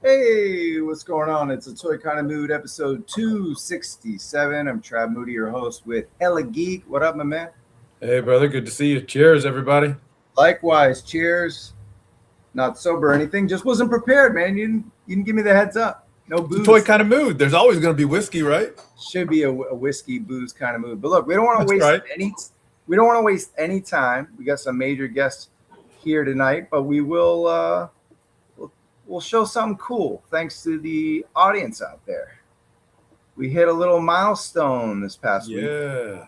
Hey, what's going on? It's a Toy Kind of Mood episode 267. I'm Trav Moody, your host with Hella Geek. What up, my man? Hey, brother. Good to see you. Cheers, everybody. Likewise, cheers. Not sober or anything. Just wasn't prepared, man. You didn't give me the heads up. No booze. Toy Kind of Mood. There's always going to be whiskey, right? Should be a whiskey booze kind of mood. But look, we don't want to waste right. any time. We got some major guests here tonight, but we will we'll show something cool thanks to the audience out there. We hit a little milestone this past week. Yeah.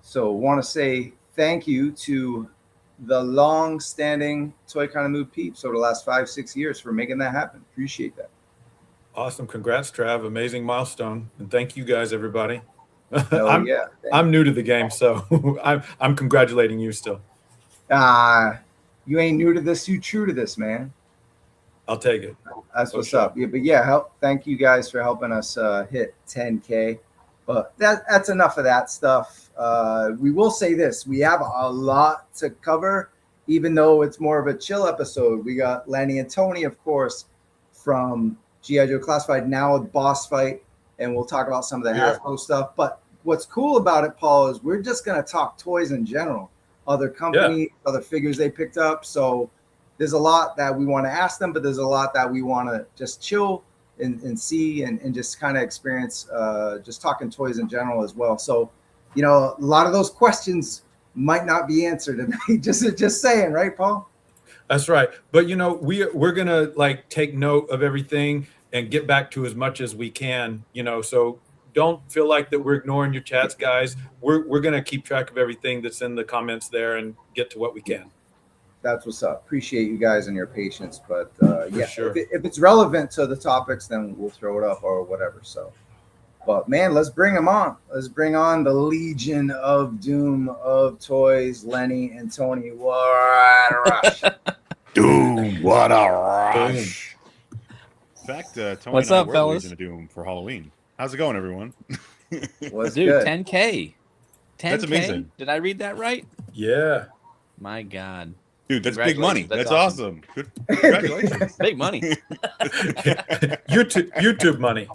So want to say thank you to the long-standing Toy Kind of Mood peeps over the last 5-6 years for making that happen. Appreciate that. Awesome. Congrats, Trav. Amazing milestone. And thank you guys, everybody. I'm new to the game, so I'm congratulating you still. You ain't new to this, you true to this, man. I'll take it. That's what's up. Yeah, but yeah, thank you guys for helping us hit 10K. But that's enough of that stuff. We will say this. We have a lot to cover, even though it's more of a chill episode. We got Lenny and Tony, of course, from G.I. Joe Classified, now with Boss Fight, and we'll talk about some of the Hasbro stuff. But what's cool about it, Paul, is we're just going to talk toys in general. Other companies, other figures they picked up. So there's a lot that we want to ask them, but there's a lot that we want to just chill and see and just kind of experience just talking toys in general as well. So, you know, a lot of those questions might not be answered tonight. just saying, right, Paul? That's right. But, you know, we're going to like take note of everything and get back to as much as we can, you know, so don't feel like that we're ignoring your chats, guys. We're going to keep track of everything that's in the comments there and get to what we can. That's what's up. Appreciate you guys and your patience. But sure. if it's relevant to the topics, then we'll throw it up or whatever. So, but man, let's bring them on. Let's bring on the Legion of Doom of toys, Lenny and Tony. What a rush. Doom, what a rush. In fact, Tony What's and I up, were fellas? Legion of Doom for Halloween. How's it going, everyone? What's Dude, good? 10K. 10K? That's amazing. Did I read that right? Yeah. My God. Dude, that's big money. Congratulations. That's awesome. Good. Congratulations. Big money. YouTube money.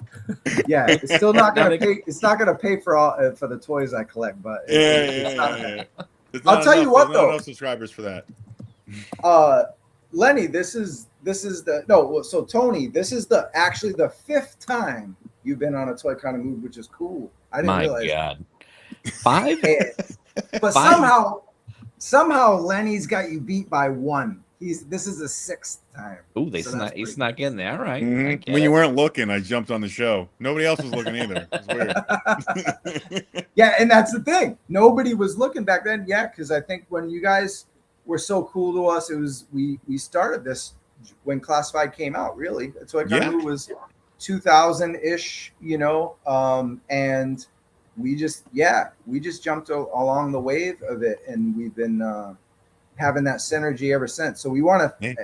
Yeah, it's still not gonna pay. It's not gonna pay for all for the toys I collect, but Yeah. I'll tell you what, there's not though. enough subscribers for that. Lenny, this is the no. So Tony, this is actually the 5th time you've been on a Toy Kind of Mood, which is cool. I didn't My realize. God. 5? But Five? somehow Lenny's got you beat by 1. This is the 6th time. Ooh, he pretty snuck in there. All right. I Mhm. get When it. you weren't looking, I jumped on the show. Nobody else was looking either. It's weird. Yeah, and that's the thing. Nobody was looking back then. Yeah, because I think when you guys were so cool to us, it was we started this when Classified came out. Really, Toy Kind of Mood was 2000-ish, you know, and we just jumped along the wave of it, and we've been having that synergy ever since. So we want to,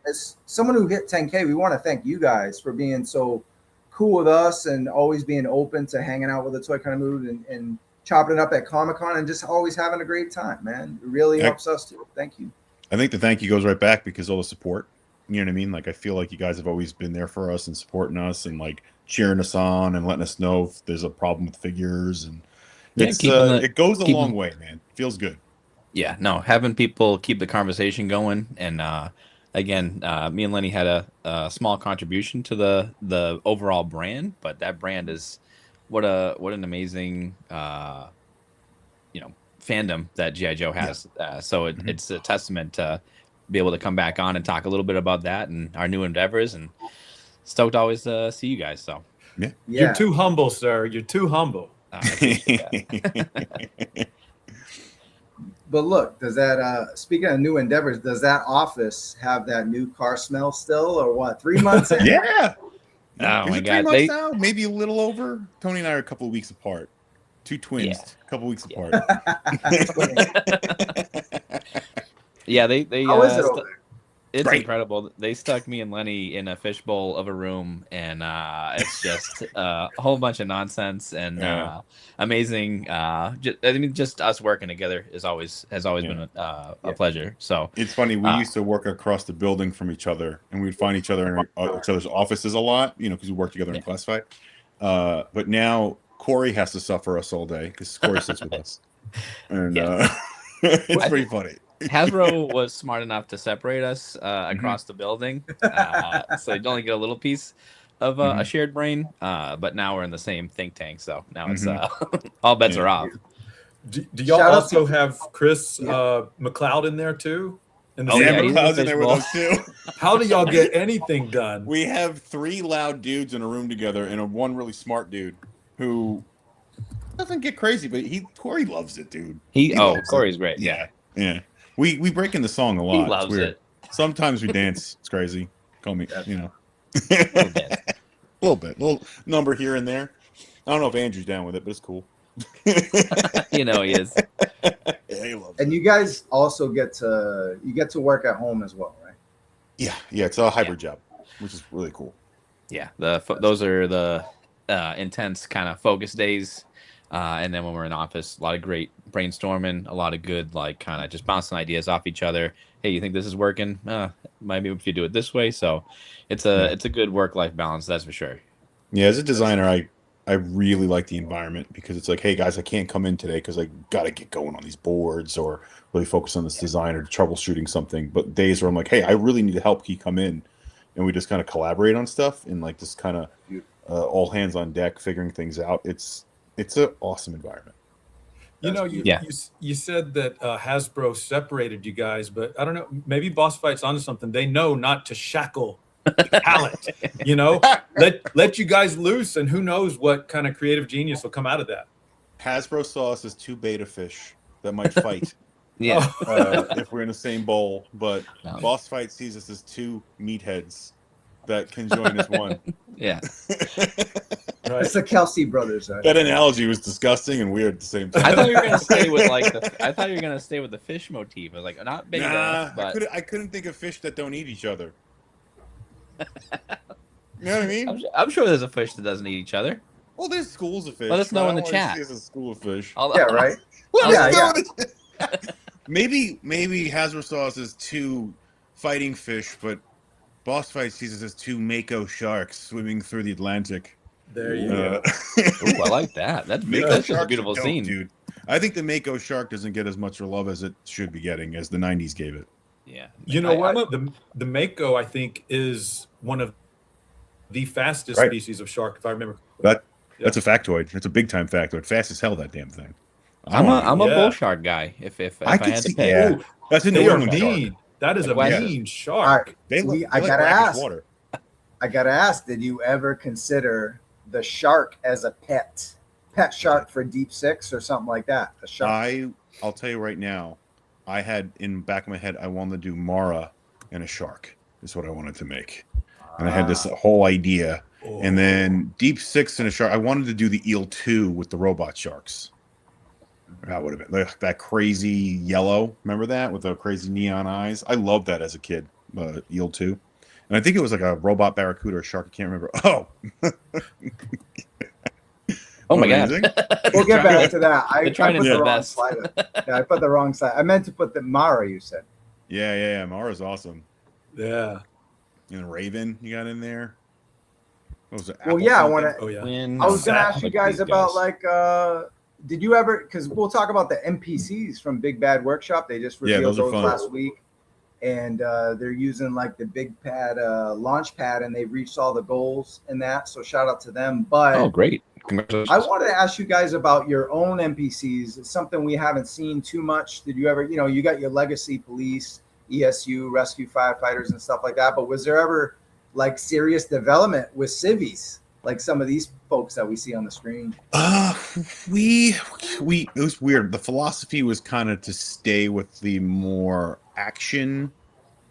as someone who hit 10K, we want to thank you guys for being so cool with us and always being open to hanging out with the Toy Kind of Mood and chopping it up at Comic-Con and just always having a great time, man. It really helps us too. Thank you. I think the thank you goes right back because all the support. You know what I mean? Like, I feel like you guys have always been there for us and supporting us and like cheering us on and letting us know if there's a problem with figures. And it goes a long way, man. Feels good. Yeah, no, having people keep the conversation going. And again, me and Lenny had a small contribution to the overall brand, but that brand is what an amazing fandom that G.I. Joe has. So it's a testament to be able to come back on and talk a little bit about that and our new endeavors, and stoked to always see you guys. So Yeah. You're too humble, sir. You're too humble. I appreciate that. But look, does that speaking of new endeavors, does that office have that new car smell still, or what? 3 months in? Yeah. Oh Is my it 3 God, months now? Maybe a little over. Tony and I are a couple of weeks apart. Two twins, a couple of weeks apart. Yeah, they How is it over there? it's Right. incredible. They stuck me and Lenny in a fishbowl of a room, and it's just a whole bunch of nonsense and Yeah. amazing. Just us working together has always been a pleasure. So It's funny. We used to work across the building from each other, and we'd find each other in each other's offices a lot, because we worked together in Classified. But now Corey has to suffer us all day because Corey sits with us, and it's pretty funny. Hasbro was smart enough to separate us across the building, so you'd only get a little piece of a shared brain. But now we're in the same think tank, so now it's all bets are off. Do y'all Shout out also to- have Chris McLeod in there too? In the Oh, same yeah, room? he's in the McLeod's in there with fishbowl. us too. How do y'all get anything done? We have 3 loud dudes in a room together, and one really smart dude who doesn't get crazy, but Corey loves it, dude. He loves Corey's it. great. Yeah. We break into song a lot. He It's loves weird. it. Sometimes we dance. It's crazy. Call me, a Little bit. little number here and there. I don't know if Andrew's down with it, but it's cool. He is. Yeah, he loves And it. you guys also get to work at home as well, right? Yeah, it's a hybrid job, which is really cool. Yeah, those are the intense kind of focus days, and then when we're in office, a lot of great brainstorming, a lot of good kind of just bouncing ideas off each other. Hey, you think this is working? Maybe if you do it this way. So it's a good work-life balance, that's for sure. Yeah, as a designer, I really like the environment because it's like, hey guys, I can't come in today because I got to get going on these boards or really focus on this design or troubleshooting something. But days where I'm like, hey, I really need help. Can you come in? And we just kind of collaborate on stuff and just kind of all hands on deck, figuring things out. It's an awesome environment. You said that Hasbro separated you guys, but I don't know. Maybe Boss Fight's onto something. They know not to shackle talent. Let you guys loose, and who knows what kind of creative genius will come out of that. Hasbro saw us as 2 beta fish that might fight Yeah. if we're in the same bowl, but No. Boss Fight sees us as 2 meatheads that can join as one. Yeah. Right? It's the Kelsey brothers, right? That analogy was disgusting and weird at the same time. I thought you were gonna stay with the fish motif. I was like, not beta, Nah, but I couldn't think of fish that don't eat each other. You know what I mean? I'm sure there's a fish that doesn't eat each other. Well, there's schools of fish. Let us know but I in the don't wanna chat. see us as a school of fish. Yeah, right. Let us Yeah, know in the- maybe Hasbro saw us as 2 fighting fish, but Boss Fight sees us as 2 mako sharks swimming through the Atlantic. There you go. Ooh, I like that. That's Mako just a sharks beautiful are dope, scene. dude. I think the Mako shark doesn't get as much love as it should be getting, as the '90s gave it. Yeah. You know what? The Mako, I think, is one of the fastest species of shark, if I remember. That's a factoid. That's a big time factoid. Fast as hell, that damn thing. I'm a bull shark guy. If I could had see- to pick. yeah. That's a They New are England shark. mean. That is a Like, mean All shark. right. They look, I they gotta like brackish ask. water. I gotta ask, did you ever consider the shark as a pet shark for Deep Six or something like that? The shark. I'll tell you right now, I had in the back of my head, I wanted to do Mara and a shark. Is what I wanted to make, and I had this whole idea. And then Deep Six and a shark. I wanted to do the Eel 2 with the robot sharks. That would have been like that crazy yellow. Remember that with the crazy neon eyes? I loved that as a kid. Eel 2. And I think it was like a robot barracuda or shark. I can't remember. Oh. Oh my god. Amazing. We'll get back to that. I They're trying put to the do the wrong best. slide. Yeah, I put the wrong side. I meant to put the Mara. You said. Yeah. Mara's awesome. Yeah. And Raven, you got in there. What was it? Well, Apple yeah, I something? want to. Oh yeah. I was gonna ask you Like guys these about guys. did you ever? Because we'll talk about the NPCs from Big Bad Workshop. They just Yeah, revealed those are those fun. last week, and they're using like the Big Pad launch pad, and they've reached all the goals in that. So shout out to them. But Oh, great! Congratulations. I wanted to ask you guys about your own NPCs. It's something we haven't seen too much. Did you ever? You got your legacy police, ESU, rescue firefighters, and stuff like that. But was there ever like serious development with civvies? Like some of these folks that we see on the screen. It was weird. The philosophy was kind of to stay with the more action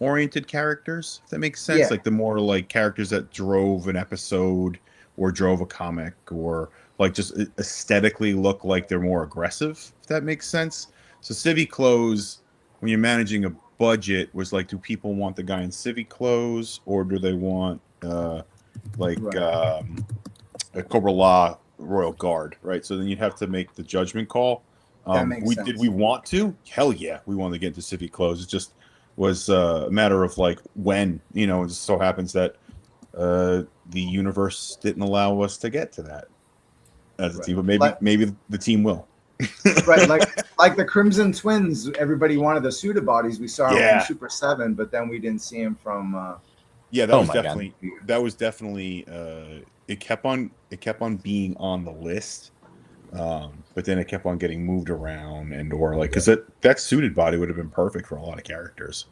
oriented characters, if that makes sense. Yeah. Like the more like characters that drove an episode or drove a comic or like just aesthetically look like they're more aggressive, if that makes sense. So civvy clothes, when you're managing a budget was like, do people want the guy in civvy clothes, or do they want like a Cobra Law Royal Guard, right? So then you'd have to make the judgment call. That makes sense. Did we want to? Hell yeah, we wanted to get into civvy clothes. It just was a matter of like when, you know. It just so happens that the universe didn't allow us to get to that as a team, but maybe the team will. Right, like the Crimson Twins, everybody wanted the suited bodies. We saw them from Super 7, but then we didn't see them from yeah, that was definitely it kept on being on the list, but then it kept on getting moved around, and or like, because that suited body would have been perfect for a lot of characters,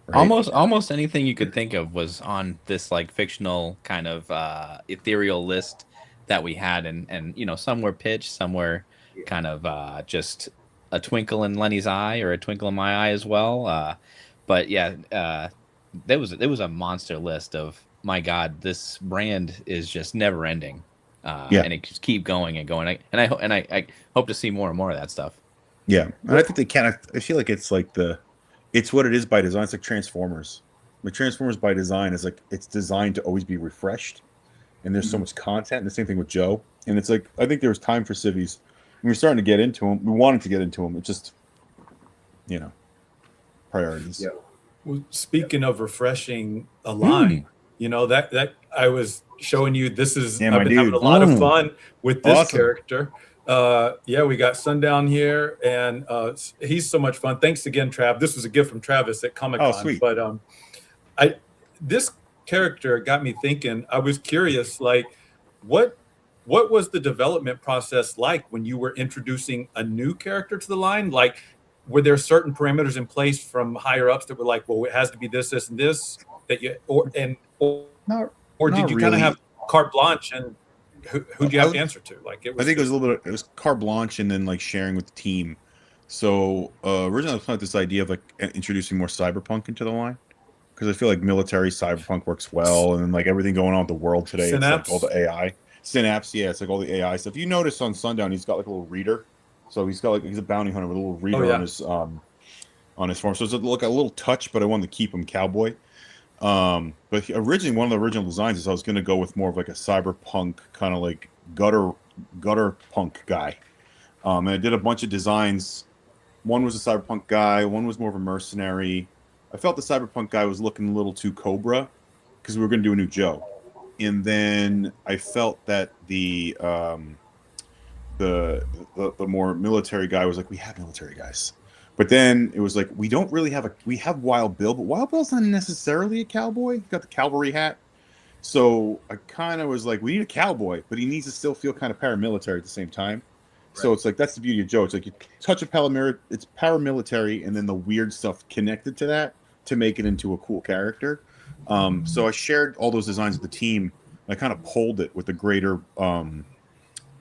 right? Almost anything you could think of was on this like fictional kind of ethereal list that we had, and you know, some were pitched, some were kind of just a twinkle in Lenny's eye or a twinkle in my eye as well. But yeah, there was a monster list of, my God, this brand is just never ending, and it just keep going and going. And I hope to see more and more of that stuff. Yeah, and I think they can. I feel like it's like it's what it is by design. It's like Transformers. Like Transformers by design is like, it's designed to always be refreshed, and there's so much content. And the same thing with Joe. And it's like, I think there was time for civvies. We were starting to get into them. We wanted to get into them. It just, you know, priorities. Yeah. Well, speaking of refreshing a line, you know, that I was showing you, this is, I've been having a lot of fun with this character. Yeah, we got Sundown here, and he's so much fun. Thanks again, Trav. This was a gift from Travis at Comic-Con. Oh, sweet. But this character got me thinking. I was curious, like, what was the development process like when you were introducing a new character to the line? Like, were there certain parameters in place from higher ups that were like, well, it has to be this, this, and this, that you, or did you kind of have carte blanche, and who'd you have to answer to? Like, it was, I think it was a little bit. It was carte blanche, and then like sharing with the team. So originally, I was playing with this idea of like introducing more cyberpunk into the line, because I feel like military cyberpunk works well, and then like everything going on with the world today, Synapse. It's like all the AI. Synapse, yeah, it's like all the AI stuff. You notice on Sundown, he's got like a little reader. So he's a bounty hunter with a little reader on his form. So it's like a little touch, but I wanted to keep him cowboy. But originally, one of the original designs is I was going to go with more of like a cyberpunk kind of like gutter punk guy. And I did a bunch of designs. One was a cyberpunk guy. One was more of a mercenary. I felt the cyberpunk guy was looking a little too Cobra, because we were going to do a new Joe. And then I felt that the more military guy was like, we have military guys. But then it was like, we don't really have we have Wild Bill, but Wild Bill's not necessarily a cowboy. He's got the cavalry hat. So I kind of was like, we need a cowboy, but he needs to still feel kind of paramilitary at the same time. Right. So it's like, that's the beauty of Joe. It's like you touch a it's paramilitary, and then the weird stuff connected to that to make it into a cool character. So I shared all those designs with the team. I kind of pulled it with the greater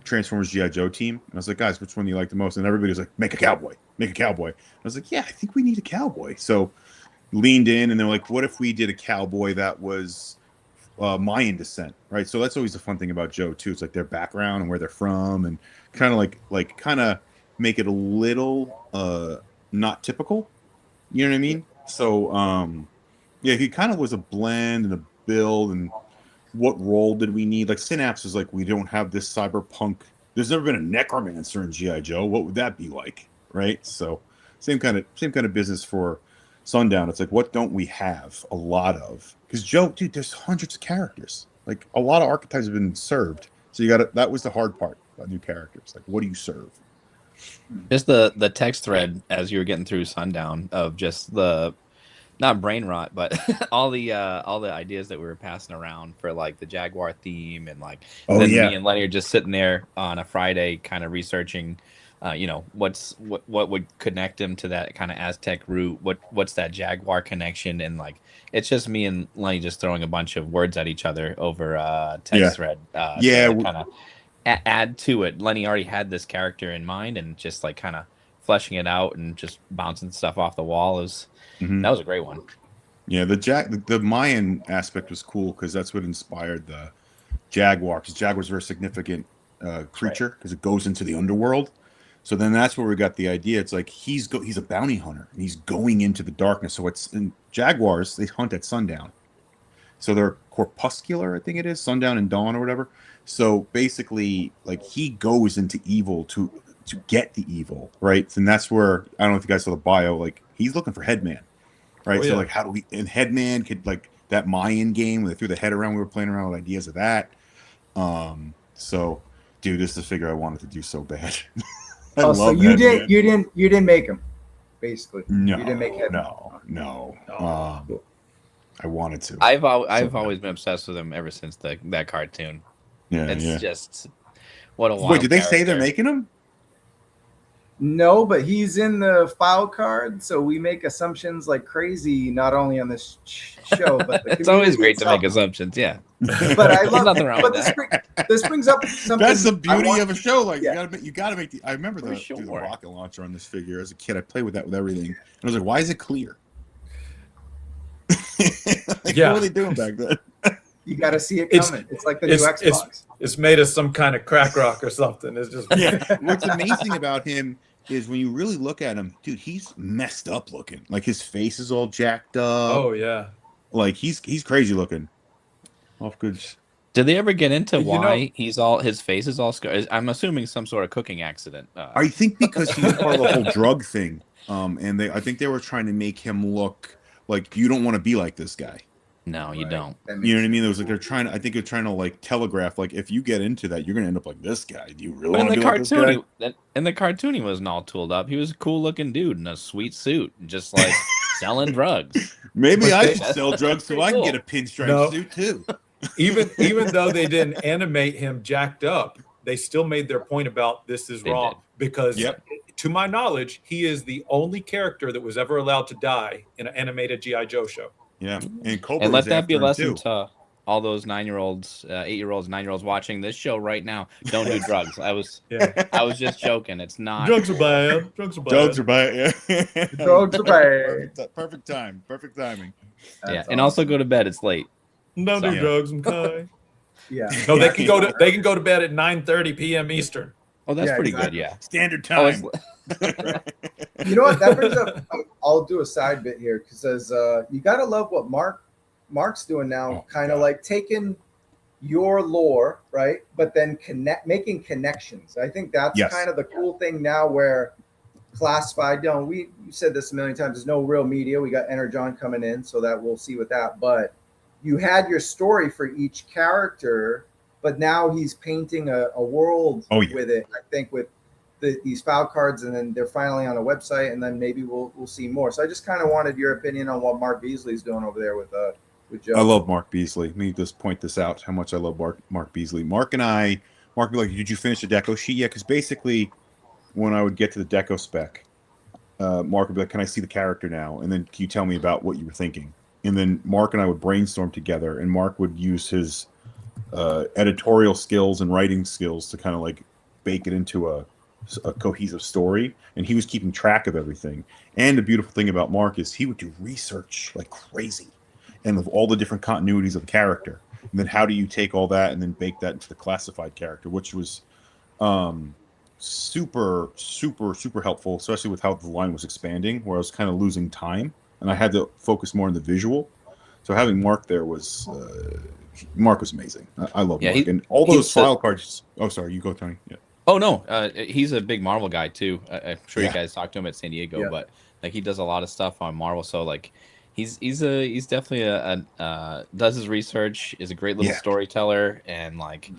Transformers G.I. Joe team. And I was like, guys, which one do you like the most? And everybody was like, make a cowboy. I was like, yeah, I think we need a cowboy. So leaned in, and they're like, what if we did a cowboy that was Mayan descent, right? So that's always the fun thing about Joe too. It's like their background and where they're from, and kind of like kind of make it a little not typical. You know what I mean? So yeah, he kind of was a blend and a build, and what role did we need? Like Synapse is like, we don't have this cyberpunk. There's never been a necromancer in G.I. Joe. What would that be like, right? So same kind of business for Sundown. It's like, what don't we have a lot of? Because Joe, dude, there's hundreds of characters. Like, a lot of archetypes have been served. So you got to, that was the hard part about new characters. Like, what do you serve? Just the text thread as you were getting through Sundown of just the, not brain rot, but all the ideas that we were passing around for like the Jaguar theme, and like me and Lenny are just sitting there on a Friday kind of researching, you know, what would connect him to that kind of Aztec root, what's that Jaguar connection, and like it's just me and Lenny just throwing a bunch of words at each other over text thread. To kind of add to it. Lenny already had this character in mind, and just like kind of fleshing it out and just bouncing stuff off the wall is. That was a great one. Yeah, the Mayan aspect was cool because that's what inspired the Jaguar. Because Jaguar's a very significant creature because it goes into the underworld. So then that's where we got the idea. It's like he's a bounty hunter and he's going into the darkness. So it's in jaguars, they hunt at sundown. So they're corpuscular, I think it is, sundown and dawn or whatever. So basically, like he goes into evil to get the evil, right? And that's where I don't know if you guys saw the bio, like he's looking for Headman, right? Oh, so yeah. like how do we and Headman could like that Mayan game where they threw the head around, we were playing around with ideas of that. So dude, this is a figure I wanted to do so bad. I Oh, so love you Headman. you didn't make him, basically. No, you didn't make him. no. Oh. I wanted to. I've always been obsessed with him ever since that cartoon. Yeah, It's just what a wild Wait, did they say they're character. making him? No, but he's in the file card, so we make assumptions like crazy, not only on this show, but the It's always community great to make itself. assumptions. Yeah, But I love nothing wrong but with this brings up something. That's the I beauty want- of a show. Like Yeah. you gotta make the. I remember For the sure. rocket launcher on this figure as a kid. I played with that with everything, and I was like, "Why is it clear?" Like, Yeah. what were they doing back then? You got to see it It's- coming. It's like the new Xbox. It's made of some kind of crack rock or something. It's just What's amazing about him is when you really look at him, dude, he's messed up looking. Like his face is all jacked up. Oh yeah. Like he's crazy looking. Off good. did they ever get into You know- why his face is all scarred? I'm assuming some sort of cooking accident. I think because he was part of the whole drug thing. And I think they were trying to make him look like you don't want to be like this guy. No, you Right. don't. That You makes know what I mean? It was like I think they're trying to like telegraph, like if you get into that, you're gonna end up like this guy. Do you really But in want to the be like this guy? cartoon, he wasn't all tooled up. He was a cool looking dude in a sweet suit, just like selling drugs. Maybe But I they- should sell drugs so pretty I can cool. get a pinstripe No. suit too. even though they didn't animate him jacked up, they still made their point about this is They wrong because Yep. to my knowledge, he is the only character that was ever allowed to die in an animated G.I. Joe show. Yeah, and Cobra And let was that be a after him, lesson too. to all those 9-year-olds, 8-year-olds, 9-year-olds watching this show right now. Don't do drugs. I was just joking. It's not. Drugs are bad. Drugs are bad. Drugs are bad. Yeah. Drugs are bad. Perfect time. Perfect timing. Yeah, That's and also awesome. go to bed. It's late. Don't do Yeah. drugs, okay? Yeah. No, they can go to bed at 9:30 p.m. Eastern. Oh, that's Yeah, pretty exactly. good. Yeah. Standard Oh, it's, time. You know what? That brings up. I'll do a side bit here because you gotta love what Mark's doing now. Oh, Kind of God. like taking your lore, right? But then making connections. I think that's Yes. kind of the cool thing now, where classified. We said this a million times. There's no real media. We got Energon coming in, so that we'll see with that. But you had your story for each character, but now he's painting a world Oh, yeah. with it. I think with these file cards, and then they're finally on a website, and then maybe we'll see more. So I just kind of wanted your opinion on what Mark Beasley's doing over there with Joe. I love Mark Beasley. Let me just point this out, how much I love Mark Beasley. Mark would be like, did you finish the deco sheet yet? Because basically, when I would get to the deco spec, Mark would be like, can I see the character now? And then can you tell me about what you were thinking? And then Mark and I would brainstorm together, and Mark would use his editorial skills and writing skills to kind of like bake it into a cohesive story. And he was keeping track of everything. And the beautiful thing about Mark is he would do research like crazy, and of all the different continuities of the character. And then how do you take all that and then bake that into the classified character, which was super, super, super helpful, especially with how the line was expanding, where I was kind of losing time and I had to focus more on the visual. So having Mark there was amazing. I love Yeah, Mark. And all those he's file cards. Oh, sorry, you go, Tony. Yeah. Oh no, he's a big Marvel guy too. I'm sure Yeah. you guys talked to him at San Diego, Yeah. but like he does a lot of stuff on Marvel. So like he's definitely does his research, is a great little Yeah. storyteller, and like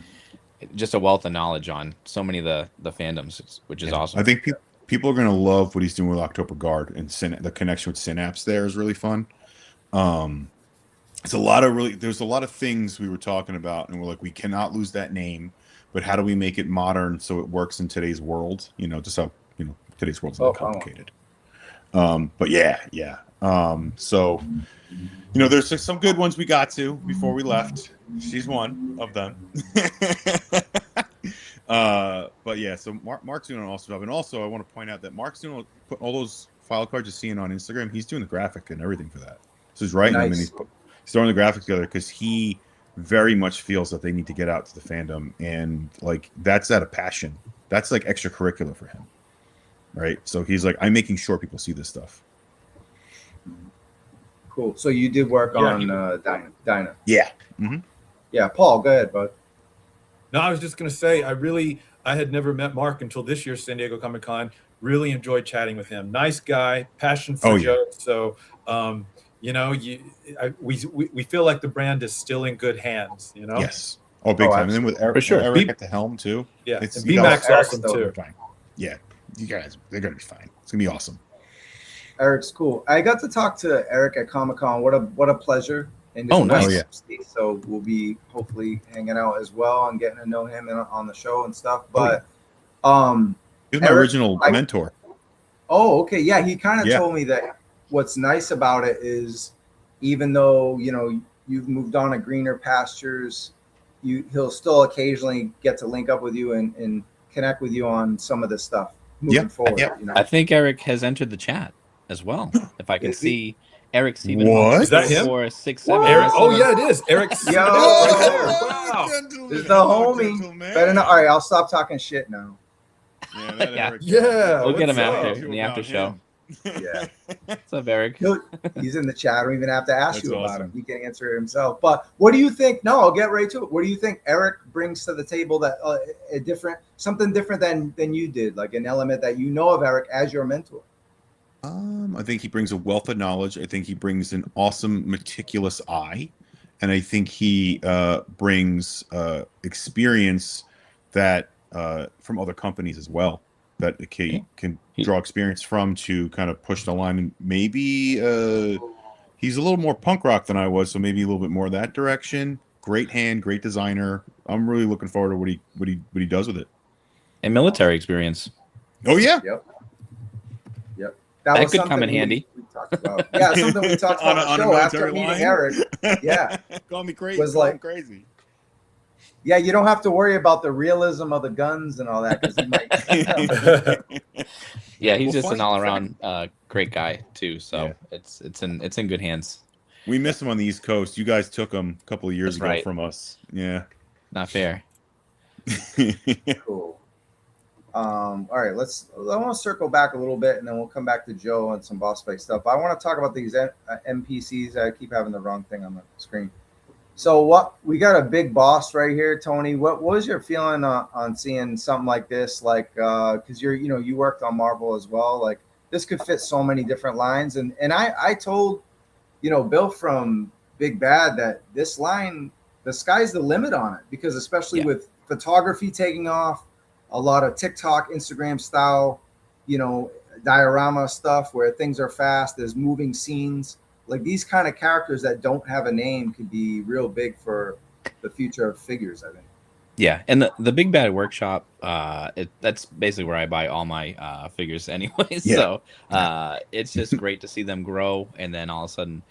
just a wealth of knowledge on so many of the fandoms, which is awesome. I think people are going to love what he's doing with October Guard, and the connection with Synapse there is really fun. There's a lot of things we were talking about, and we're like, we cannot lose that name, but how do we make it modern so it works in today's world? Just how today's world's a little complicated. But yeah. So there's just some good ones we got to before we left. She's one of them. But yeah, so Mark's doing an awesome job, and also I want to point out that Mark's doing put all those file cards you're seeing on Instagram. He's doing the graphic and everything for that. So he's writing them and he's throwing the graphics together because he very much feels that they need to get out to the fandom, and like that's out of passion. That's like extracurricular for him. right? So he's like, I'm making sure people see this stuff. Cool. So you did work Yeah, on Dinah. Yeah. Mm-hmm. Yeah, Paul, go ahead, bud. No, I was just going to say, I had never met Mark until this year's San Diego Comic-Con. Really enjoyed chatting with him. Nice guy, passion for jokes. So, we feel like the brand is still in good hands, you know? Yes. Oh, big time. And then with Eric, For sure. Eric at the helm too. Yeah. It's, And you know, B-Mac's Eric's awesome still too. fine. Yeah. You guys, they're going to be fine. It's going to be awesome. Eric's cool. I got to talk to Eric at Comic-Con. What a pleasure. And Oh, nice. So we'll be hopefully hanging out as well and getting to know him on the show and stuff. But He was my Eric, original mentor. Oh, okay. Yeah, he kind of Yeah. told me that what's nice about it is even though, you've moved on to greener pastures, he'll still occasionally get to link up with you and connect with you on some of this stuff moving forward. Yeah. I think Eric has entered the chat as well. If I can see Eric Steven. What? Is that him? 467. Eric, oh yeah, it is. Eric. Yo. right there. Wow. There's the homie. Better not. All right, I'll stop talking shit now. Yeah, that Yeah. Eric- Yeah. We'll get him what's after up? in the after show. Yeah. What's up, Eric? He's in the chat. I don't even have to ask That's you about awesome. him. He can answer it himself. But what do you think? No, I'll get right to it. What do you think Eric brings to the table that something different than you did, like an element that you know of Eric as your mentor? I think he brings a wealth of knowledge. I think he brings an awesome, meticulous eye, and I think he brings experience that from other companies as well. That he can draw experience from to kind of push the line. And maybe he's a little more punk rock than I was, so maybe a little bit more that direction. Great hand, great designer. I'm really looking forward to what he does with it. And military experience. Oh yeah, Yep. That was could something come in handy. We talked about. Yeah, something we talked about on the show after meeting Eric. Yeah, call me crazy. Was like crazy. Yeah, you don't have to worry about the realism of the guns and all that because he might. Yeah, he's Well, just an funny- all-around great guy too. So Yeah. it's in good hands. We missed him on the East Coast. You guys took him a couple of years That's ago right. from us. Yeah. Not fair. Cool. All right, I want to circle back a little bit and then we'll come back to Joe and some boss fight stuff. I want to talk about these NPCs. I keep having the wrong thing on the screen. So we got a big boss right here, Tony. What was your feeling on seeing something like this? Like, because you worked on Marvel as well. Like, this could fit so many different lines. And I told, Bill from Big Bad that this line, the sky's the limit on it, because especially with photography taking off, a lot of TikTok, Instagram style, diorama stuff where things are fast. There's moving scenes. Like, these kind of characters that don't have a name could be real big for the future of figures, I think. Yeah, and the Big Bad Workshop, that's basically where I buy all my figures anyways. Yeah. So it's just great to see them grow, and then all of a sudden,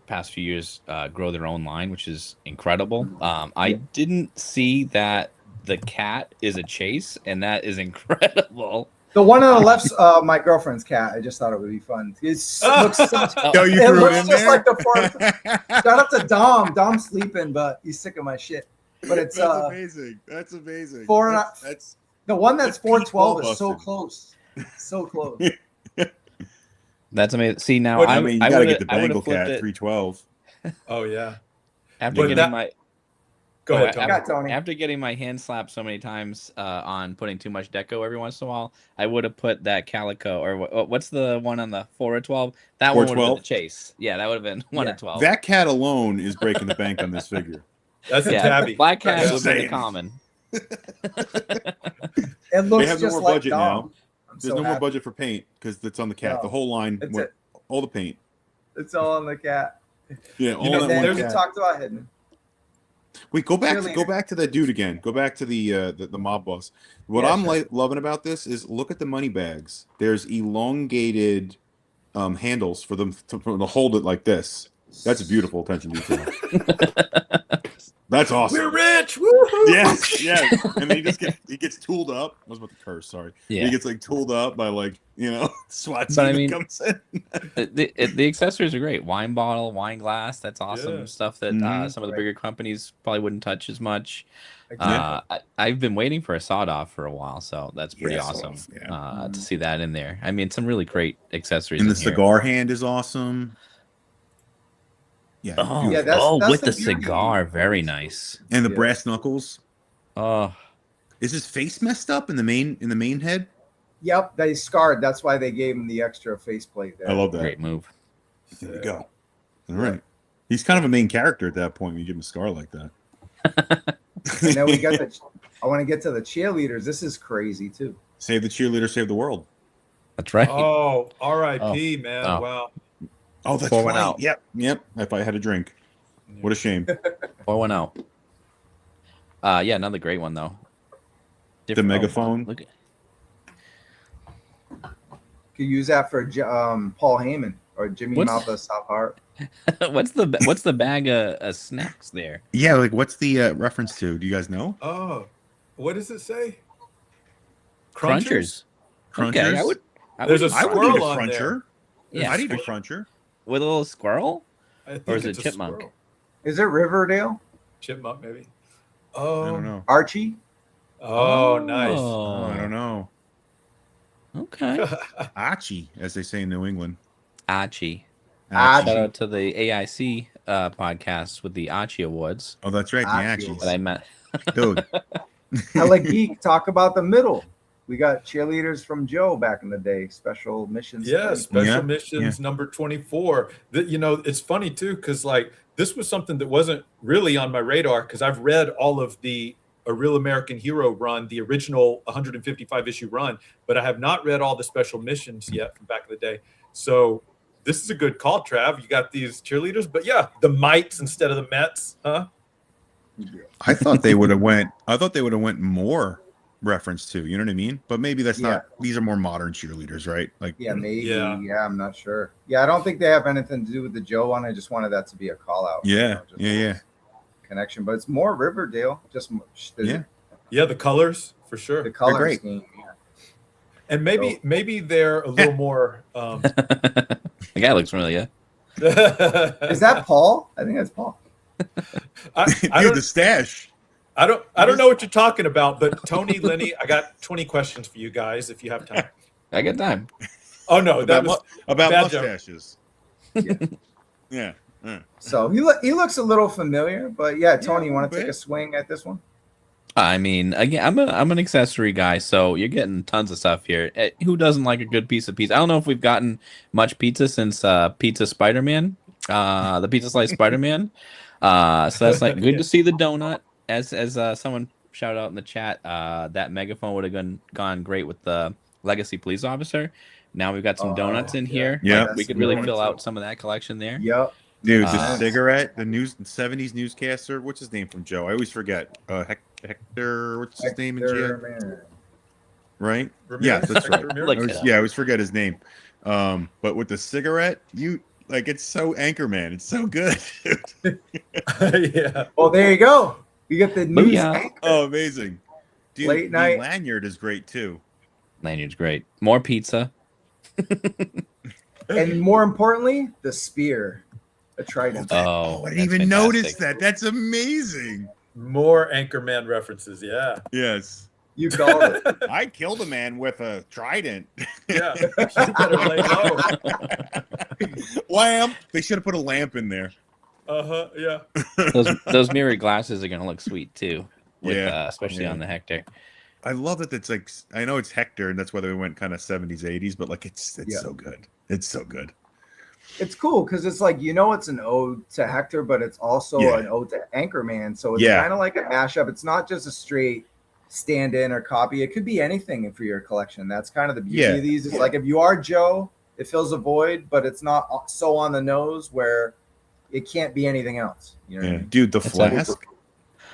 past few years, grow their own line, which is incredible. I didn't see that the cat is a chase, and that is incredible. The one on the left's my girlfriend's cat. I just thought it would be fun. It looks such, Yo, you it threw it looks in just there? like the fourth. Shout out to Dom. Dom's sleeping, but he's sick of my shit. But it's That's amazing. That's amazing. four- That's the one that's That's Pete 412 is so Ballbuster. close. So close. That's amazing. See, now What- I mean, you I gotta would've- get the I would've Bengal flipped cat it 312. Oh yeah. after But getting that- my. Go ahead, Yeah, Tony. Tony. After getting my hand slapped so many times on putting too much deco every once in a while, I would have put that calico, or what's the one on the 4 or 12? That one would have been 412? the chase. Yeah, that would have been 1 Yeah. to 12. That cat alone is breaking the bank on this figure. That's a yeah, tabby. Black cat Just would be the saying. common. It looks have no just more like budget Dom. now. I'm There's so no more happy. budget for paint because it's on the cat. No. The whole line, It's went, all the paint. It's all on the cat. Yeah, all You know, that And then one we cat. talked about hidden. Wait, go back Cheerleader. to that dude again. Go back to the mob boss. What Yeah, I'm sure. loving about this is look at the money bags. There's elongated handles for them to hold it like this. That's a beautiful attention to detail. That's awesome. We're rich. Woo-hoo! Yes, yes. And then he gets tooled up. I was about to curse. Sorry. Yeah. He gets like tooled up by SWAT team But I that mean, comes in. the accessories are great. Wine bottle, wine glass. That's awesome Yeah. stuff that Mhm. some of the bigger companies probably wouldn't touch as much. Exactly. I've been waiting for a sawed off for a while, so that's pretty Yeah, awesome sawed-off, to see that in there. I mean, some really great accessories. And in the here. cigar hand is awesome. Yeah. Oh, Yeah, beautiful. that's with the the beauty. cigar, very nice. And the Yeah. brass knuckles. Oh, Is his face messed up in the main head? Yep, they scarred. That's why they gave him the extra faceplate there. I love that. great move. There you go. All right. He's kind of a main character at that point when you give him a scar like that. And then we got I want to get to the cheerleaders. This is crazy too. Save the cheerleader, save the world. That's right. Oh, R.I.P. Man. Oh. Wow. Oh, that's Pour one right. out. Yep. If I had a drink. What a shame. Pour one out. Yeah, another great one though. The megaphone. Look at Could use that for Paul Heyman or Jimmy What's- Mouth of South Heart. what's the bag of snacks there? Yeah, like what's the reference to? Do you guys know? Oh, what does it say? Crunchers. Okay, Crunchers? There's a I would squirrel eat a on cruncher. there. Yeah, I'd eat a cruncher. with a little squirrel. I think Or is it's it a chipmunk? squirrel. Is it Riverdale? Chipmunk, maybe. I Oh, don't know. Archie? Oh, nice. Oh, I don't know. Okay. Achi, as they say in New England. Achi. Achi. Shout out to the AIC podcast with the Achi Awards Oh, that's right. The Achi. Achis. that I met. Dude. Hella Geek, talk about the middle. We got cheerleaders from Joe back in the day, special missions. Yeah, special Yeah, missions number 24. That, you know, it's funny too, because like this was something that wasn't really on my radar because I've read all of A Real American Hero run, the original 155 issue run, but I have not read all the special missions yet from back in the day. So this is a good call, Trav. You got these cheerleaders, but yeah, the Mites instead of the Mets, huh? I thought they would have went more reference to, you know what I mean? But maybe that's not, these are more modern cheerleaders, right? Like, Yeah, maybe. Yeah. Yeah. I'm not sure. Yeah, I don't think they have anything to do with the Joe one. I just wanted that to be a call out. yeah, just yeah. connection, but it's more Riverdale. Just Yeah. Yeah, the colors for sure. the color great. scheme. And maybe they're a little more The guy looks familiar. Is that Paul? I think that's Paul. I Dude, don't the stash. I don't know what you're talking about, but Tony, Lenny, I got 20 questions for you guys if you have time. I got time. Oh no, that was About bad joke. mustaches. Yeah. Yeah. So he looks a little familiar, but yeah, Tony, you a want little to take bit. a swing at this one? I mean, again, I'm an accessory guy, so you're getting tons of stuff here. Who doesn't like a good piece of pizza? I don't know if we've gotten much pizza since Pizza Spider-Man, the Pizza Slice Spider-Man. So that's like good to see the donut. As someone shouted out in the chat, that megaphone would have gone great with the Legacy Police Officer. Now we've got some donuts in here. Yeah. Like, we could really fill out some of that collection there. Yep. Dude, the Uh, cigarette, the 70s newscaster, what's his name from Joe? I always forget. Hector, what's his name in GI? Right? Ramirez? Yeah, that's right. Ramirez? Like- I always forget his name. But with the cigarette, it's so Anchorman. It's so good. yeah. Well, there you go. You get the news Booyah. anchor. Oh, amazing. Dude, Late night. the lanyard is great too. Lanyard's great. More pizza. And more importantly, the spear, the trident. Oh, I didn't that's even notice fantastic. that. That's amazing. More Anchorman references. Yeah. Yes. You called it. I killed a man with a trident. Yeah. You better lay low. Lamp. They should have put a lamp in there. Yeah. Those mirrored glasses are gonna look sweet too. With, Yeah. especially Yeah. on the Hector. I love that it's like, I know it's Hector and that's why we went kind of 70s, 80s, but like it's so good. It's so good. It's cool because it's like, it's an ode to Hector, but it's also Yeah. an ode to Anchorman. So it's Yeah. kind of like a mashup. It's not just a straight stand-in or copy. It could be anything for your collection. That's kind of the beauty Yeah. of these. It's like if you are Joe, it fills a void, but it's not so on the nose where it can't be anything else. You know what I Yeah. mean? Dude, the That's flask.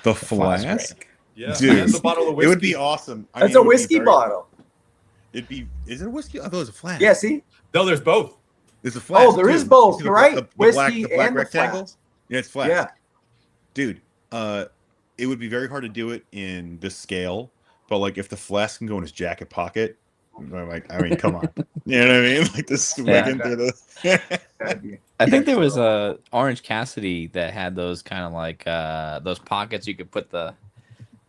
The flask, flask. Yeah. Dude, And the bottle of It whiskey. would be awesome. I That's mean, a it would be whiskey very- bottle. Is it a whiskey? I thought it was a flask. Yeah, see? No, there's both. There's a flask. Oh, there is too. both. See You're right. The Whiskey black and the rectangle. flask. Yeah, it's flask. Yeah. Dude, it would be very hard to do it in this scale, but like if the flask can go in his jacket pocket, like I mean, come on, you know what I mean? Like this swinging through the. I think there was a Orange Cassidy that had those kind of like those pockets you could put the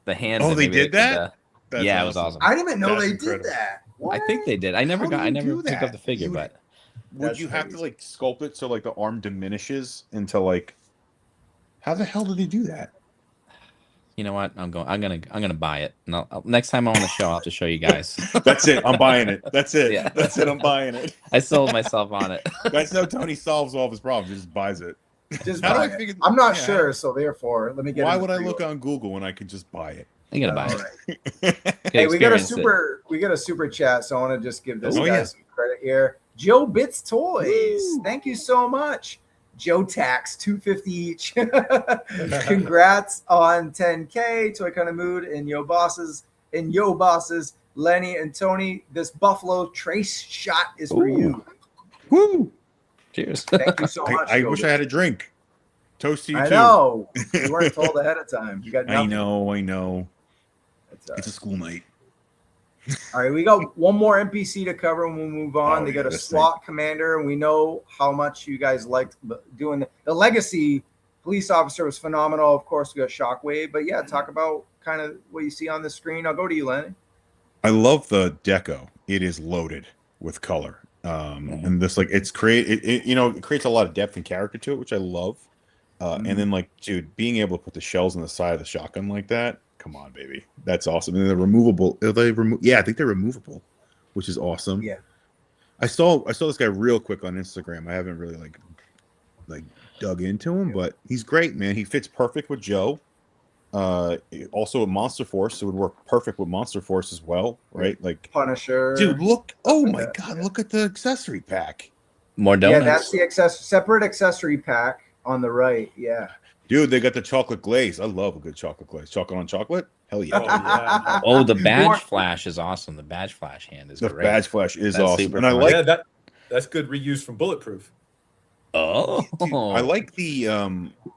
hands. Oh, in. they Maybe did that? Could, yeah, it was awesome. I didn't even know That's they incredible. did that. I think they did. I never do picked up that? the figure, Would That's you have to crazy. like sculpt it so like the arm diminishes into like? How the hell did they do that? you know what? I'm gonna buy it. And next time I'm on the show, I'll have to show you guys. That's it. I'm buying it. That's it. Yeah. That's it. I'm buying it. I sold myself on it. That's how Tony solves all of his problems. He just buys it. Just How do buy I it. figure? I'm not yeah, sure, so therefore, let me get. Why into would I pre-order. look on Google when I could just buy it? You gotta buy All it. right. You Hey, we got a experience it. super chat, so I want to just give this Oh, guy yeah. some credit here. Joe Bits Toys, Woo. thank you so much. Joe Tax, $250 each. Congrats on 10K. Toy Kind of Mood and Yo Bosses, Lenny and Tony. This Buffalo Trace shot is for you. Woo! Cheers. Thank you so much. I Joe wish I Bits. had a drink. Toast to you I too. know. You weren't told ahead of time. You got nothing. I know. That's all right. It's a school night. All right, we got one more NPC to cover and we'll move on. Oh, They yeah, got a this SWAT commander, and we know how much you guys liked doing the legacy police officer was phenomenal. Of course, we got Shockwave, but yeah, talk about kind of what you see on the screen. I'll go to you, Lenny. I love the deco. It is loaded with color. And this like it creates a lot of depth and character to it, which I love. And then like, dude, being able to put the shells on the side of the shotgun like that, come on, baby, that's awesome. And they're removable. Yeah, I think they're removable, which is awesome. Yeah. I saw this guy real quick on Instagram. I haven't really like dug into him, but he's great, man. He fits perfect with Joe. Also a Monster Force, so it would work perfect with Monster Force as well, right? Like Punisher. dude, look! Oh my Yeah. god, look at the accessory pack. More Yeah, donuts. that's the separate accessory pack on the right. Yeah. Dude, they got the chocolate glaze. I love a good chocolate glaze. Chocolate on chocolate? Hell yeah. Oh, yeah. Oh, the badge More- flash is awesome. The badge flash hand is The great. badge flash is That's awesome. super And I fun. like Yeah, that's good reuse from Bulletproof. Oh, dude, I like the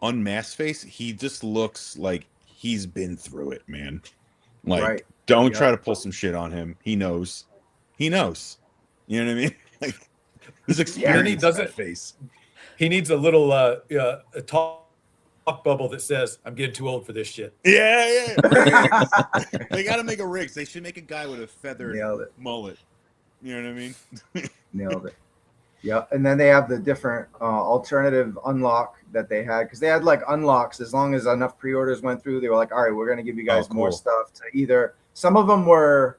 unmasked face. He just looks like he's been through it, man. Like Right. don't Yeah. try to pull some shit on him. He knows. He knows. You know what I mean? Like this experience And he doesn't- that face. He needs a little a talk bubble that says, "I'm getting too old for this shit." Yeah. They gotta make a Riggs. They should make a guy with a feathered Nailed it. mullet. You know what I mean? Nailed it. Yeah, and then they have the different alternative unlock that they had, because they had like unlocks. As long as enough pre-orders went through, they were like, all right, we're going to give you guys Oh, more cool. stuff to either. Some of them were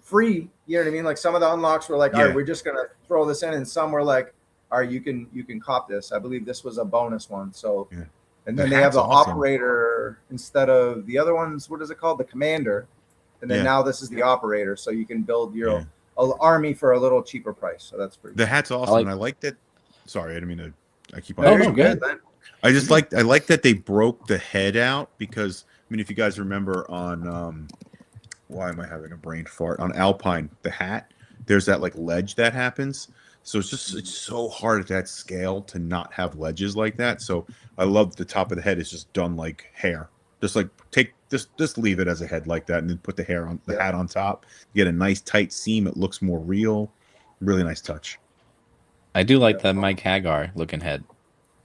free, you know what I mean? Like some of the unlocks were like, all Yeah. right, we're just going to throw this in, and some were like, all right, you can cop this. I believe this was a bonus one. So, Yeah. and The then they have hat's the awesome. operator instead of the other ones. What is it called? The commander. And then Yeah. now this is the operator, so you can build your Yeah. army for a little cheaper price. So that's pretty. The hat's awesome. like- and I like that. Sorry, I didn't mean to. I keep on. Oh, Very no, good. Len. I like that they broke the head out, because I mean, if you guys remember on why am I having a brain fart on Alpine, the hat, there's that like ledge that happens. So it's so hard at that scale to not have ledges like that. So I love the top of the head is just done like hair. Just like just leave it as a head like that, and then put the hair on the hat on top. You get a nice tight seam. It looks more real. Really nice touch. I do like the Mike Hagar looking head.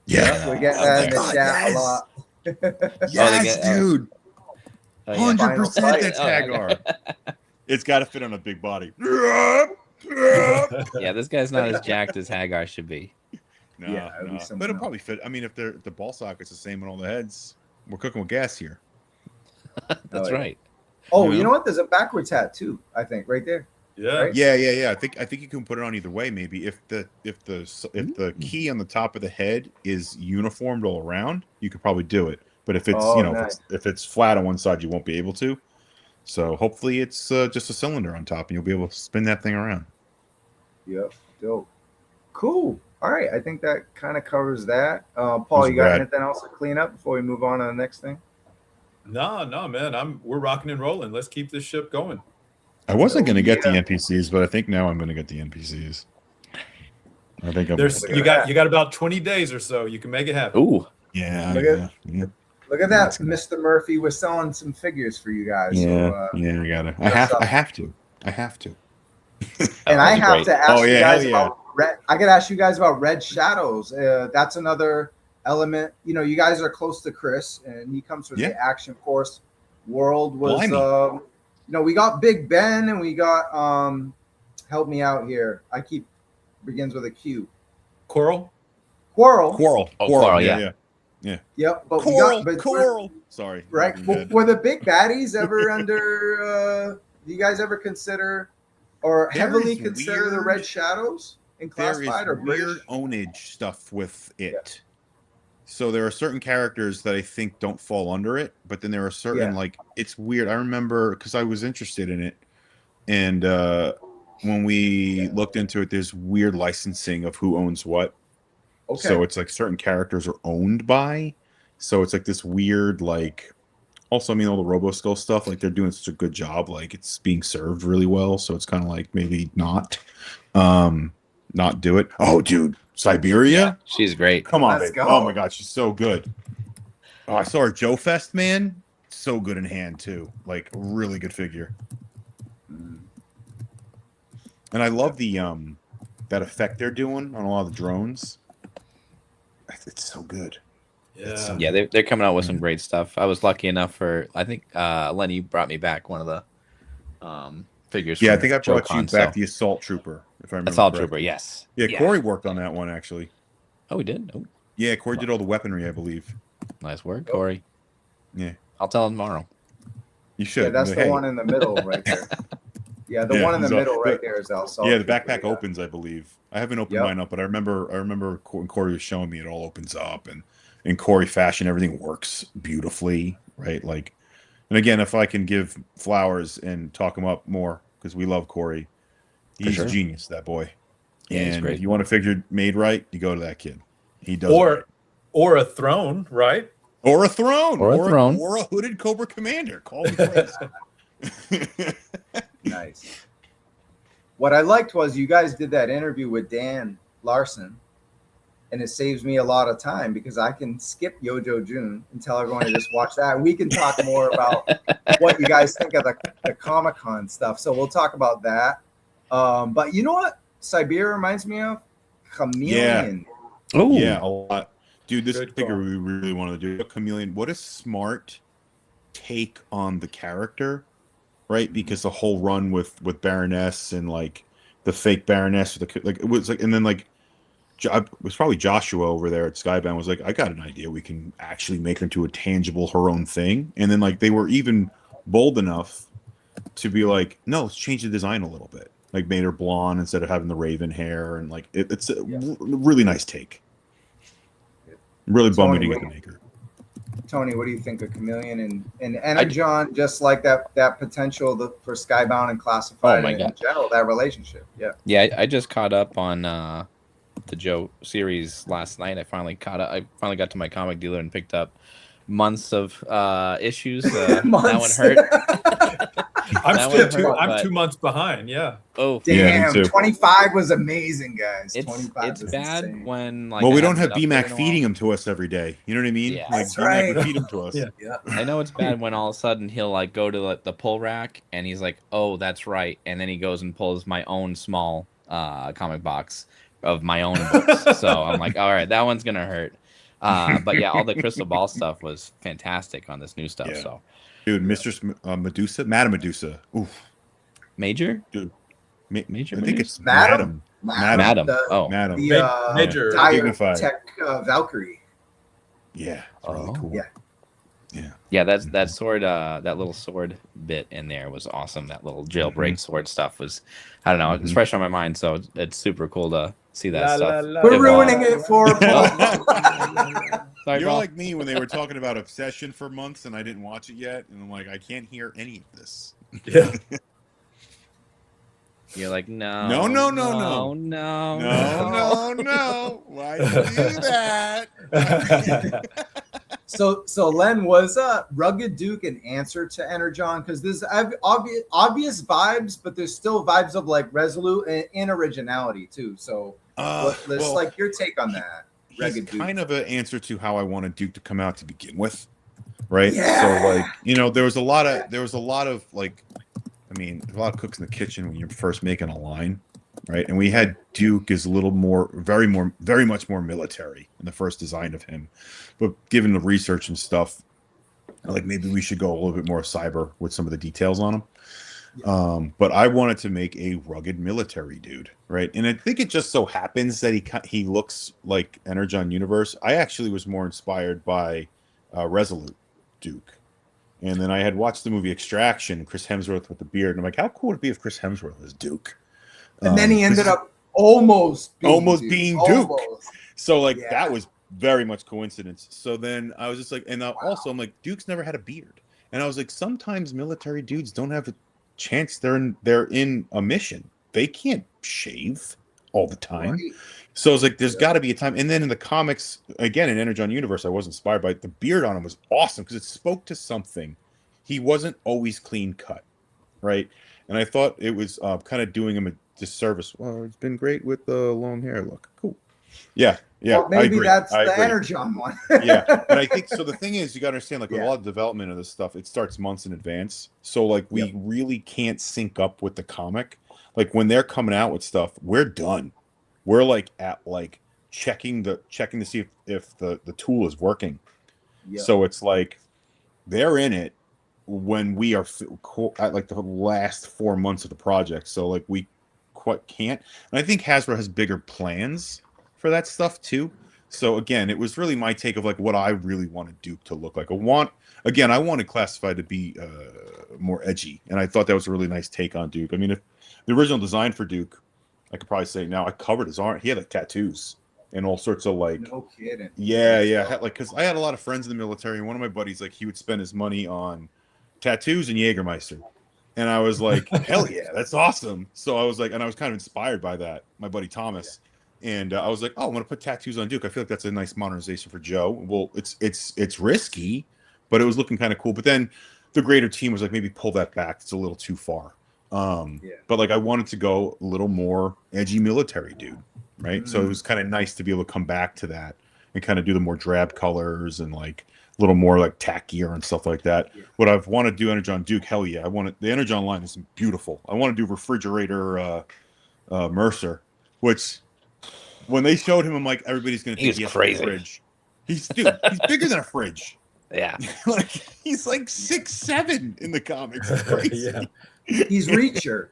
Yeah. We get out that in the there. chat yes. a lot. Yes, get- dude. Oh, yeah. 100% Final that's fight. Hagar. It's got to fit on a big body. Yeah, this guy's not as jacked as Hagar should be. No, Yeah, it would be no. something But it'll else. probably fit. I mean, if the ball socket's the same on all the heads, we're cooking with gas here. That's yeah. right. Oh, You know? you know what? There's a backwards hat too. I think right there. Yeah. Right? Yeah. I think you can put it on either way. Maybe if the key on the top of the head is uniformed all around, you could probably do it. But if it's Oh, nice. if it's flat on one side, you won't be able to. So hopefully it's just a cylinder on top, and you'll be able to spin that thing around. Yep. Dope. Cool. All right. I think that kind of covers that. Paul, Those you got rad. anything else to clean up before we move on to the next thing? No, man. We're rocking and rolling. Let's keep this ship going. I wasn't going to get the yeah. NPCs, but I think now I'm going to get the NPCs. I think I'm. There's Look at you that. got about 20 days or so. You can make it happen. Ooh, Yeah. Look Yeah. at- Look at that, Mr. Murphy. We're selling some figures for you guys. Yeah, So, yeah, I got it. I have to. And I have to ask you guys yeah. about red. I could ask you guys about Red Shadows. That's another element. You know, you guys are close to Chris, and he comes from the Action Force world. Was you know, we got Big Ben, and we got help me out here. Begins with a Q. Quarrel. Quarrel. Yeah. Yep. But Coral. Sorry. Right. Were the big baddies ever under? Do you guys ever consider or heavily consider the Red Shadows in classified or weird British? ownage stuff with it? Yeah. So there are certain characters that I think don't fall under it, but then there are certain like it's weird. I remember because I was interested in it, and when we looked into it, there's weird licensing of who owns what. Okay. So it's like certain characters are owned by. So it's like this weird, like, also, I mean, all the RoboSkull stuff, like they're doing such a good job. Like it's being served really well. So it's kind of like maybe not do it. Oh, dude, Cyberia. Yeah, she's great. Come on, baby. Oh my God. She's so good. Oh, I saw her Joe Fest, man. So good in hand too. Like really good figure. And I love the, that effect they're doing on a lot of the drones. It's so good. Yeah, they're coming out with some great stuff. I was lucky enough I think Lenny brought me back one of the figures. Yeah, I think I brought you back the Assault Trooper, if I remember. Assault Trooper, yes. Yeah, Corey worked on that one actually. Oh, he did? Oh. Yeah, Corey did all the weaponry, I believe. Nice work, Corey. Yeah. I'll tell him tomorrow. You should. Yeah, that's the one in the middle right there. Yeah, the one in the middle right there is Assault. Yeah, the backpack opens, I believe. I haven't opened mine up, but I remember when Corey was showing me, it all opens up, and in Corey fashion, everything works beautifully, right? Like, and again, if I can give flowers and talk him up more, because we love Corey, he's a genius, that boy. Yeah, and he's great. If you want a figure made right, you go to that kid. He does. Or a throne, right? Or a throne. Or a hooded Cobra Commander. Call me crazy. Nice. What I liked was you guys did that interview with Dan Larson, and it saves me a lot of time because I can skip Yojo June and tell everyone to just watch that. We can talk more about what you guys think of the Comic-Con stuff. So we'll talk about that. But you know what Cyberia reminds me of? Chameleon. Yeah. Oh, yeah, a lot. Dude, this figure we really wanted to do. Chameleon, what a smart take on the character. Right, because the whole run with Baroness and like the fake Baroness, like it was like, and then like it was probably Joshua over there at Skybound was like, I got an idea, we can actually make her into a tangible, her own thing. And then like they were even bold enough to be like, no, let's change the design a little bit, like made her blonde instead of having the raven hair, and like it's a really nice take. Really bummed we didn't get to make her. Tony, what do you think of Chameleon and Energon, just like that potential for Skybound and Classified in general, that relationship? Yeah, I just caught up on the Joe series last night. I finally got to my comic dealer and picked up months of issues. That one hurt. I'm 2 months behind. Yeah. Oh damn! 25 was amazing, guys. It's bad insane. When like. Well, we don't have BMAC feeding them to us every day. You know what I mean? Yeah, like, that's right. Feed them to us. Yeah. I know it's bad when all of a sudden he'll like go to like, the pull rack and he's like, "Oh, that's right," and then he goes and pulls my own small comic box of my own books. So I'm like, all right, that one's gonna hurt. But yeah, all the crystal ball stuff was fantastic on this new stuff. Yeah. So. Dude, Mistress Medusa, Madam Medusa. Oof. Major? Dude. Major? I think it's Madam. Madam. Major. Dignified. Tech Valkyrie. Yeah. It's really cool. Yeah, that sword, that little sword bit in there was awesome. That little jailbreak sword stuff was, I don't know, it's fresh on my mind. So it's super cool to see that stuff. We're ruining it for Paul. Sorry, You're Paul. like me when they were talking about Obsession for months and I didn't watch it yet, and I'm like, I can't hear any of this. Yeah. You're like, no. Why do you do that? So Len, was Rugged Duke an answer to Energon? Because there's obvious vibes, but there's still vibes of like Resolute and originality too. So like your take on that. He's kind of an answer to how I wanted Duke to come out to begin with. right? Yeah. So like, you know, there was a lot of like, I mean, a lot of cooks in the kitchen when you're first making a line, right? And we had Duke is a little more, very much more military in the first design of him, but given the research and stuff, like maybe we should go a little bit more cyber with some of the details on him. But I wanted to make a rugged military dude, right? And I think it just so happens that he looks like Energon Universe. I actually was more inspired by Resolute Duke. And then I had watched the movie Extraction, Chris Hemsworth with the beard, and I'm like, how cool would it be if Chris Hemsworth was Duke? And then he ended up almost being Duke. Almost. So like that was very much coincidence. So then I was just like, and also I'm like, Duke's never had a beard, and I was like, sometimes military dudes don't have a chance. They're in a mission. They can't shave all the time. Right. So I was like, there's got to be a time. And then in the comics, again, in Energon Universe, I was inspired by it. The beard on him was awesome because it spoke to something. He wasn't always clean cut, right? And I thought it was kind of doing him a disservice. Well, it's been great with the long hair look. Cool. Yeah. Well, maybe that's the Energon one. Yeah. And I think, so the thing is, you got to understand, like with a lot of development of this stuff, it starts months in advance. So like we really can't sync up with the comic. Like when they're coming out with stuff, we're done. We're like at like checking to see if the tool is working. Yep. So it's like they're in it when we are at like the last 4 months of the project. So like we quite can't. And I think Hasbro has bigger plans for that stuff too. So again, it was really my take of like what I really wanted Duke to look like. I wanted Classified to be more edgy, and I thought that was a really nice take on Duke. I mean, if the original design for Duke, I could probably say now I covered his arm. He had like tattoos and all sorts of like. No kidding. Yeah. Like, because I had a lot of friends in the military, and one of my buddies, like, he would spend his money on tattoos and Jägermeister, and I was like, hell yeah, that's awesome. So I was like, and I was kind of inspired by that. My buddy Thomas. And I was like, oh, I'm gonna put tattoos on Duke. I feel like that's a nice modernization for Joe. Well, it's risky, but it was looking kind of cool. But then the greater team was like, maybe pull that back. It's a little too far. But like I wanted to go a little more edgy military dude, right? Mm-hmm. So it was kind of nice to be able to come back to that and kind of do the more drab colors and like a little more like tack gear and stuff like that. Yeah. What I've wanted to do Energon Duke, hell yeah, the Energon line is beautiful. I want to do refrigerator Mercer, which. When they showed him, I'm like, everybody's gonna think he's crazy. A fridge. He's bigger than a fridge. Yeah, like he's like 6'7" in the comics. It's crazy. He's Reacher.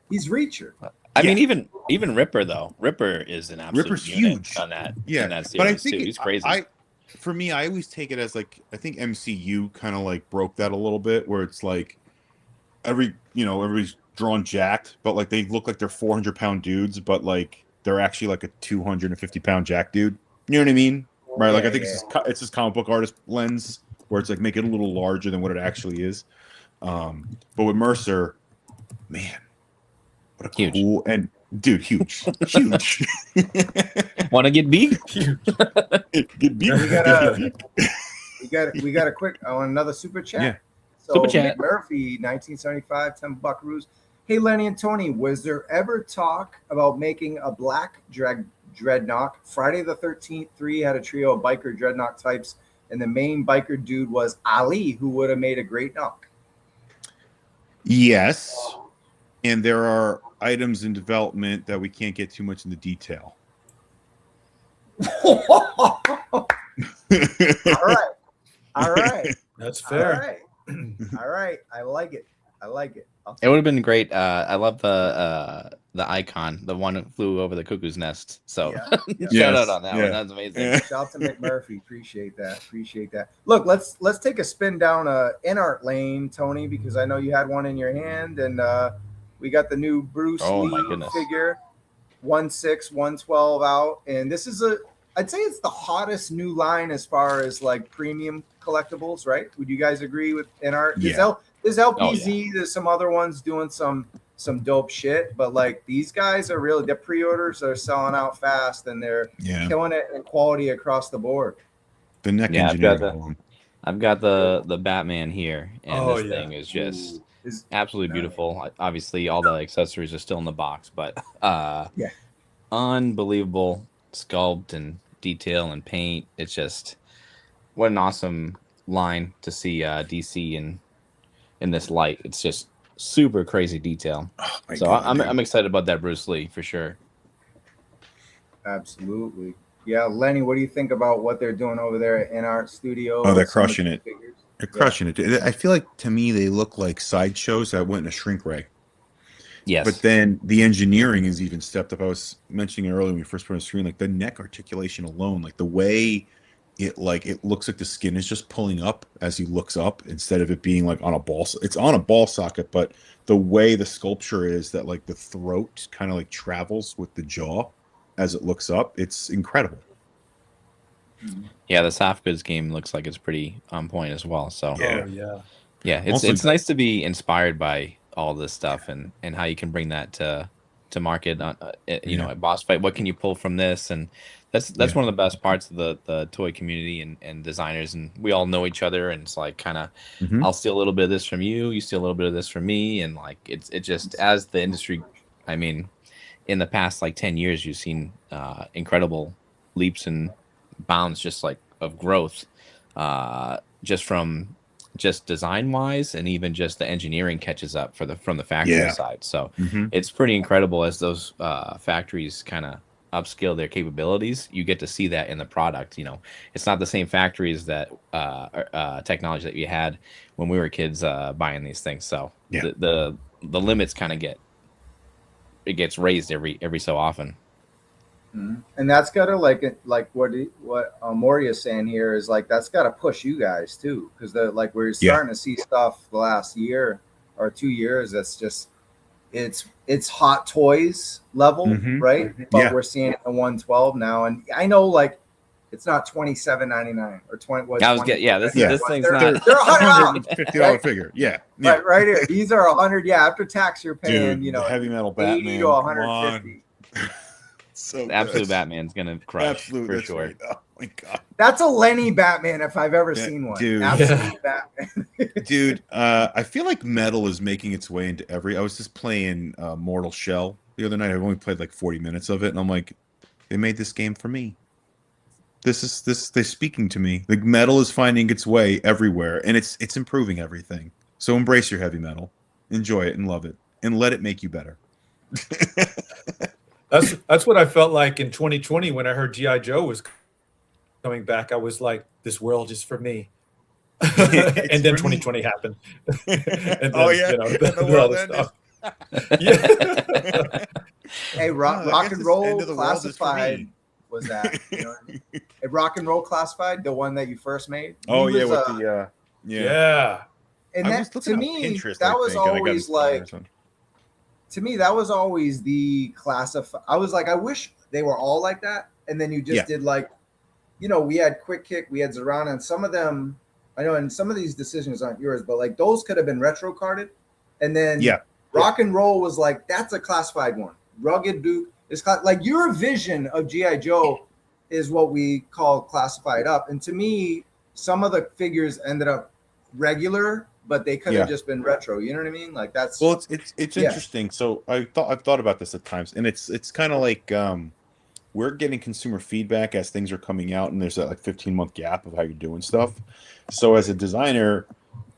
I mean, even Ripper though. Ripper is an absolute Ripper's huge on that. Yeah, in that series but I think too. He's crazy. For me, I always take it as like I think MCU kind of like broke that a little bit, where it's like everybody's drawn jacked, but like they look like they're 400-pound dudes, but like. They're actually like a 250-pound jack dude. You know what I mean? Right? Like I think it's this comic book artist lens where it's like make it a little larger than what it actually is. But with Mercer, man, what a cool and dude, huge. Want to get beat? Get beat. We got a quick another super chat. Yeah. So super chat. Murphy, 1975, 10 buckaroos. Hey, Lenny and Tony, was there ever talk about making a black dreadnought? Friday the 13th 3 had a trio of biker dreadnought types, and the main biker dude was Ali, who would have made a great knock. Yes, and there are items in development that we can't get too much into detail. All right. That's fair. All right. I like it. It would have been great. I love the icon, the one that flew over the cuckoo's nest. So shout out on that one. That's amazing. Yeah. Shout out to McMurphy. Appreciate that. Look, let's take a spin down InArt lane, Tony, because I know you had one in your hand, and we got the new Bruce Lee figure, 1/6, 112 out, and this is I'd say it's the hottest new line as far as like premium collectibles, right? Would you guys agree with InArt? Yeah. There's LPZ, there's some other ones doing some dope shit, but like these guys are really, the pre-orders are selling out fast, and they're killing it in quality across the board. The neck engineering. I've got the Batman here, and this thing is just absolutely beautiful. Obviously, all the accessories are still in the box, but unbelievable sculpt and detail and paint. It's just what an awesome line to see DC in this light. It's just super crazy detail. Oh my So God, I'm excited about that Bruce Lee for sure. Absolutely. Yeah, Lenny, what do you think about what they're doing over there at InArt Studio? Oh, they're with some of crushing the it. figures? They're crushing it. I feel like, to me, they look like sideshows that went in a shrink ray. Yes. But then the engineering is even stepped up. I was mentioning earlier when we first put on the screen, like the neck articulation alone, like the way it looks like the skin is just pulling up as he looks up instead of it being like on a ball. It's on a ball socket, but the way the sculpture is that like the throat kind of like travels with the jaw as it looks up, it's incredible. Yeah, the soft goods game looks like it's pretty on point as well. So Oh yeah. yeah, it's Also- it's nice to be inspired by all this stuff and how you can bring that to market on you know, at Boss Fight. What can you pull from this? And that's Yeah. one of the best parts of the toy community and designers, and we all know each other, and it's like kind of Mhm. I'll steal a little bit of this from you, you steal a little bit of this from me, and like it just, as the industry, I mean, in the past like 10 years you've seen incredible leaps and bounds just like of growth, just from just design wise, and even just the engineering catches up from the factory Yeah. side. So Mhm. it's pretty incredible as those factories kind of upscale their capabilities. You get to see that in the product. You know, it's not the same factories that technology that we had when we were kids buying these things. So Yeah. the limits kind of gets raised every so often. Mhm. And that's gotta like what Moria's saying here is like that's gotta push you guys too, because like we're starting to see stuff the last year or 2 years that's just it's hot toys level, Mhm. right? But Yeah. we're seeing it at 112 now, and I know like it's not $27.99 or 20. What, I was 20 getting, yeah, this Yeah. thing's they're, not. they're $100. $150 figure. Yeah. Yeah. Right here. These are 100. Yeah, after tax, you're paying Dude, the heavy metal 80 Batman. to Come 150. on. So Absolute good. Batman's gonna crush Absolute, for that's sure. right. Oh my God. That's a Lenny Batman if I've ever Yeah, seen one. dude. Absolute Batman. Dude, I feel like metal is making its way into I was just playing Mortal Shell the other night. I've only played like 40 minutes of it, and I'm like, they made this game for me. They're speaking to me. Like metal is finding its way everywhere, and it's improving everything. So embrace your heavy metal, enjoy it, and love it, and let it make you better. That's what I felt like in 2020 when I heard G.I. Joe was coming back. I was like, this world is for me. And then for me. 2020 happened. And then, Oh, yeah. you know, And the all world the ended. stuff. Yeah. Hey, I rock guess and this roll end of the world is for classified me. was that? You know what I mean? Hey, rock and roll classified, the one that you first made. Oh He yeah, was, with the yeah. Yeah. and I that, was looking to on me, Pinterest, that I was think, and I got always inspired or like. something. To me, that was always the classified. I was like, I wish they were all like that. And then you just Yeah. did like, you know, we had Quick Kick, we had Zorana, and some of them, I know, and some of these decisions aren't yours, but like those could have been retro carded. And then Yeah. Rock and Roll was like, that's a classified one. Rugged Duke is like your vision of G.I. Joe is what we call classified up. And to me, some of the figures ended up regular, but they could have just been retro. You know what I mean? Like that's Well, it's Yeah. interesting. So I've thought about this at times, and it's kind of like we're getting consumer feedback as things are coming out, and there's that like 15-month gap of how you're doing stuff. So as a designer,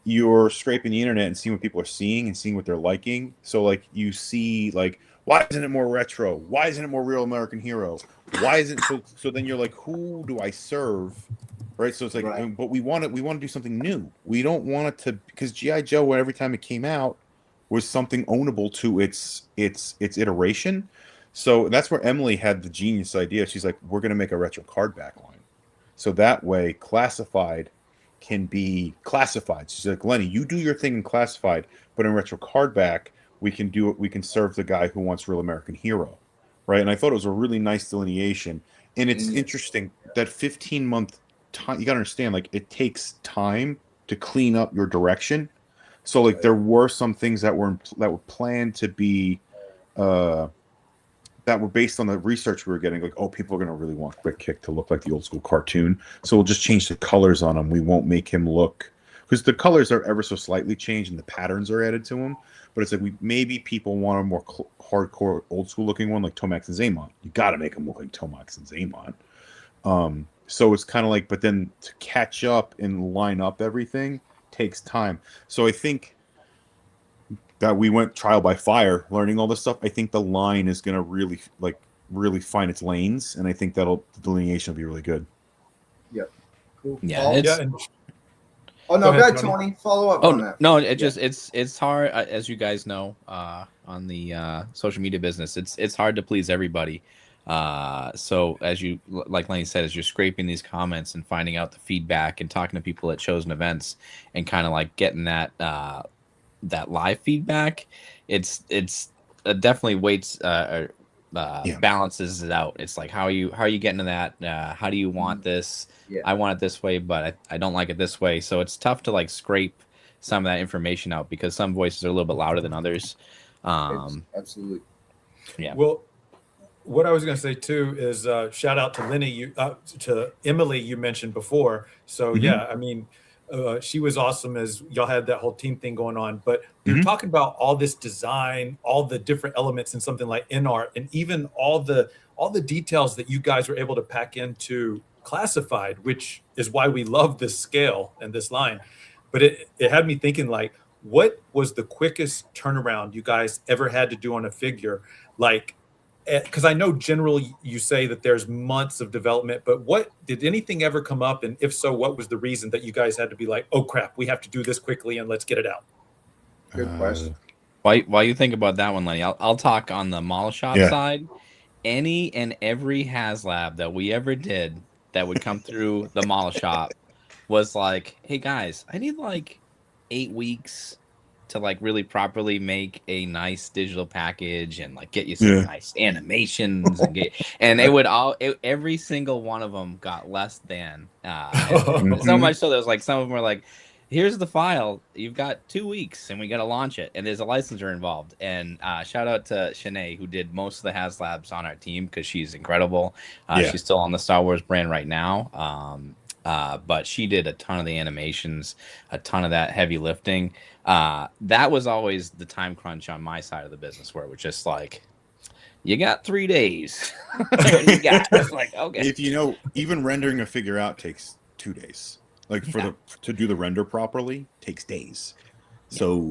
you're scraping the internet and seeing what people are seeing and seeing what they're liking. So like you see like, why isn't it more retro? Why isn't it more real American hero? Why isn't so then you're like, who do I serve? Right. So it's like, Right. but we want to do something new. We don't want it to, because G.I. Joe, every time it came out, was something ownable to its iteration. So that's where Emily had the genius idea. She's like, we're going to make a retro card back line. So that way classified can be classified. She's like, Lenny, you do your thing in classified, but in retro card back, we can do it. We can serve the guy who wants real American hero. Right. And I thought it was a really nice delineation. And it's interesting that 15-month time, you got to understand, like it takes time to clean up your direction. So like there were some things that were planned to be that were based on the research we were getting, like, oh, people are going to really want Quick Kick to look like the old school cartoon, so we'll just change the colors on him. We won't make him look, because the colors are ever so slightly changed and the patterns are added to him, but it's like maybe people want a more hardcore old school looking one like Tomax and Zaymont. You got to make him look like Tomax and Zaymont. So it's kind of like, but then to catch up and line up everything takes time. So I think that we went trial by fire, learning all this stuff. I think the line is going to really find its lanes, and I think the delineation will be really good. Yep. Cool. Yeah, Paul? it's. And Oh no, Go go ahead, ahead, Tony. Tony. Follow up Oh on that. no, it's hard, as you guys know, on the social media business. It's hard to please everybody. So as you, like Lenny said, as you're scraping these comments and finding out the feedback and talking to people at chosen events and kind of like getting that that live feedback, it's definitely weights balances it out. It's like, how are you getting to that? How do you want this? Yeah. I want it this way, but I don't like it this way. So it's tough to like scrape some of that information out because some voices are a little bit louder than others. Absolutely. Yeah. Well, what I was going to say too is shout out to Lenny, to Emily you mentioned before. So yeah, I mean, she was awesome as y'all had that whole team thing going on. But we were talking about all this design, all the different elements in something like InArt, and even all the details that you guys were able to pack into Classified, which is why we love this scale and this line. But it had me thinking, like, what was the quickest turnaround you guys ever had to do on a figure? Like, because I know generally you say that there's months of development, but what did anything ever come up? And if so, what was the reason that you guys had to be like, oh crap, we have to do this quickly and let's get it out? Good question. While you think about that one, Lenny, I'll talk on the model shop side. Any and every HasLab that we ever did that would come through the model shop was like, hey guys, I need like 8 weeks to like really properly make a nice digital package and like get you some nice animations and it would every single one of them got less than so much so there was like some of them were like, here's the file, you've got 2 weeks and we got to launch it, and there's a licensor involved. And shout out to Shanae, who did most of the HasLabs on our team, because she's incredible. She's still on the Star Wars brand right now, but she did a ton of the animations, a ton of that heavy lifting. That was always the time crunch on my side of the business, where it was just like, you got 3 days. You got like, okay. If you know, even rendering a figure out takes 2 days. Like to do the render properly takes days. So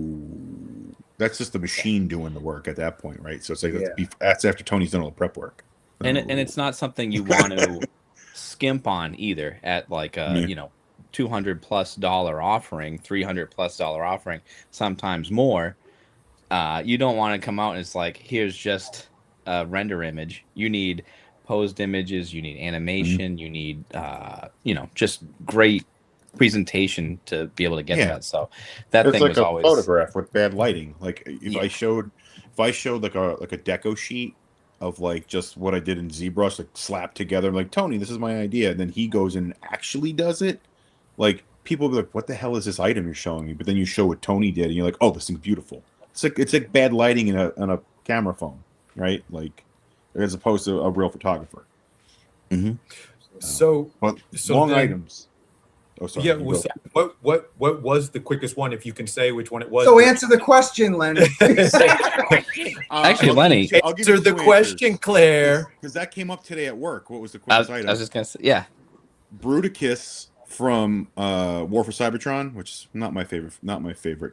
that's just the machine doing the work at that point, right? So it's like that's after Tony's done all the prep work. And it's not something you want to skimp on either at like a $200+ offering, $300+ offering, sometimes more. You don't want to come out and it's like, here's just a render image. You need posed images, you need animation, you need just great presentation to be able to get that. So that it's thing like was a always photograph with bad lighting. Like if I showed like a deco sheet of like just what I did in ZBrush, like slapped together, I'm like, Tony, this is my idea, and then he goes and actually does it, like people will be like, what the hell is this item you're showing me? But then you show what Tony did and you're like, oh, this thing's beautiful. It's like bad lighting in a camera phone, right? Like as opposed to a real photographer. So long then, items. Oh, sorry. Yeah. Well, so what was the quickest one, if you can say which one it was? So answer the question, Lenny. Actually, Lenny, answer the question, Claire. Because that came up today at work. What was the quickest item? I was just gonna say, Bruticus from War for Cybertron, which is not my favorite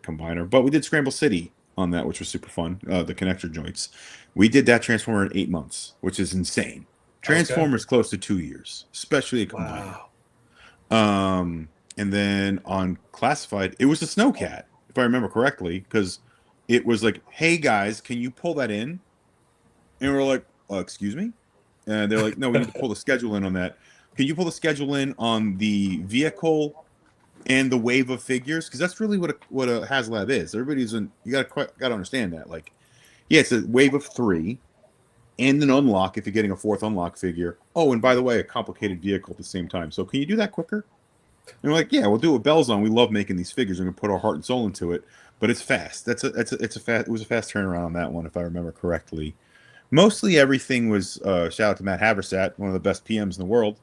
combiner, but we did Scramble City on that, which was super fun. The connector joints. We did that Transformer in 8 months, which is insane. Transformers close to 2 years, especially a combiner. Wow. And then on Classified, it was a Snowcat, if I remember correctly, because it was like, hey guys, can you pull that in? And we're like, excuse me? And they're like, no, we need to pull the schedule in on that. Can you pull the schedule in on the vehicle and the wave of figures? Because that's really what a HasLab is. Everybody's you gotta understand that. Like, yeah, it's a wave of 3 and an unlock if you're getting a 4th unlock figure. Oh, and by the way, a complicated vehicle at the same time. So can you do that quicker? And we're like, yeah, we'll do it with bells on. We love making these figures. We're gonna put our heart and soul into it, but it's fast. It was a fast turnaround on that one, if I remember correctly. Mostly everything was shout out to Matt Haversat, one of the best PMs in the world.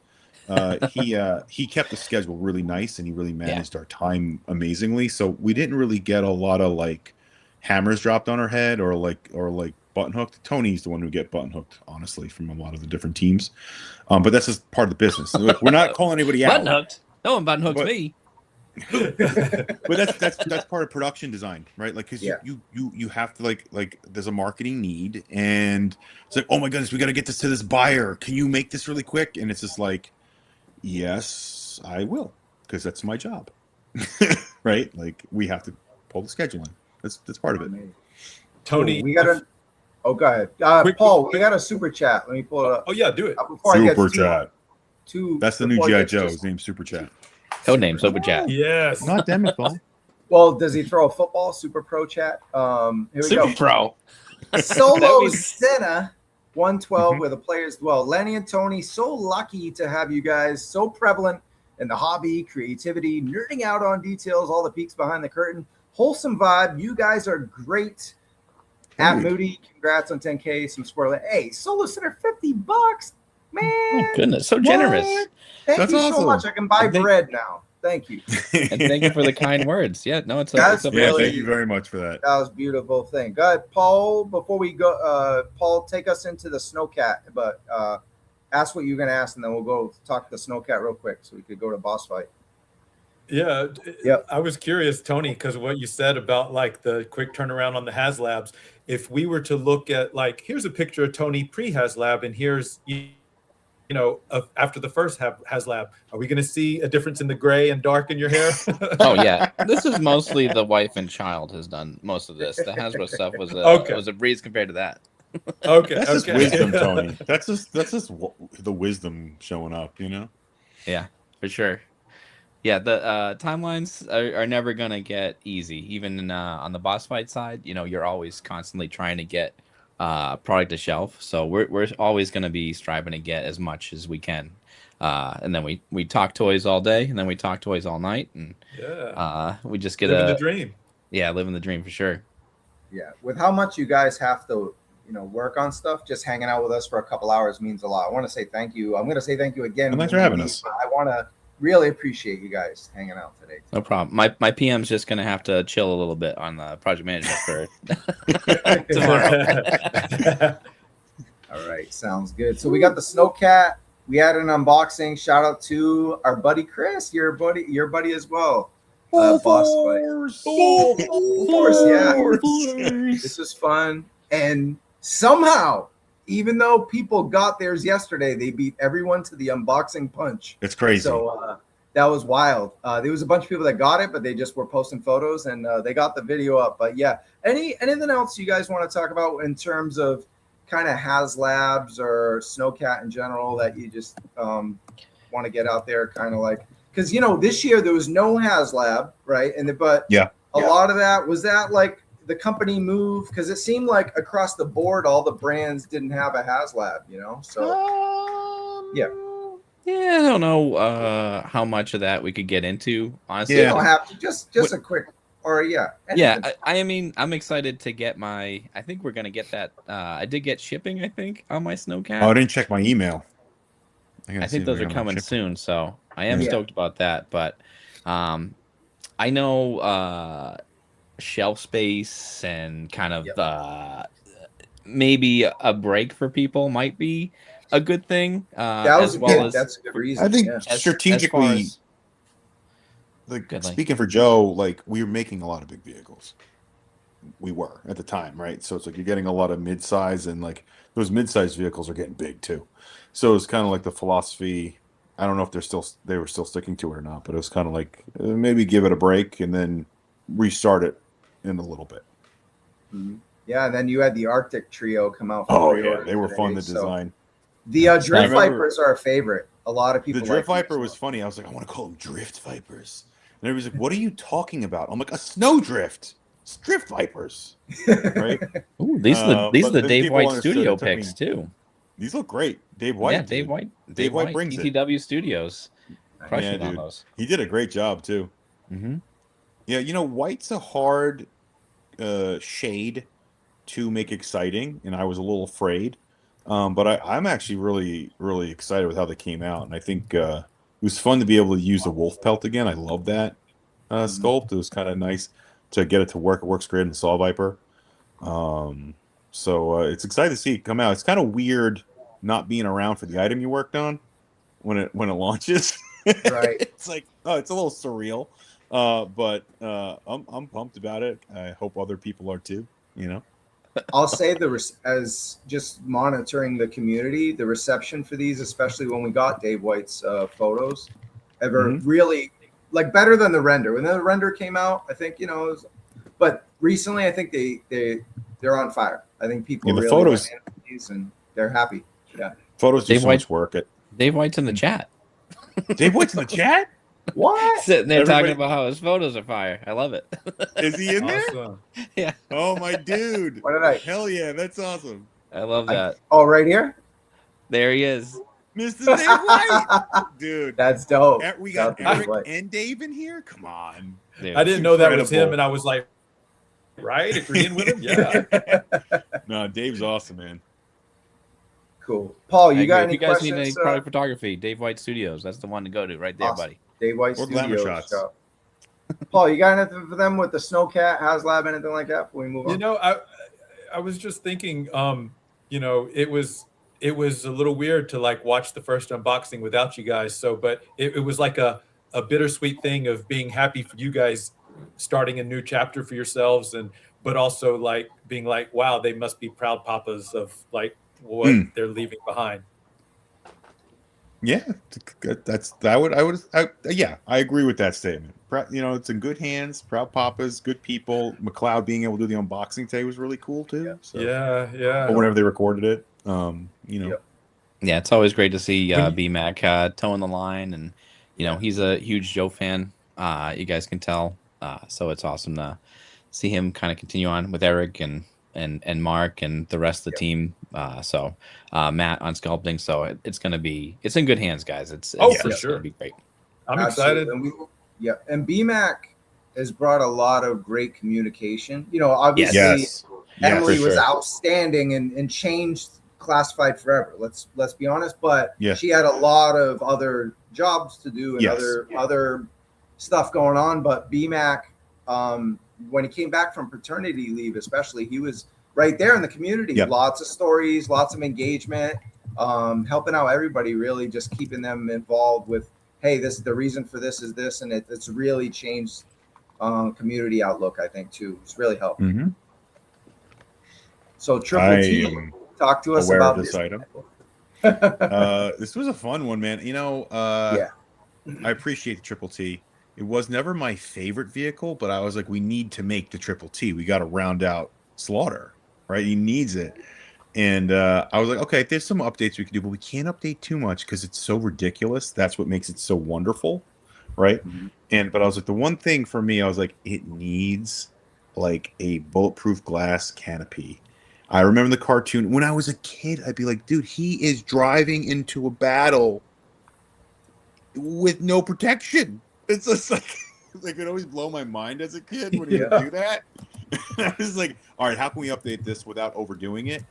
He kept the schedule really nice, and he really managed our time amazingly. So we didn't really get a lot of like hammers dropped on our head or like button hooked. Tony's the one who get button hooked, honestly, from a lot of the different teams. But that's just part of the business. Look, we're not calling anybody out. Button hooked. No one button hooks me. But that's part of production design, right? Like, because you have to like there's a marketing need, and it's like, oh my goodness, we got to get this to this buyer. Can you make this really quick? And it's just like, yes, I will, because that's my job, right? Like, we have to pull the schedule in. That's part of it. Tony, we got a. Oh, go ahead, Paul. We got a super chat. Let me pull it up. Oh yeah, do it. Super chat. That's the new before I GI get Joe. to- His name's Super Chat. Codename Super Chat. Yes. Not damn it, Paul. Well, does he throw a football? Super Pro chat. Here we Super go. Pro. Solo That Senna 112 where the players dwell. Lenny and Tony, so lucky to have you guys, so prevalent in the hobby, creativity, nerding out on details, all the peeks behind the curtain. Wholesome vibe. You guys are great. At Dude. Moody, congrats on 10K. Some spoiler. Hey, Solo Center, $50, man. Oh, goodness, so generous. What? Thank That's you so awesome. much. I can buy I think- bread now. Thank you. And thank you for the kind words. Yeah, no, it's a That's it's a Yeah, really- thank you very much for that. That was a beautiful thing. Go ahead, Paul. Before we go, Paul, take us into the Snowcat, but ask what you're going to ask, and then we'll go talk to the Snowcat real quick so we could go to boss fight. Yeah. Yep. I was curious, Tony, because of what you said about like the quick turnaround on the HasLabs. If we were to look at like, here's a picture of Tony pre-HasLab, and here's after the first HasLab, are we going to see a difference in the gray and dark in your hair? Oh yeah, this is mostly the wife and child has done most of this. The Hasbro stuff was a breeze compared to that. Okay. That's just okay. wisdom, Tony. That's just the wisdom showing up, you know? Yeah, for sure. Yeah, the timelines are never gonna get easy. Even on the boss fight side, you're always constantly trying to get product to shelf. So we're always gonna be striving to get as much as we can. And then we talk toys all day, and then we talk toys all night, and we just get Living the dream. Yeah, living the dream for sure. Yeah. With how much you guys have to, work on stuff, just hanging out with us for a couple hours means a lot. I want to say thank you. I'm going to say thank you again. Well, thanks for having us. I want to really appreciate you guys hanging out today. No problem. My PM's just gonna have to chill a little bit on the project management for tomorrow. All right. Sounds good. So we got the Snowcat. We had an unboxing. Shout out to our buddy Chris, your buddy as well. Boss fight. Full force, yeah. This was fun. And somehow, even though people got theirs yesterday, they beat everyone to the unboxing punch. It's crazy. So that was wild. There was a bunch of people that got it, but they just were posting photos, and they got the video up. But yeah, anything else you guys want to talk about in terms of kind of HasLabs or Snowcat in general that you just want to get out there, kind of like, because this year there was no HasLab, right? But Yeah. a lot of that was that like the company move, because it seemed like across the board all the brands didn't have a HasLab, so yeah. Yeah, I don't know how much of that we could get into, honestly. You don't have to, just a quick, or Yeah, anything. I mean, I'm excited to get I think we're gonna get that. I did get shipping, I think, on my Snowcat. Oh, I didn't check my email. I think those are coming soon, so I am Yeah. stoked about that. But I know shelf space and kind of maybe a break for people might be a good thing. That's a good reason. I think yeah. strategically, Good, like- speaking for Joe, like we were making a lot of big vehicles. We were at the time, right? So it's like you're getting a lot of mid-size, and like those mid-size vehicles are getting big too. So it's kind of like the philosophy. I don't know if they were still sticking to it or not, but it was kind of like maybe give it a break and then restart it in a little bit. Mhm. Yeah, and then you had the Arctic Trio come out. Oh pre-order yeah, they were fun to today, so- design. The Drift I remember- Vipers are a favorite. A lot of people. The Drift like Viper was funny. I was like, I want to call them Drift Vipers. And everybody's like, what are you talking about? I'm like, a snowdrift. It's Drift Vipers. Right? Ooh, these are the but the Dave people White understood studio it took me- picks too. These look great. Dave White. Yeah, dude. Dave White. Dave White brings it. ETW Studios. Crushing Yeah, on dude. those. He did a great job too. Mm-hmm. Yeah, White's a hard shade to make exciting, and I was a little afraid. But I'm actually really, really excited with how they came out, and I think it was fun to be able to use the wolf pelt again. I love that sculpt. It was kind of nice to get it to work. It works great in Saw Viper. So So it's exciting to see it come out. It's kind of weird not being around for the item you worked on when it launches. Right. It's like, oh, it's a little surreal. But I'm pumped about it. I hope other people are too. You know. I'll say as just monitoring the community, the reception for these, especially when we got Dave White's photos, ever really like better than the render. When the render came out, I think but recently I think they're on fire. I think people the really photos went in these and they're happy. Yeah, photos do so much work. Dave White's in the chat. Dave White's in the chat. What? Sitting there talking about how his photos are fire. I love it. Is he in there? Awesome. Yeah. Oh my dude. What did I? Hell yeah, that's awesome. I love that. Right here, There he is. Mr. Dave White, dude. That's dope. We got That's Eric White. and Dave in here. Come on. Dude. I didn't know that was him, Incredible. and I was like, right, agreeing with him. Yeah. No, Dave's awesome, man. Cool. Paul, I you got agree. any If you guys questions? need any product photography, Dave White Studios. That's the one to go to right there, Awesome. buddy. Dave White Or Glamour Studios Shots. shop. Paul, you got anything for them with the Snowcat, HasLab, anything like that before we move on? I was just thinking, it was a little weird to like watch the first unboxing without you guys. So, but it was like a bittersweet thing of being happy for you guys starting a new chapter for yourselves, but also like being like, wow, they must be proud papas of like what they're leaving behind. Yeah, I agree with that statement. It's in good hands. Proud papas, good people. McLeod being able to do the unboxing today was really cool too. Yeah. So. Yeah. Or whenever they recorded it, Yep. Yeah, it's always great to see BMAC toeing the line, and he's a huge Joe fan. You guys can tell. So it's awesome to see him kind of continue on with Eric and Mark and the rest of the team. So Matt on sculpting. So it's in good hands, guys. It's for sure. Gonna be great. I'm Absolutely. excited. And BMAC has brought a lot of great communication. Obviously, Yes. Emily for was sure. outstanding and changed classified forever. Let's be honest, but Yeah. she had a lot of other jobs to do and Yes. other stuff going on. But BMAC, when he came back from paternity leave, especially, he was right there in the community. Yep. Lots of stories, lots of engagement, helping out everybody, really just keeping them involved with, hey, this the reason for this is this, and it's really changed community outlook, I think, too. It's really helped. Mhm. So Triple T, am talk to us aware about of this item. Yeah. This was a fun one, man. I appreciate the Triple T. It was never my favorite vehicle, but I was like, we need to make the Triple T. We got to round out Slaughter, right? He needs it. And I was like, okay, there's some updates we can do, but we can't update too much because it's so ridiculous. That's what makes it so wonderful, right? But I was like, the one thing for me, I was like, it needs like a bulletproof glass canopy. I remember the cartoon when I was a kid. I'd be like, dude, he is driving into a battle with no protection. It's just like it would always blow my mind as a kid when he would do that. I was like, all right, how can we update this without overdoing it?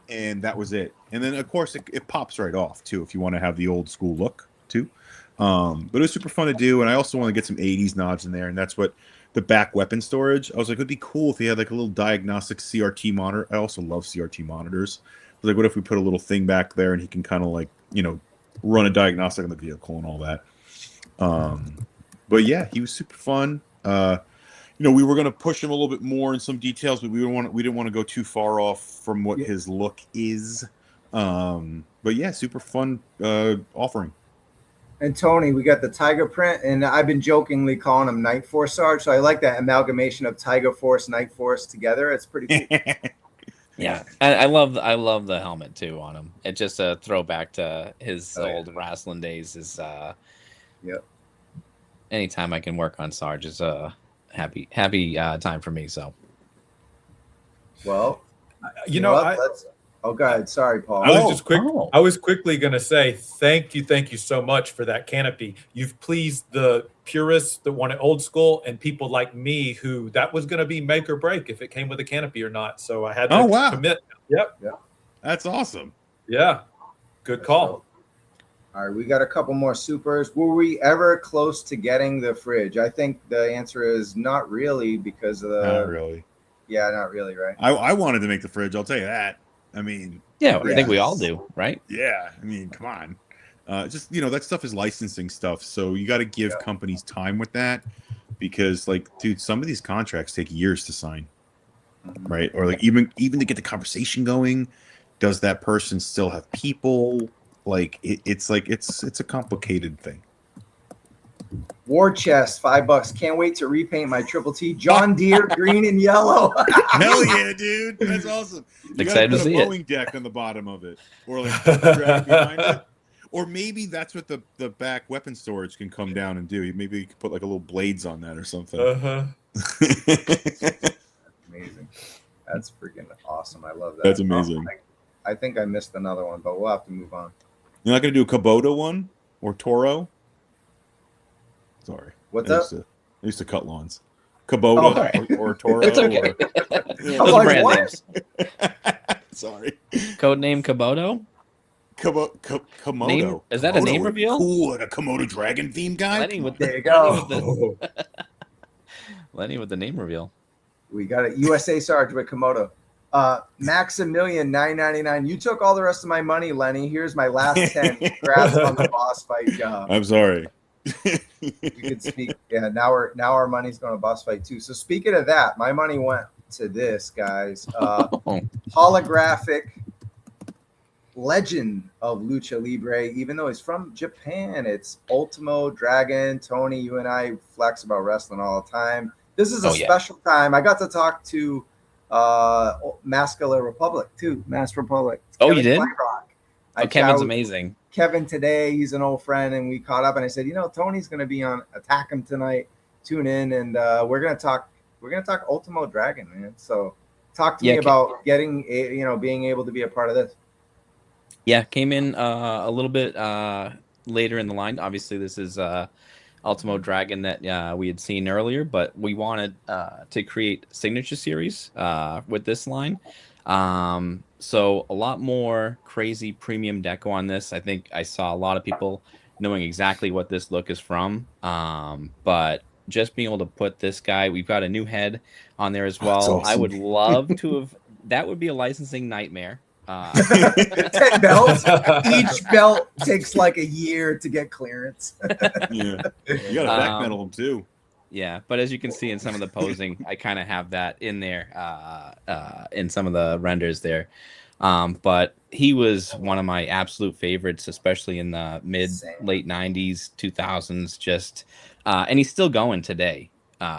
And that was it. And then, of course, it pops right off, too, if you want to have the old school look, too. But it was super fun to do, and I also want to get some 80s nods in there, and that's what the back weapon storage. I was like, it'd be cool if he had like a little diagnostic CRT monitor. I also love CRT monitors. I was like, what if we put a little thing back there and he can kind of like, run a diagnostic on the vehicle and all that. But yeah, he was super fun. We were going to push him a little bit more in some details, but we didn't want to go too far off from what his look is. But yeah, super fun offering. And Tony, we got the Tiger print, and I've been jokingly calling him Night Force Sarge. So I like that amalgamation of Tiger Force, Night Force together. It's pretty cool. Yeah, I love the helmet too on him. It's just a throwback to his old wrestling days. Yep. Anytime I can work on Sarge is a happy time for me. So. Well, oh, go ahead. Sorry, Paul. I was quickly going to say thank you so much for that canopy. You've pleased the purists that want it old school and people like me who that was going to be make or break if it came with a canopy or not. So I had to commit. Yep. Yeah. That's awesome. Yeah. Good call. All right, we got a couple more supers. Were we ever close to getting the fridge? I think the answer is not really because of the. Not really. Yeah, not really, right? I wanted to make the fridge. I'll tell you that. I mean, Yeah, I think we Yes. all do, right? yeah. I mean, come on. Just that stuff is licensing stuff, so you got to give Yeah. companies time with that because, like, dude, some of these contracts take years to sign, Mhm. right? Or like even to get the conversation going. Does that person still have people? Like, it's like it's a complicated thing. War chest, $5. Can't wait to repaint my Triple T John Deere green and yellow. Hell yeah, dude! That's awesome. You got to Excited to put a see it. mowing deck on the bottom of it, or like put the drag behind it, or maybe that's what the back weapon storage can come down and do. Maybe you could put like a little blades on that or something. Amazing. That's freaking awesome. I love that. That's amazing. I think I missed another one, but we'll have to move on. You're not gonna do a Kubota one or Toro? Sorry. What's I up? used to cut lawns. Kubota or Toro. It's okay. I'm Those like, brand what? names. Sorry. Codename Komodo. Komodo. Is that a Komodo name would be reveal? cool, like a Komodo dragon theme guy. Lenny with There you go. Lenny with the name reveal. We got a USA Sarge with Komodo. Maximilian 9.99. You took all the rest of my money, Lenny. Here's my last 10. Congrats on the boss fight job. I'm sorry. You could speak. Yeah, now our money's going to boss fight too. So speaking of that, my money went to this, guys. Holographic legend of Lucha Libre, even though he's from Japan. It's Ultimo Dragon. Tony, you and I flex about wrestling all the time. This is a special time. I got to talk to Masculine Republic too. Mass Republic. Oh, you did? Kevin's Kevin's amazing. Kevin today, he's an old friend, and we caught up. And I said, Tony's going to be on Attack Him tonight. Tune in, and we're going to talk. We're going to talk Ultimo Dragon, man. So talk to me about getting, being able to be a part of this. Yeah, came in a little bit later in the line. Obviously, this is Ultimo Dragon that we had seen earlier, but we wanted to create signature series with this line. So a lot more crazy premium deco on this. I think I saw a lot of people knowing exactly what this look is from. But just being able to put this guy, we've got a new head on there as well. Awesome. I would love to have, that would be a licensing nightmare. 10 belts. Each belt takes like a year to get clearance. Yeah, you got to back metal them too. Yeah, but as you can see in some of the posing, I kind of have that in there in some of the renders there. But he was one of my absolute favorites, especially in the late 90s, 2000s. Just and he's still going today,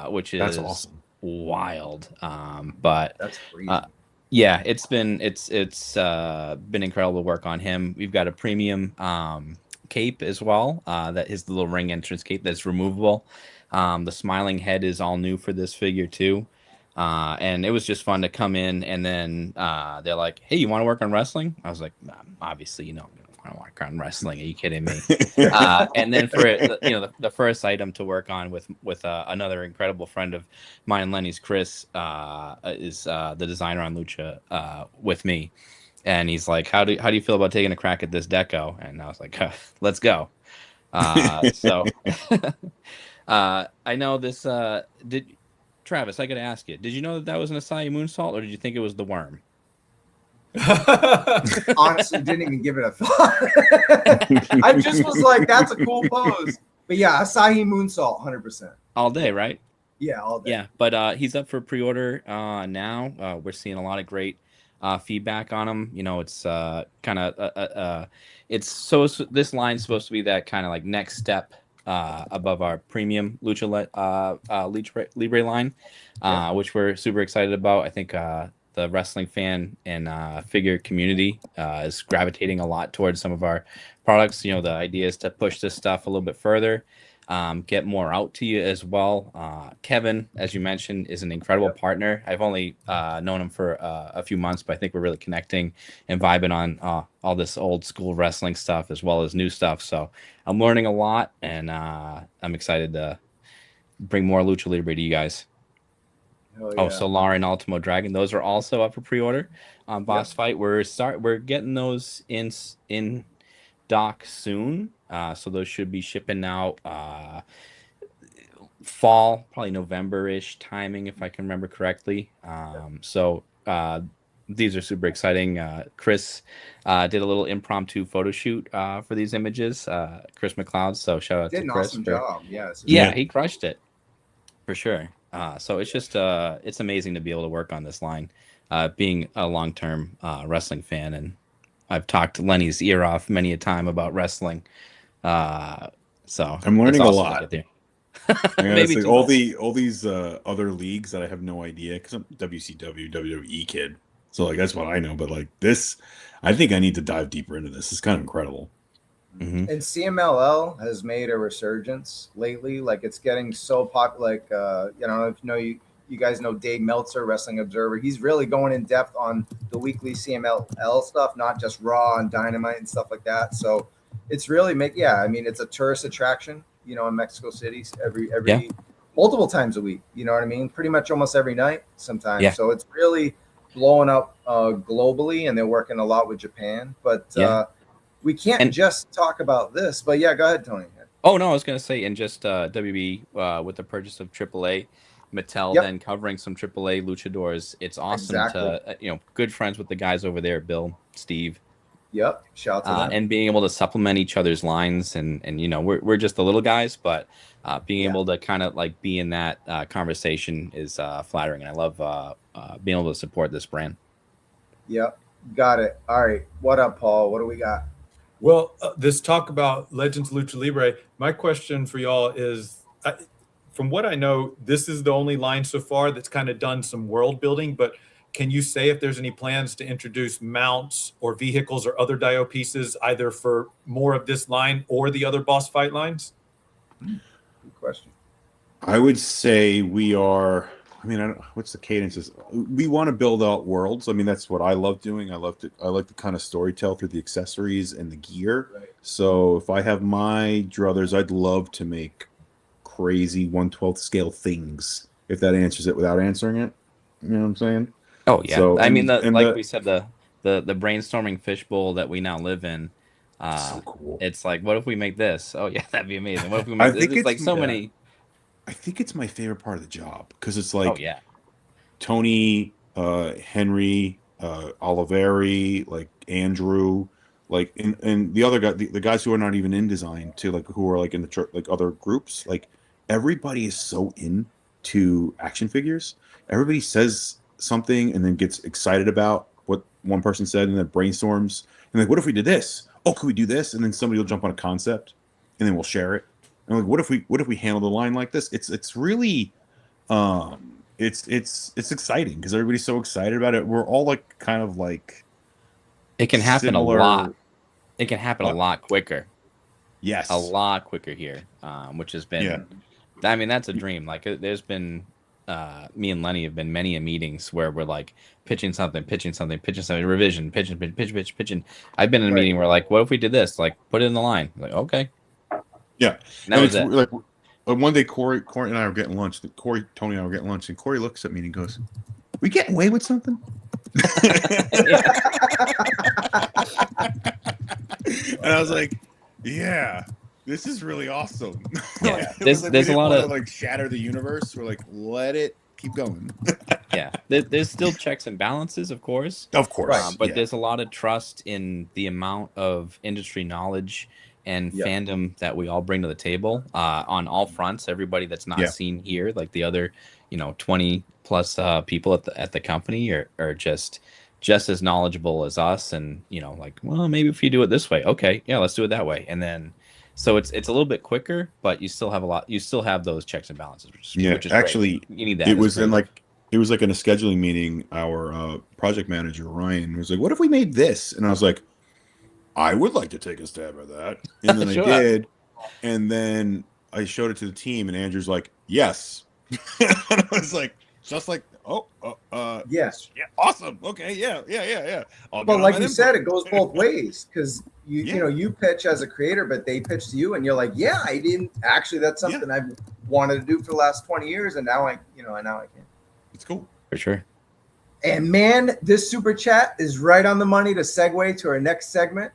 which is awesome. Wild. But that's crazy. Yeah, it's been incredible to work on him. We've got a premium cape as well. That is the little ring entrance cape that's removable. The smiling head is all new for this figure too. And it was just fun to come in, and then they're like, "Hey, you want to work on wrestling?" I was like, "Obviously, I want to work on wrestling. Are you kidding me?" And then for the first item to work on with another incredible friend of mine, Lenny's Chris, is the designer on Lucha with me, and he's like, "How do you feel about taking a crack at this deco?" And I was like, "Let's go." So I know this. Travis, I got to ask you, did you know that was an Acai moonsault, or did you think it was the worm? Honestly, didn't even give it a thought. I just was like, that's a cool pose. But yeah, Asahi moonsault, 100%. All day, right? Yeah, all day. Yeah, but he's up for pre-order now. We're seeing a lot of great feedback on him. It's kind of this line's supposed to be that kind of like next step above our premium Lucha Libre line, which we're super excited about. I think the wrestling fan and figure community is gravitating a lot towards some of our products. The idea is to push this stuff a little bit further, get more out to you as well. Kevin, as you mentioned, is an incredible partner. I've only known him for a few months, but I think we're really connecting and vibing on all this old school wrestling stuff as well as new stuff. So I'm learning a lot, and I'm excited to bring more Lucha Libre to you guys. Yeah. Solar and Ultimo Dragon, those are also up for pre-order on Boss Fight. We're getting those in dock soon, so those should be shipping out fall, probably November-ish timing, if I can remember correctly. So these are super exciting. Chris did a little impromptu photo shoot for these images. Chris McLeod. So shout out Did to an Chris awesome for job. Yes. yeah, he crushed it for sure. So it's just it's amazing to be able to work on this line, being a long-term wrestling fan, and I've talked Lenny's ear off many a time about wrestling. So I'm it's learning a awesome to lot. get there. Yeah, Maybe it's like too all much. these other leagues that I have no idea because I'm WCW, WWE kid. So like that's what I know. But like this, I think I need to dive deeper into this. It's kind of incredible. Mhm. And CMLL has made a resurgence lately. Like it's getting so popular. Like if you guys know Dave Meltzer, Wrestling Observer. He's really going in depth on the weekly CMLL stuff, not just Raw and Dynamite and stuff like that. So it's really I mean, it's a tourist attraction. In Mexico City every Yeah. multiple times a week. You know what I mean? Pretty much almost every night sometimes. Yeah. So it's really blowing up globally, and they're working a lot with Japan. But Yeah. we can't And- just talk about this. But yeah, go ahead, Tony. Oh no, I was gonna say, and just WB with the purchase of AAA, Mattel Yep. then covering some AAA luchadors. It's awesome Exactly. to good friends with the guys over there, Bill, Steve, Yep. Shout out to them. and being able to supplement each other's lines, and we're just the little guys, but being able to kind of like be in that conversation is flattering, and I love being able to support this brand. Yep. Got it. All right. What up, Paul? What do we got? Well, this talk about Legends Lucha Libre, my question for y'all is, from what I know, this is the only line so far that's kind of done some world building, but can you say if there's any plans to introduce mounts or vehicles or other Dio pieces, either for more of this line or the other boss fight lines? Good question. I would say we are. I mean, what's the cadence? We want to build out worlds. I mean, that's what I love doing. I like to kind of storytell through the accessories and the gear. Right. So if I have my druthers, I'd love to make crazy 1/12 scale things. If that answers it without answering it, you know what I'm saying? Oh yeah, So, I mean, we said, the brainstorming fishbowl that we now live in. so cool. It's like, what if we make this? Oh yeah, that'd be amazing. What if we make this? It's like so many. I think it's my favorite part of the job because it's Oh like yeah, Tony, Henry, Oliveri, like Andrew, like and the other guy, the guys who are not even in design too, like who are like in the like other groups, like everybody is so into action figures. Everybody says something and then gets excited about what one person said and then brainstorms and like, what if we did this? Oh, could we do this? And then somebody will jump on a concept and then we'll share it. And like, what if we handle the line like this? It's really it's exciting because everybody's so excited about it. We're all like kind of like it can happen similar... a lot. It can happen a lot quicker. Yes, a lot quicker here, which has been. Yeah. I mean, that's a dream. Like, there's been me and Lenny have been many a meetings where we're like pitching something, revision, pitching. I've been in a meeting where like, what if we did this? Like, put it in the line. Like, okay. Yeah, and that was it. Like one day, Corey and I were getting lunch. Tony and I were getting lunch, and Corey looks at me and he goes, "We getting away with something?" And I was like, "Yeah, this is really awesome." Yeah, like, there's a lot of like shatter the universe. We're like, let it keep going. Yeah, there's still checks and balances, of course. Of course, but there's a lot of trust in the amount of industry knowledge and fandom that we all bring to the table on all fronts. Everybody that's not seen here, like the other, 20 plus people at the company are just as knowledgeable as us. And like, well, maybe if you do it this way, okay, yeah, let's do it that way. And then, so it's a little bit quicker, but you still have those checks and balances, which is actually great. You need that. It was in like in a scheduling meeting. Our project manager Ryan was like, "What if we made this?" And I was like, I would like to take a stab at that. And then Sure. I did. And then I showed it to the team, and Andrew's like, yes. And I was like, just like, yes. Yeah, awesome. Okay, yeah. But like you said, it goes both ways because you pitch as a creator, but they pitch to you, and you're like, yeah, I didn't actually. That's something I've wanted to do for the last 20 years, and now I can. It's cool for sure. And man, this super chat is right on the money to segue to our next segment.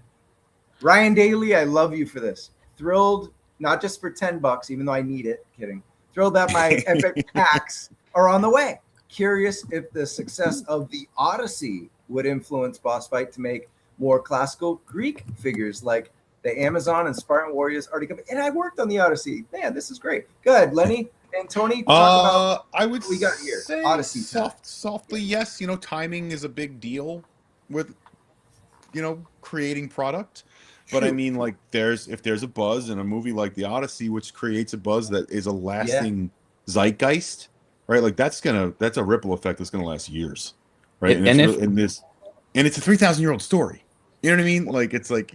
Ryan Daly, I love you for this. Thrilled, not just for $10, even though I need it. Kidding. Thrilled that my Epic H.A.C.K.S are on the way. Curious if the success of the Odyssey would influence Boss Fight to make more classical Greek figures like the Amazon and Spartan Warriors already come. And I worked on the Odyssey. Man, this is great. Good, Lenny and Tony. Talk about I would what we got here. say Odyssey time. softly, yes. You know, timing is a big deal with, you know, creating product. But I True. mean, like, if there's a buzz in a movie like the Odyssey, which creates a buzz that is a lasting zeitgeist, right? Like that's a ripple effect that's gonna last years, right? And it's a 3,000-year-old story. You know what I mean? Like it's like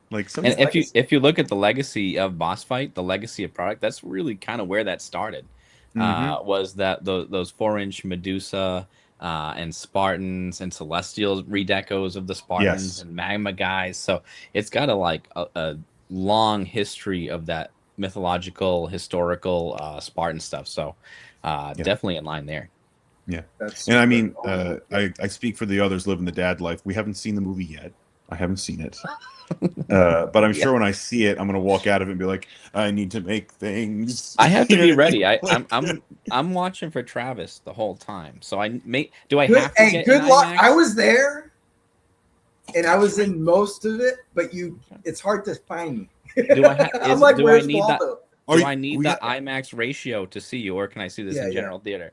like some. And if you look at the legacy of Boss Fight, the legacy of product, that's really kind of where that started. Was that those 4-inch Medusa and Spartans and Celestials redecos of the Spartans and Magma guys. So it's got a long history of that mythological, historical Spartan stuff. So definitely in line there. Yeah, and I mean, I speak for the others living the dad life. We haven't seen the movie yet. I haven't seen it. But I'm sure when I see it, I'm gonna walk out of it and be like, I need to make things. I have to be ready. I'm watching for Travis the whole time. So do I have to get good an luck. IMAX? I was there and I was in most of it, but it's hard to find me. Do I need Waldo? that IMAX ratio to see you, or can I see this in general theater?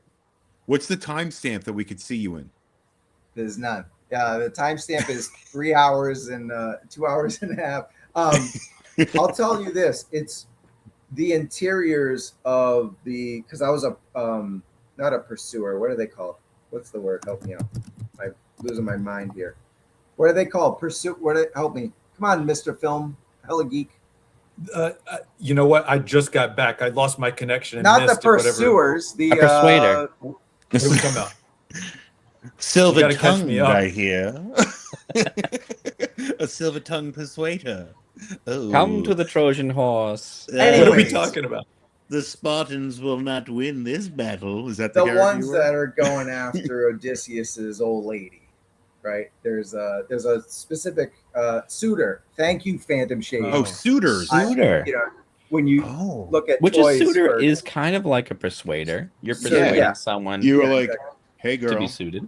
What's the timestamp that we could see you in? There's none. The timestamp is 3 hours and 2 hours and a half. I'll tell you this: it's the interiors of because I was not a pursuer. What are they called? What's the word? Help me out. I'm losing my mind here. What are they called? Help me. Come on, Mr. Film, hella geek. You know what? I just got back. I lost my connection. And Not missed the pursuers. A persuader. What are we talking about? Silver tongue right here. A silver tongue persuader. Oh. Come to the Trojan horse. What are we talking about? The Spartans will not win this battle. Is that the ones that are going after Odysseus's old lady? Right. There's a specific suitor. Thank you, Phantom Shade. Oh, suitors. Suitor. When you look at a suitor is kind of like a persuader. You're persuading someone. You were like, hey, girl, to be suited.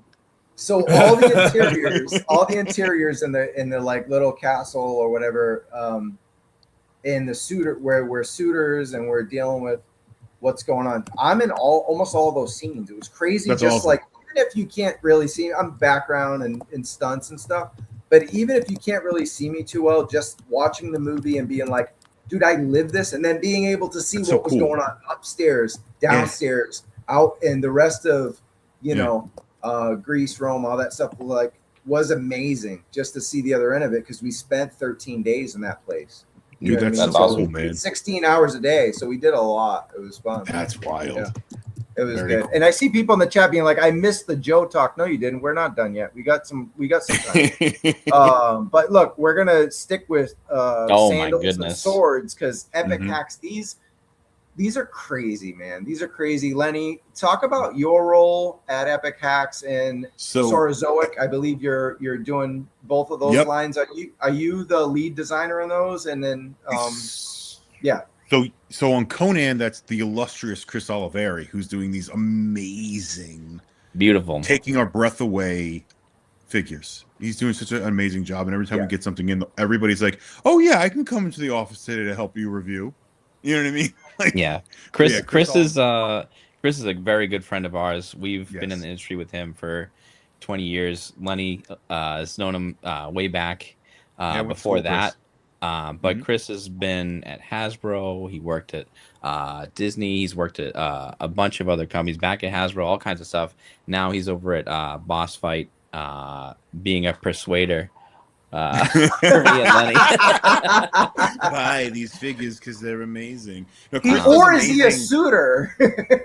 So all the interiors in the like little castle or whatever, in the suitor where we're suitors and we're dealing with what's going on. I'm in almost all those scenes. It was crazy. That's just awesome. Like even if you can't really see me, I'm background and stunts and stuff. But even if you can't really see me too well, just watching the movie and being like, dude, I live this, and then being able to see what was going on upstairs, downstairs, out, and the rest of Greece, Rome, all that stuff was amazing just to see the other end of it because we spent 13 days in that place. Dude, that's awesome, man. 16 hours a day, so we did a lot. It was fun. That's wild. Yeah. It was Very good. cool. And I see people in the chat being like, I missed the Joe talk. No, you didn't. We're not done yet. We got some time. But look, we're gonna stick with sandals and swords because Epic H.A.C.K.S, these are crazy, man. These are crazy. Lenny, talk about your role at Epic H.A.C.K.S and Sorozoic. I believe you're doing both of those lines. Are you the lead designer on those? And then So on Conan, that's the illustrious Chris Oliveri, who's doing these amazing, beautiful, taking our breath away figures. He's doing such an amazing job, and every time we get something in, everybody's like, "Oh yeah, I can come into the office today to help you review." You know what I mean? Like, Chris is a very good friend of ours. We've been in the industry with him for 20 years. Lenny has known him way back before that. But Chris has been at Hasbro. He worked at Disney. He's worked at a bunch of other companies. Back at Hasbro, all kinds of stuff. Now he's over at Boss Fight, being a persuader. For me and Lenny. Buy these figures because they're amazing. No, or is he a suitor?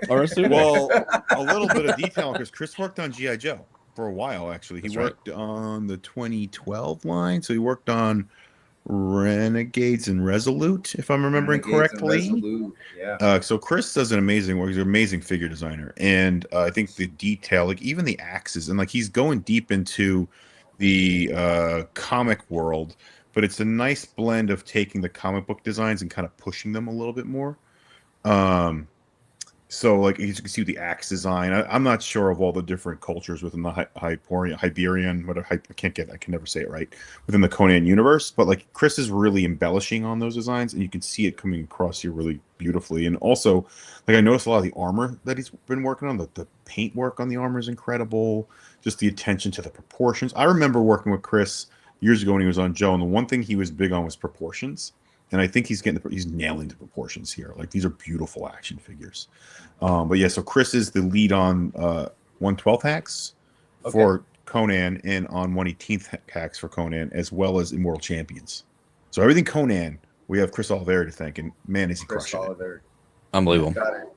Or a suitor? Well, a little bit of detail because Chris worked on G.I. Joe for a while. Actually, he worked on the 2012 line, so he worked on Renegades and Resolute, if I'm remembering correctly. So Chris does an amazing work. He's an amazing figure designer, and I think the detail, like even the axes, and like he's going deep into the comic world, but it's a nice blend of taking the comic book designs and kind of pushing them a little bit more. So, like, as you can see with the axe design, I'm not sure of all the different cultures within the Iberian, whatever, I can never say it right, within the Conan universe. But like, Chris is really embellishing on those designs, and you can see it coming across here really beautifully. And also, like, I noticed a lot of the armor that he's been working on. The paint work on the armor is incredible. Just the attention to the proportions. I remember working with Chris years ago when he was on Joe, and the one thing he was big on was proportions. And I think he's nailing the proportions here. Like, these are beautiful action figures. But yeah, so Chris is the lead on 1/12 hacks for Conan and on 1/18 hacks for Conan, as well as Immortal Champions. So everything Conan, we have Chris Oliveri to thank, and man, is he crushing it. Unbelievable. Got it.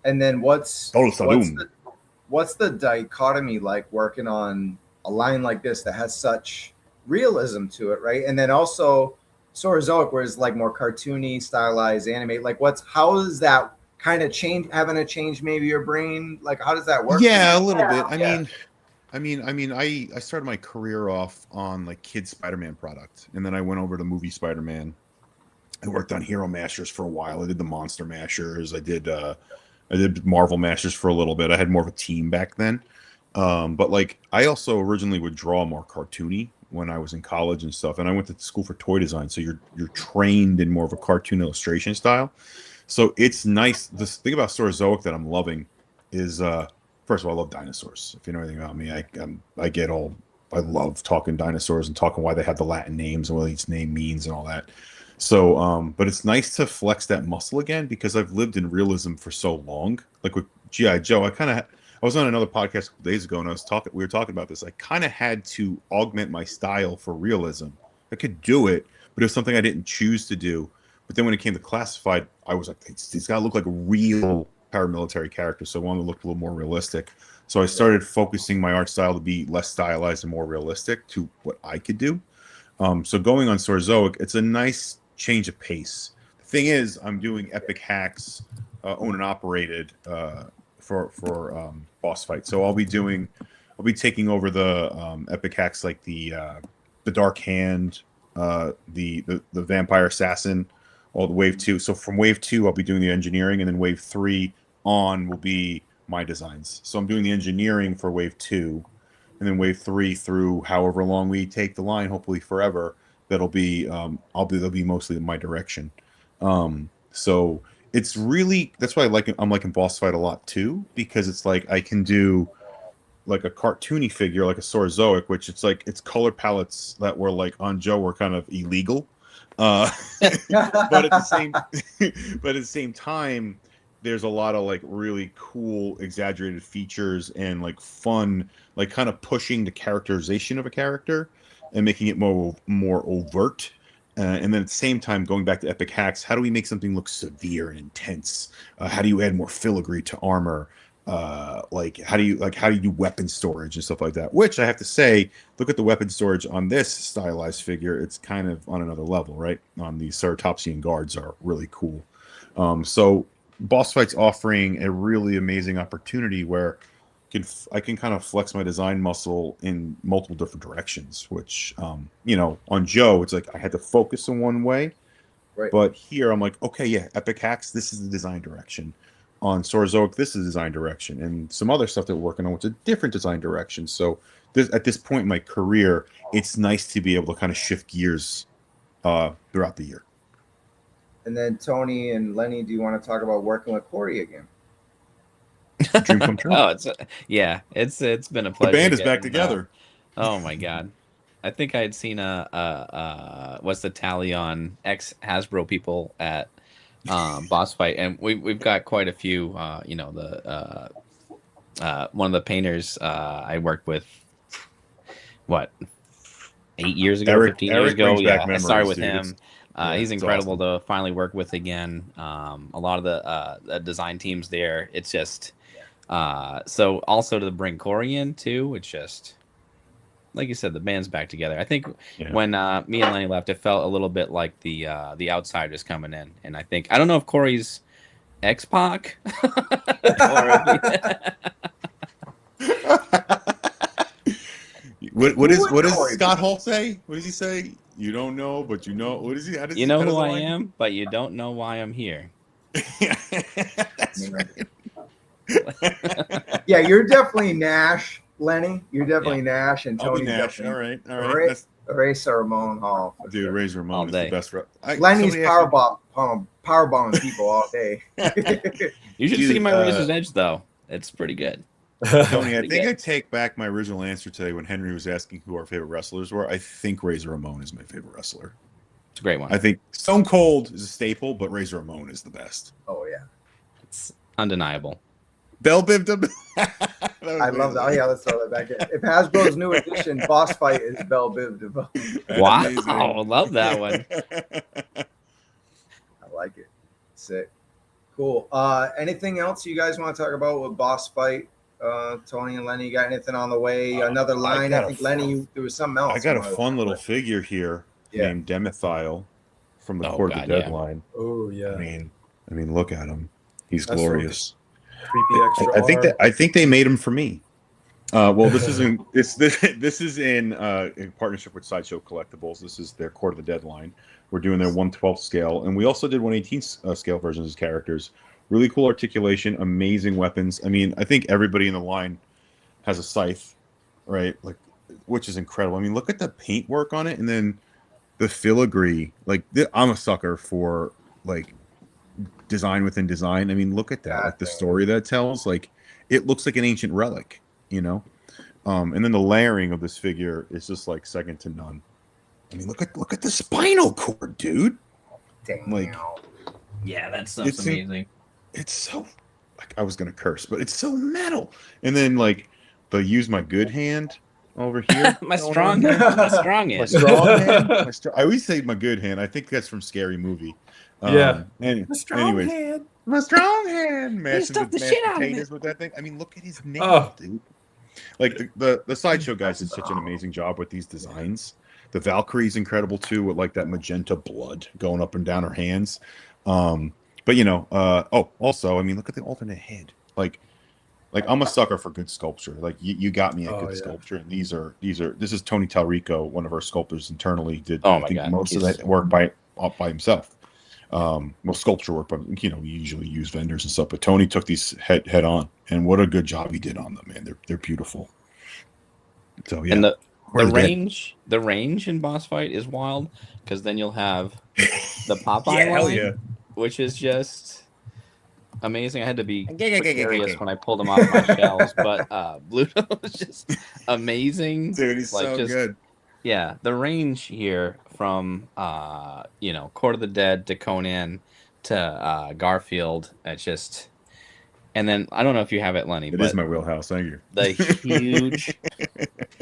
And then what's the dichotomy like working on a line like this that has such realism to it, right? And then also Sorozoic, where it's like more cartoony, stylized, animate. Like, how is that kind of having to change maybe your brain? Like, how does that work? Yeah, a little bit. I started my career off on like kids Spider-Man product, and then I went over to movie Spider-Man. I worked on Hero Masters for a while. I did the Monster Mashers. I did Marvel Masters for a little bit. I had more of a team back then. But like, I also originally would draw more cartoony when I was in college and stuff, and I went to school for toy design, so you're trained in more of a cartoon illustration style. So it's nice. The thing about Sorozoic that I'm loving is, first of all, I love dinosaurs. If you know anything about me, I love talking dinosaurs and talking why they have the Latin names and what each name means and all that. So, but it's nice to flex that muscle again, because I've lived in realism for so long. Like with G.I. Joe, I was on another podcast a couple days ago, and we were talking about this. I kind of had to augment my style for realism. I could do it, but it was something I didn't choose to do. But then when it came to Classified, I was like, he's got to look like a real paramilitary character, so I wanted to look a little more realistic. So I started focusing my art style to be less stylized and more realistic to what I could do. So going on Sorozoic, it's a nice change of pace. The thing is, I'm doing Epic H.A.C.K.S, owned and operated, for boss fight. So I'll be taking over the Epic H.A.C.K.S, like the Dark Hand, the Vampire Assassin, all the Wave 2. So from Wave 2, I'll be doing the engineering, and then Wave 3 on will be my designs. So I'm doing the engineering for Wave 2, and then Wave 3 through however long we take the line, hopefully forever. That'll be they'll be mostly in my direction. So it's really, that's why I'm liking boss fight a lot too, because it's like I can do like a cartoony figure like a Sorozoic, which it's color palettes that were like on Joe were kind of illegal. But at the same time, there's a lot of like really cool exaggerated features and like fun, like kind of pushing the characterization of a character and making it more overt. And then at the same time, going back to Epic H.A.C.K.S, how do we make something look severe and intense? How do you add more filigree to armor? How do you do weapon storage and stuff like that? Which I have to say, look at the weapon storage on this stylized figure. It's kind of on another level, right? On the Ceratopsian guards are really cool. So boss fight's offering a really amazing opportunity where I can kind of flex my design muscle in multiple different directions, which, on Joe, it's like I had to focus in one way. Right. But here I'm like, okay, yeah, Epic H.A.C.K.S, this is the design direction. On Sorozoic, this is the design direction. And some other stuff that we're working on, which is a different design direction. So at this point in my career, it's nice to be able to kind of shift gears throughout the year. And then Tony and Lenny, do you want to talk about working with Corey again? Dream come true. It's been a pleasure. The band is back together. Oh my god, I think I had seen what's the tally on ex-Hasbro people at boss fight, and we've got quite a few. One of the painters I worked with, 8 years ago, 15 years ago. Yeah, I started with him. He's incredible awesome to finally work with again. A lot of the design teams there. It's just so also to bring Corey in too. It's just like you said, the band's back together. I think when me and Lenny left, it felt a little bit like the outsiders coming in, and I don't know if Corey's X-Pac What does Scott Hall say? What does he say? You don't know, but you know. What is he? You know who I am, but you don't know why I'm here. That's right. Yeah, you're definitely Nash, Lenny. You're definitely Nash, and I'll be Tony's Nash. definitely All right. That's, Eraser Ramon Hall. dude, Razor Ramon All is day. the best. Lenny's powerbombing people all day. You should Dude, see my Razor's Edge though. It's pretty good. Tony, I Pretty think good. I take back my original answer today when Henry was asking who our favorite wrestlers were. I think Razor Ramon is my favorite wrestler. It's a great one. I think Stone Cold is a staple, but Razor Ramon is the best. Oh yeah, It's undeniable. Bell Bib. I love that. Oh yeah, let's throw that back in. If Hasbro's new edition boss fight is Bell Biv DeVoe. Wow, I love that one. I like it. Sick. Cool. Anything else you guys want to talk about with boss fight? Tony and Lenny, got anything on the way? Another line? I think Lenny, there was something else. I got a fun little figure here named Demithile from the Court of the Dead line. Oh yeah. I mean, look at him. He's That's glorious. Creepy extra. I think they made him for me. Well, this is in this is in partnership with Sideshow Collectibles. This is their Court of the Dead line. We're doing their 1/12 scale, and we also did 1/18 scale versions of characters. Really cool articulation, amazing weapons. I mean, I think everybody in the line has a scythe, right? Like, which is incredible. I mean, look at the paint work on it, and then the filigree. Like, I'm a sucker for like design within design. I mean, look at that. Like the story that it tells. Like, it looks like an ancient relic, you know. And then the layering of this figure is just like second to none. I mean, look at the spinal cord, dude. Damn. Like, Yeah, that stuff's amazing. It's so, like, I was gonna curse, but it's so metal. And then like the use my good hand over here. my strong hand. My strong hand. My strong hand. I always say my good hand. I think that's from Scary Movie. Yeah. Anyways, hand. my strong hand. Massive stuffed the shit out of potatoes with that thing. I mean, look at his nails, dude. Like the Sideshow guys did such an amazing job with these designs. The Valkyrie's incredible too, with like that magenta blood going up and down her hands. But you know, also, I mean, look at the alternate head. Like I'm a sucker for good sculpture. Like you got me at good sculpture. And this is Tony Talrico, one of our sculptors internally, did most of that work by himself. Well, sculpture work, but you know, we usually use vendors and stuff. But Tony took these head on, and what a good job he did on them, man. They're beautiful. So yeah. And the range in boss fight is wild, because then you'll have the Popeye line, which is just amazing. I had to be precarious when I pulled him off my shelves, but Bluto was just amazing. Dude, he's like, so good. Yeah, the range here from Court of the Dead to Conan to Garfield, it's just. And then I don't know if you have it, Lenny. It is my wheelhouse. Thank you. The huge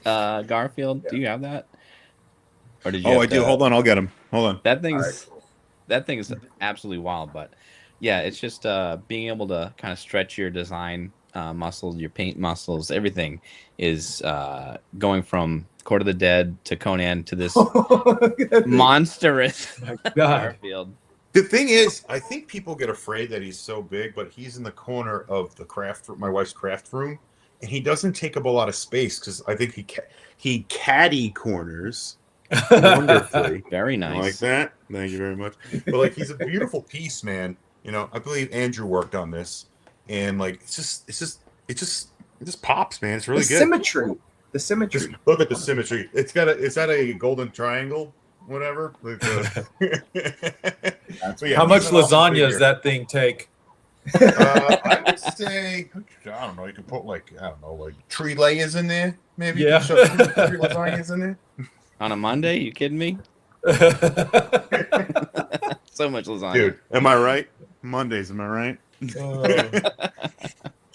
Garfield. Do you have that? Or did you? Oh, I do. Hold on, I'll get him. Hold on. That thing is absolutely wild. But yeah, it's just being able to kind of stretch your design muscles, your paint muscles, everything is going from Court of the Dead to Conan to this monstrous Garfield. The thing is, I think people get afraid that he's so big, but he's in the corner of my wife's craft room, and he doesn't take up a lot of space because I think he caddy corners wonderfully. Very nice. I like that. Thank you very much. But like, he's a beautiful piece, man. You know, I believe Andrew worked on this, and like, it just pops, man. It's really good. The symmetry. Just look at the symmetry. Is that a golden triangle? Whatever. How much lasagna does that thing take? I would say, I don't know. You can put like 3 layers in there, maybe. Yeah. 3 lasagnas in there. On a Monday? You kidding me? So much lasagna. Dude, am I right? Mondays, am I right?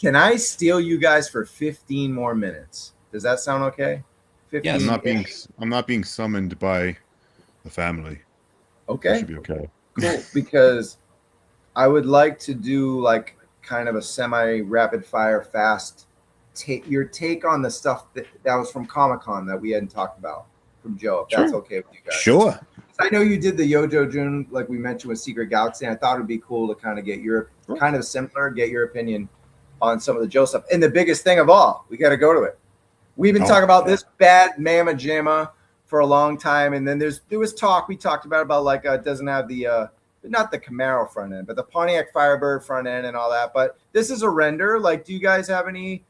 Can I steal you guys for 15 more minutes? Does that sound okay? 15. Yes. I'm not being summoned by the family. Okay. That should be okay. Cool, because I would like to do like kind of a semi-rapid fire fast your take on the stuff that was from Comic-Con that we hadn't talked about from Joe, if that's okay with you guys. Sure. I know you did the Yojo Jun, like we mentioned with Secret Galaxy, and I thought it would be cool to kind of get your opinion on some of the Joe stuff. And the biggest thing of all, we got to go to it. We've been talking about this bad Mamma Jamma for a long time, and then there was talk we talked about like it doesn't have the not the Camaro front end, but the Pontiac Firebird front end and all that. But this is a render. Like, do you guys have any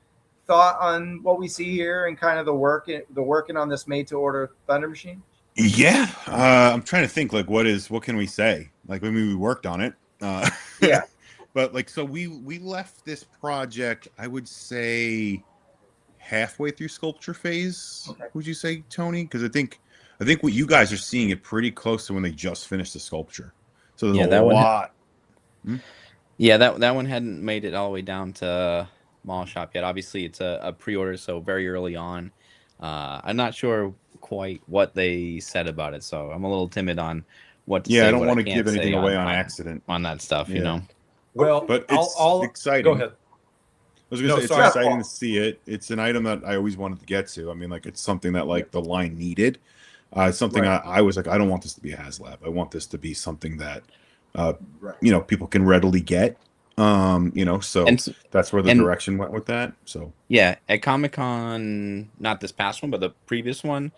thought on what we see here and kind of the working on this made to order Thunder Machine? Yeah, I'm trying to think, like, what can we say? Like, I mean, we worked on it. Yeah. But like, so we left this project, I would say, halfway through sculpture phase. Okay. Would you say, Tony? Because I think what you guys are seeing it pretty close to when they just finished the sculpture. So there's a lot. Yeah, that one hadn't made it all the way down to mall shop yet. Obviously, it's a pre-order, so very early on. I'm not sure quite what they said about it, so I'm a little timid on what to say. Yeah, I don't want to give anything away on accident on that stuff, you know. Well, but it's exciting. Go ahead. I was going to say, it's exciting to see it. It's an item that I always wanted to get to. I mean, like, it's something that, like, the line needed. It's something I was like, I don't want this to be a HasLab. I want this to be something that, you know, people can readily get. You know, so that's where the direction went with that. So yeah, at Comic-Con, not this past one, but the previous one,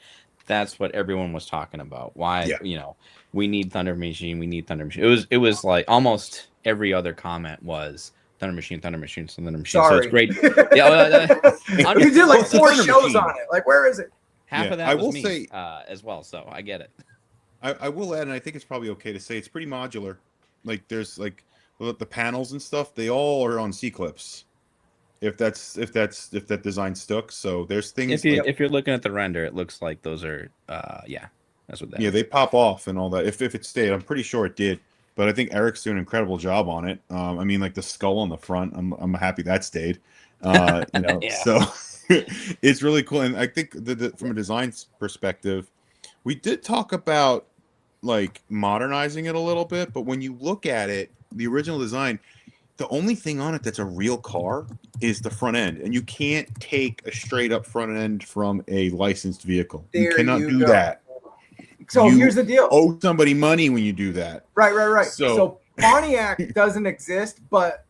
that's what everyone was talking about. Why, you know, we need Thunder Machine. We need Thunder Machine. It was like almost every other comment was Thunder Machine, Thunder Machine, Thunder Machine. Sorry. So it's great. Yeah, you did like 4 shows on it. Like, where is it? Half of that was me as well. So I get it. I will add, and I think it's probably okay to say it's pretty modular. Like, there's like the panels and stuff. They all are on C-clips. If that design stuck. So there's things. If you're looking at the render, it looks like those are that's what that is. They pop off and all that. If it stayed, I'm pretty sure it did. But I think Eric's doing an incredible job on it. I mean, like the skull on the front, I'm happy that stayed. You know, so it's really cool. And I think from a design perspective, we did talk about like modernizing it a little bit. But when you look at it, the original design, the only thing on it that's a real car is the front end, and you can't take a straight up front end from a licensed vehicle. You cannot do that. So here's the deal. Owe somebody money when you do that. Right. So Pontiac doesn't exist, but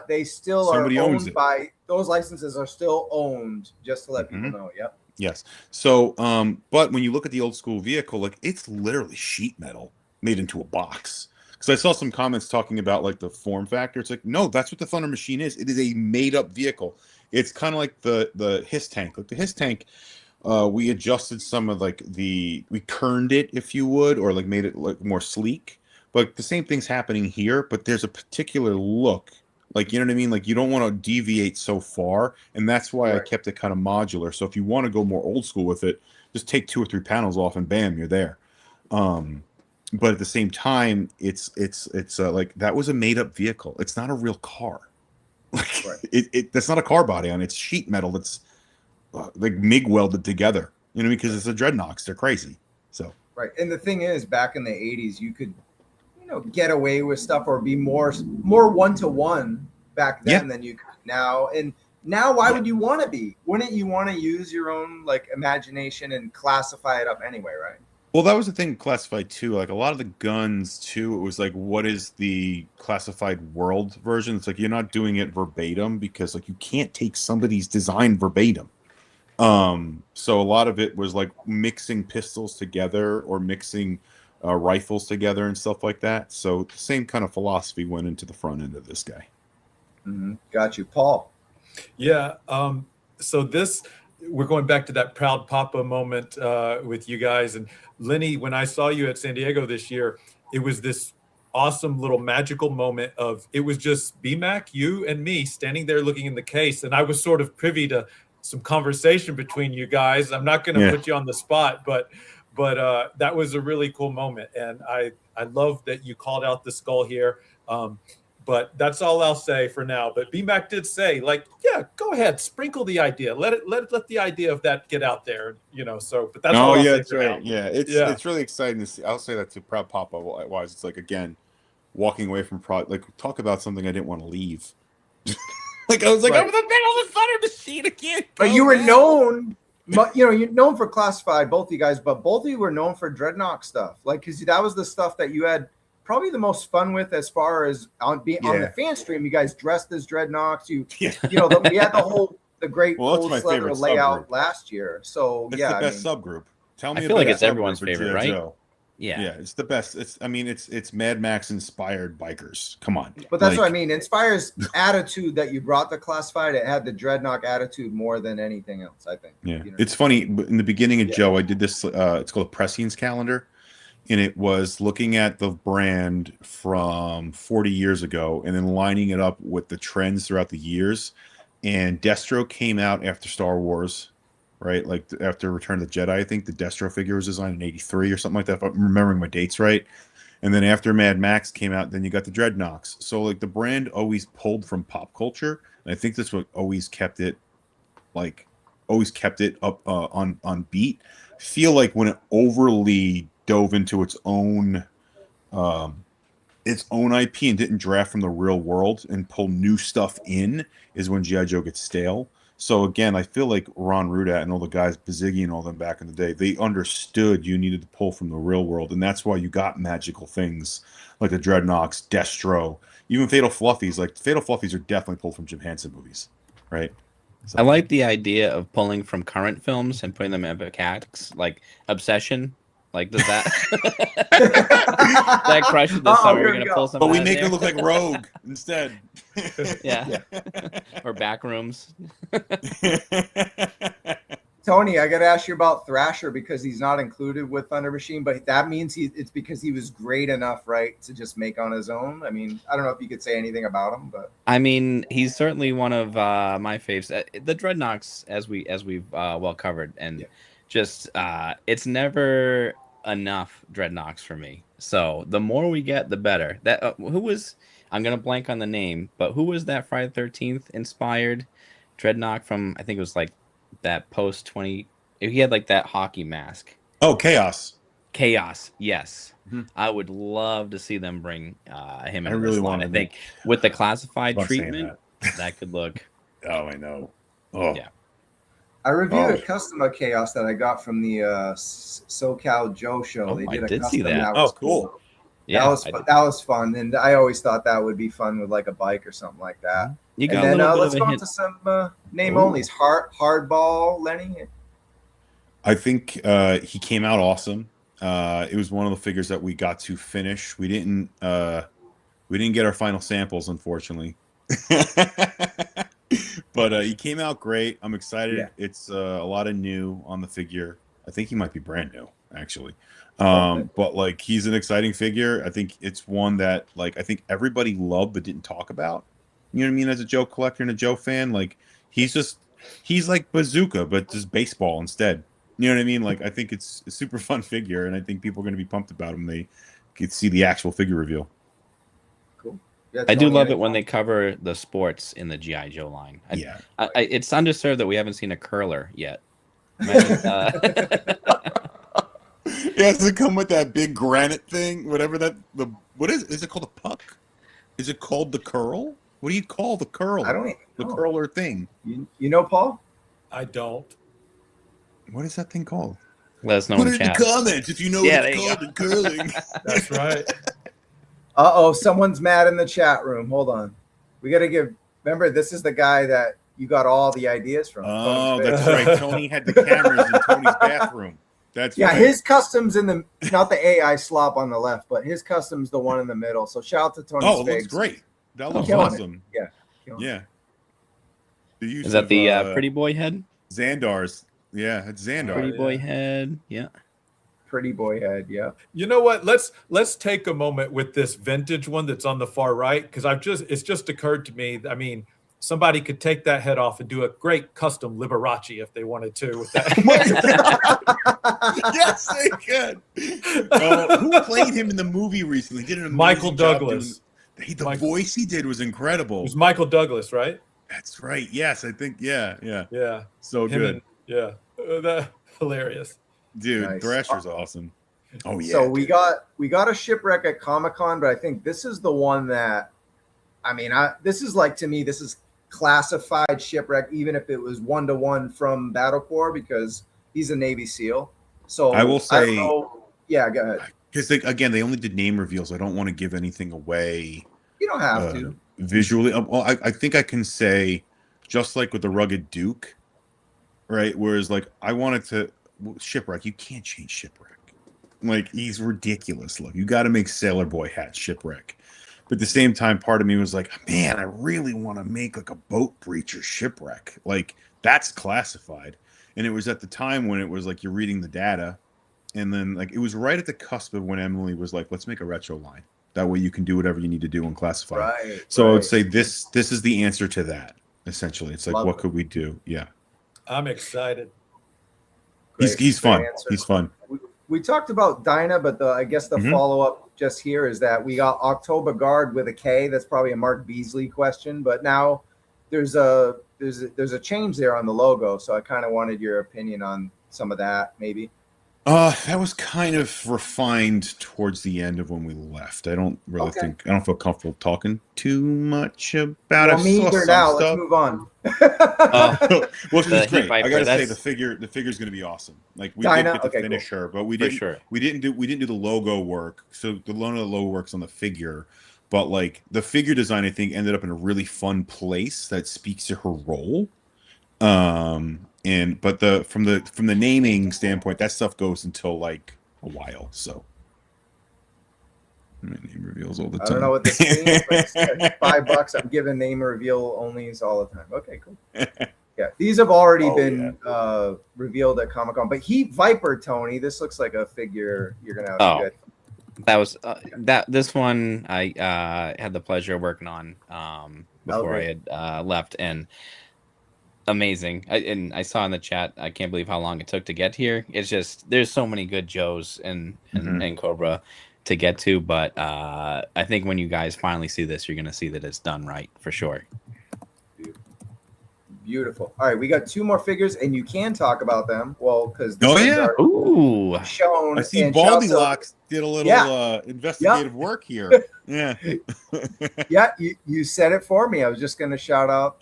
they still are owned by those licenses are still owned, just to let people know. Yep. Yes. So but when you look at the old school vehicle, like it's literally sheet metal made into a box. Because I saw some comments talking about like the form factor. It's like, no, that's what the Thunder Machine is. It is a made up vehicle. It's kind of like the InArt. Like the InArt, we adjusted some of like we kerned it, if you would, or like made it like more sleek. But the same thing's happening here, but there's a particular look. Like, you know what I mean? Like you don't want to deviate so far. And that's why I kept it kind of modular. So if you want to go more old school with it, just take 2 or 3 panels off and bam, you're there. But at the same time, it's like that was a made up vehicle. It's not a real car. Like that's not a car body on it. It's sheet metal that's like MIG welded together. You know, because it's the Dreadnoks. They're crazy. So and the thing is, back in the 80s, you could get away with stuff or be more 1-to-1 back then than you could now. And now, why would you want to be? Wouldn't you want to use your own like imagination and classify it up anyway, right? Well, that was the thing classified too. Like a lot of the guns too, it was like, what is the classified world version? It's like you're not doing it verbatim because like you can't take somebody's design verbatim. So a lot of it was like mixing pistols together or mixing rifles together and stuff like that. So the same kind of philosophy went into the front end of this guy. Got you, Paul. Yeah. So we're going back to that proud papa moment with you guys. And Lenny, when I saw you at San Diego this year, it was this awesome little magical moment of, it was just BMAC, you and me standing there looking in the case. And I was sort of privy to some conversation between you guys. I'm not going to put you on the spot, but that was a really cool moment. And I love that you called out the skull here. But that's all I'll say for now. But BMAC did say, like, yeah, go ahead, sprinkle the idea. Let the idea of that get out there, So, but that's all I'll say that's for right. now. Yeah, it's really exciting to see. I'll say that to Proud Papa wise. It's like, again, walking away from talk about something I didn't want to leave. Like I was like, I'm in the middle of the Thunder Machine again. But you were known. You're known for classified, both of you guys, but both of you were known for Dreadnought stuff. Like, because that was the stuff that you had probably the most fun with as far as on the fan stream. You guys dressed as Dreadnoughts. We had the great old Slugger layout last year. So it's the best subgroup. Tell me, I feel like it's everyone's favorite, right? Yeah. it's the best. It's Mad Max inspired bikers. Come on. But that's what I mean. Inspire's attitude that you brought to Classified, it had the Dreadnought attitude more than anything else, I think. Yeah. You know? It's funny, but in the beginning of Joe, I did this it's called a Prescience calendar, and it was looking at the brand from 40 years ago and then lining it up with the trends throughout the years. And Destro came out after Star Wars, right? Like after Return of the Jedi, I think the Destro figure was designed in 83 or something like that, if I'm remembering my dates right. And then after Mad Max came out, then you got the Dreadnoks. So like the brand always pulled from pop culture. And I think that's what always kept it up on beat. I feel like when it overly dove into its own IP and didn't draft from the real world and pull new stuff in is when G.I. Joe gets stale. So again, I feel like Ron Rudat and all the guys, Baziggy and all them back in the day, they understood you needed to pull from the real world, and that's why you got magical things like the Dreadnoks, Destro, even Fatal Fluffies. Like Fatal Fluffies are definitely pulled from Jim Henson movies, right? So, I like the idea of pulling from current films and putting them in Epic H.A.C.K.S, like Obsession. Like, does that that crush this summer? We're gonna pull something. But we out make there? her look like Rogue instead. Yeah. Or Backrooms. Tony, I got to ask you about Thrasher because he's not included with Thunder Machine, but that means it's because he was great enough, right, to just make on his own. I mean, I don't know if you could say anything about him, but I mean, he's certainly one of my faves. The Dreadnoks, as we've well covered, and just it's never enough Dreadnoks for me. So the more we get, the better. That who was I'm gonna blank on the name, but who was that Friday the 13th inspired Dreadnought from? I think it was like that post 20. He had like that hockey mask. Oh, Chaos. Chaos, yes. Mhm. I would love to see them bring him. I into really this line. want I to think with the classified About saying treatment, that could look. Oh, I know. Oh, Yeah. I reviewed a custom of Chaos that I got from the SoCal Joe show. Oh, They I did a did custom see that. was Oh, cool. Yeah, that was fun, and I always thought that would be fun with like a bike or something like that. You got And then a little bit let's of go a on hint. to some name onlys. Hardball, Lenny. I think he came out awesome. It was one of the figures that we got to finish. We didn't get our final samples, unfortunately. But he came out great. I'm excited. Yeah. It's a lot of new on the figure. I think he might be brand new, actually. But like he's an exciting figure. I think it's one that like I think everybody loved but didn't talk about. You know what I mean? As a Joe collector and a Joe fan, like he's like Bazooka, but just baseball instead. You know what I mean? Like I think it's a super fun figure, and I think people are going to be pumped about him. They could see the actual figure reveal. Cool. Yeah, I do Tony, love any it when they cover the sports in the G.I. Joe line. Yeah. It's underserved that we haven't seen a curler yet. Imagine, Yeah, does it come with that big granite thing? Whatever what is it called a puck? Is it called the curl? What do you call the curl? I don't even the know. curler thing. You know, Paul? I don't. What is that thing called? let us know Put in it the in the chat. comments if you know Yeah, what it's there you called in curling. That's right. Someone's mad in the chat room. Hold on. We got to remember, this is the guy that you got all the ideas from. Oh, Tony's that's face. right. Tony had the cameras in Tony's bathroom. That's Yeah, right. his custom's not the AI slop on the left, but his custom's the one in the middle. So shout out to Tony's Oh, it looks Figs. great. That looks Killing it. awesome. Yeah. Killing it. Yeah. The use Is that of, the pretty boy head? Xandar's. Yeah, it's Xandar. Pretty boy yeah. head. Yeah. Pretty boy head. Yeah. You know what? Let's take a moment with this vintage one that's on the far right, because it's just occurred to me. I mean, somebody could take that head off and do a great custom Liberace if they wanted to with that. Yes, they could. Who played him in the movie recently? Did an amazing Michael job Douglas. the voice he did was incredible. It was Michael Douglas, right? That's right. Yes, I think. Yeah. Yeah. So good, Hilarious. dude. Nice. Thrasher's awesome. Oh yeah. So we got a shipwreck at Comic-Con, but I think this is the one that, this is like, to me, this is classified shipwreck, even if it was 1-to-1 from Battle Corps, because he's a Navy SEAL. So I will say, yeah, go ahead. because again, they only did name reveals. I don't want to give anything away. You don't have to. Visually. Well, I think I can say, just like with the Rugged Duke, right? Whereas, like, I wanted to shipwreck. You can't change shipwreck. Like, he's ridiculous. Look, you got to make Sailor Boy hat shipwreck. But at the same time, part of me was like, man, I really want to make like a boat breacher shipwreck. Like, that's classified. And it was at the time when it was like you're reading the data. And then like it was right at the cusp of when Emily was like, let's make a retro line. That way you can do whatever you need to do and classify. Right. So I would say this is the answer to that, essentially. It's like, Love what it. could we do? Yeah. I'm excited. Great. He's Great fun. answer. He's fun. We talked about Dinah, but I guess the follow-up just here is that we got October Guard with a K. That's probably a Mark Beasley question, but now there's a change there on the logo. So I kind of wanted your opinion on some of that, maybe. That was kind of refined towards the end of when we left. I don't really think I don't feel comfortable talking too much about it. Well, me either now. Let's move on. Well, she's great. Viper, I gotta say the figure's gonna be awesome. Like we did get to finish her, but we didn't do the logo work. So the logo works on the figure, but like the figure design, I think ended up in a really fun place that speaks to her role. But from the naming standpoint, that stuff goes until like a while. So my name reveals all the time. I don't know what this means, but it's $5. I'm giving name reveal onlys all the time. Okay, cool. Yeah, these have already been revealed at Comic-Con. But Viper Tony, this looks like a figure you're gonna have to get. That was this one I had the pleasure of working on before I had left, and amazing. I saw in the chat, I can't believe how long it took to get here. It's just there's so many good Joes and Cobra to get to, but I think when you guys finally see this, you're gonna see that it's done right for sure. Beautiful. All right, we got 2 more figures, and you can talk about them. Well, because Ooh, shown. I see Baldy Locks did a little investigative work here. Yeah. Yeah, you said it for me. I was just going to shout out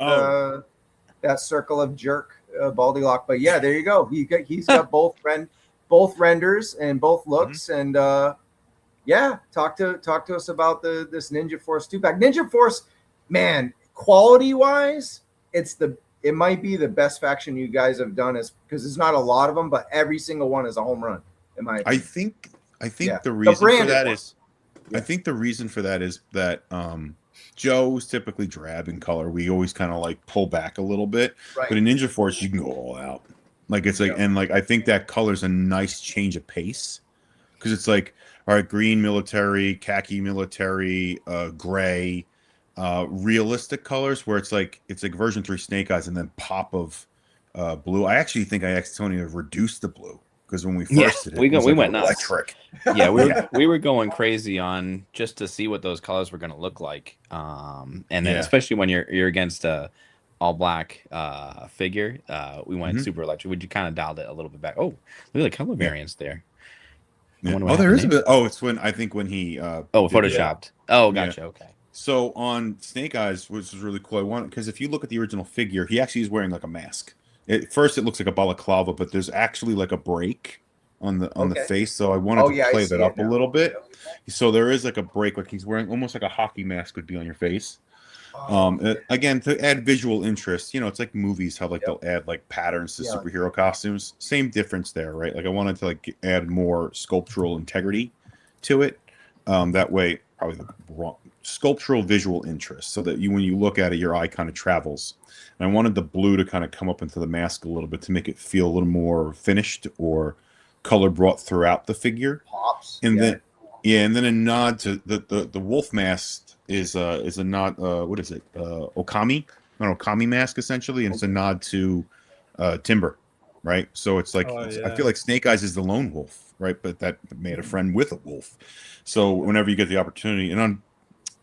that circle of jerk Baldy Lock, but yeah, there you go. He's got both renders and both looks, and yeah, talk to us about this Ninja Force 2-pack. Ninja Force, man, quality wise, it might be the best faction you guys have done, is because there's not a lot of them, but every single one is a home run. In my opinion. I think the reason for that is, I think the reason for that is that Joe's typically drab in color. We always kind of like pull back a little bit, but in Ninja Force you can go all out. Like it's like, and like I think that color's a nice change of pace, because it's like, all right, green military, khaki military, gray. Realistic colors where it's like version 3 Snake Eyes and then pop of blue. I actually think I asked Tony to reduce the blue, because when we first did it, we went nuts. Electric. Yeah, we were going crazy on just to see what those colors were going to look like, and then especially when you're against a all black figure, we went super electric. We kind of dialed it a little bit back. Oh, look at the color variance there. Yeah. Oh, there is a bit. Oh, it's when he photoshopped. Oh, gotcha. Okay. So on Snake Eyes, which was really cool, I wanted, because if you look at the original figure, he actually is wearing like a mask. At first, it looks like a balaclava, but there's actually like a break on the face. So I wanted to play that up a little bit. So there is like a break, like he's wearing almost like a hockey mask would be on your face. Again, to add visual interest, it's like movies, how like they'll add like patterns to superhero costumes. Same difference there, right? Like I wanted to like add more sculptural integrity to it. That way, probably the wrong sculptural visual interest, so that when you look at it, your eye kind of travels. And I wanted the blue to kind of come up into the mask a little bit to make it feel a little more finished or color brought throughout the figure. Pops. And then a nod to the wolf mask is a nod. What is it? Okami, an Okami mask essentially, and it's a nod to Timber, right? So it's like I feel like Snake Eyes is the lone wolf, right? But that made a friend with a wolf. So whenever you get the opportunity, and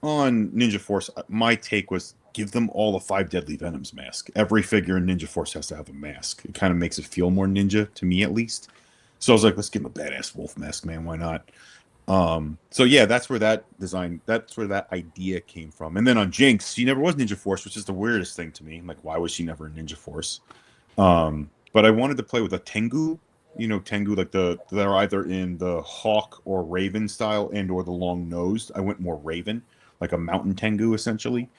on Ninja Force, my take was give them all a 5 Deadly Venoms mask. Every figure in Ninja Force has to have a mask. It kind of makes it feel more ninja, to me at least. So I was like, let's give him a badass wolf mask, man. Why not? So yeah, that's where that idea came from. And then on Jinx, she never was Ninja Force, which is the weirdest thing to me. I'm like, why was she never in Ninja Force? But I wanted to play with a Tengu. Tengu, like they're either in the hawk or raven style and or the long nosed. I went more raven, like a mountain Tengu essentially.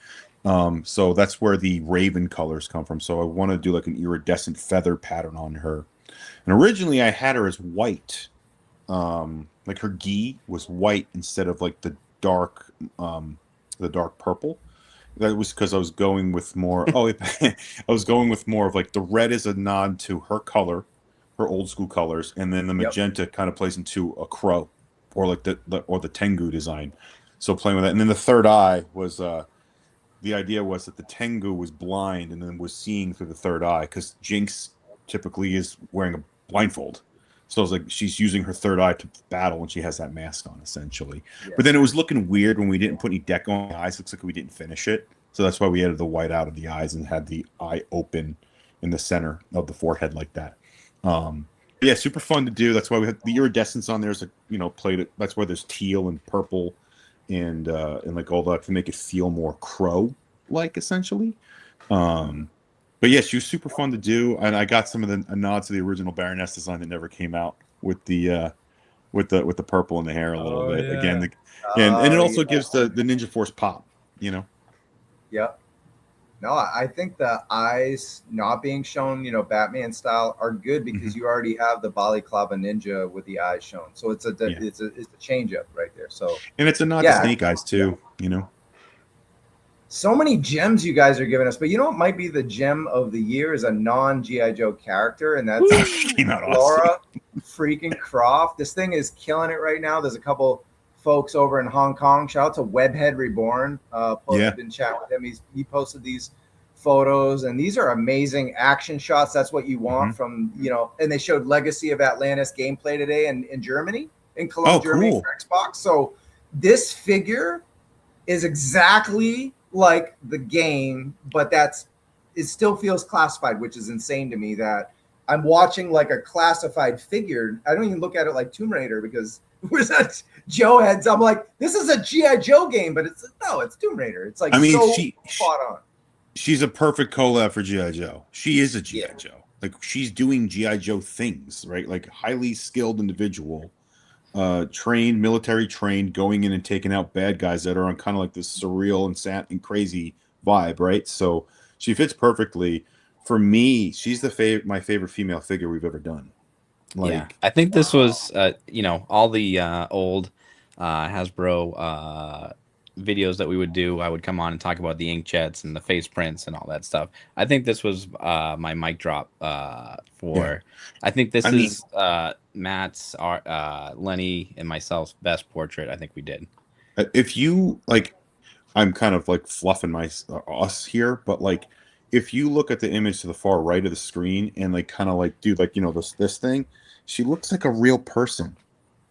So that's where the raven colors come from. So I want to do like an iridescent feather pattern on her. And originally I had her as white, like her gi was white instead of like the dark purple. That was because I was going with more. I was going with more of like the red is a nod to her color, her old school colors, and then the magenta kind of plays into a crow, or like the Tengu design. So playing with that, and then the third eye was the idea was that the Tengu was blind and then was seeing through the third eye because Jinx typically is wearing a blindfold. So it's like she's using her third eye to battle when she has that mask on, essentially. Yeah. But then it was looking weird when we didn't put any deco on the eyes. Looks like we didn't finish it. So that's why we added the white out of the eyes and had the eye open in the center of the forehead like that. Yeah, super fun to do. That's why we had the iridescence on there. Is like, played it. That's why there's teal and purple and like all that to make it feel more crow-like, essentially. But yeah, she was super fun to do, and I got some of the nods to the original Baroness design that never came out with the purple in the hair a little bit. Yeah. Again, and it also gives the Ninja Force pop, Yep. No, I think the eyes not being shown, Batman style, are good because you already have the Balaclava Ninja with the eyes shown, so it's a change up right there. So and it's a nod to Snake Eyes too, So many gems you guys are giving us, but what might be the gem of the year is a non-G.I. Joe character, and that's Laura freaking Croft. This thing is killing it right now. There's a couple folks over in Hong Kong. Shout out to Webhead Reborn. Been chatting with him. He posted these photos, and these are amazing action shots. That's what you want from, and they showed Legacy of Atlantis gameplay today in Germany, in Cologne, Germany for Xbox. So this figure is exactly like the game, but it still feels classified, which is insane to me that I'm watching like a classified figure. I don't even look at it like Tomb Raider because where's that Joe heads? I'm like, this is a G.I. Joe game, but it's Tomb Raider. It's like spot on. She's a perfect collab for G.I. Joe. She is a G.I. Joe. Like she's doing G.I. Joe things, right? Like highly skilled individual, military trained, going in and taking out bad guys that are on kind of like this surreal and sad and crazy vibe, right? So she fits perfectly. For me, she's my favorite female figure we've ever done. I think this was, all the old Hasbro videos that we would do. I would come on and talk about the inkjets and the face prints and all that stuff. I think this was my mic drop for. I think this is Matt's, Lenny, and myself's best portrait. I think we did. If you like, I'm kind of like fluffing us here, but like, if you look at the image to the far right of the screen and like kind of like do like this thing, she looks like a real person.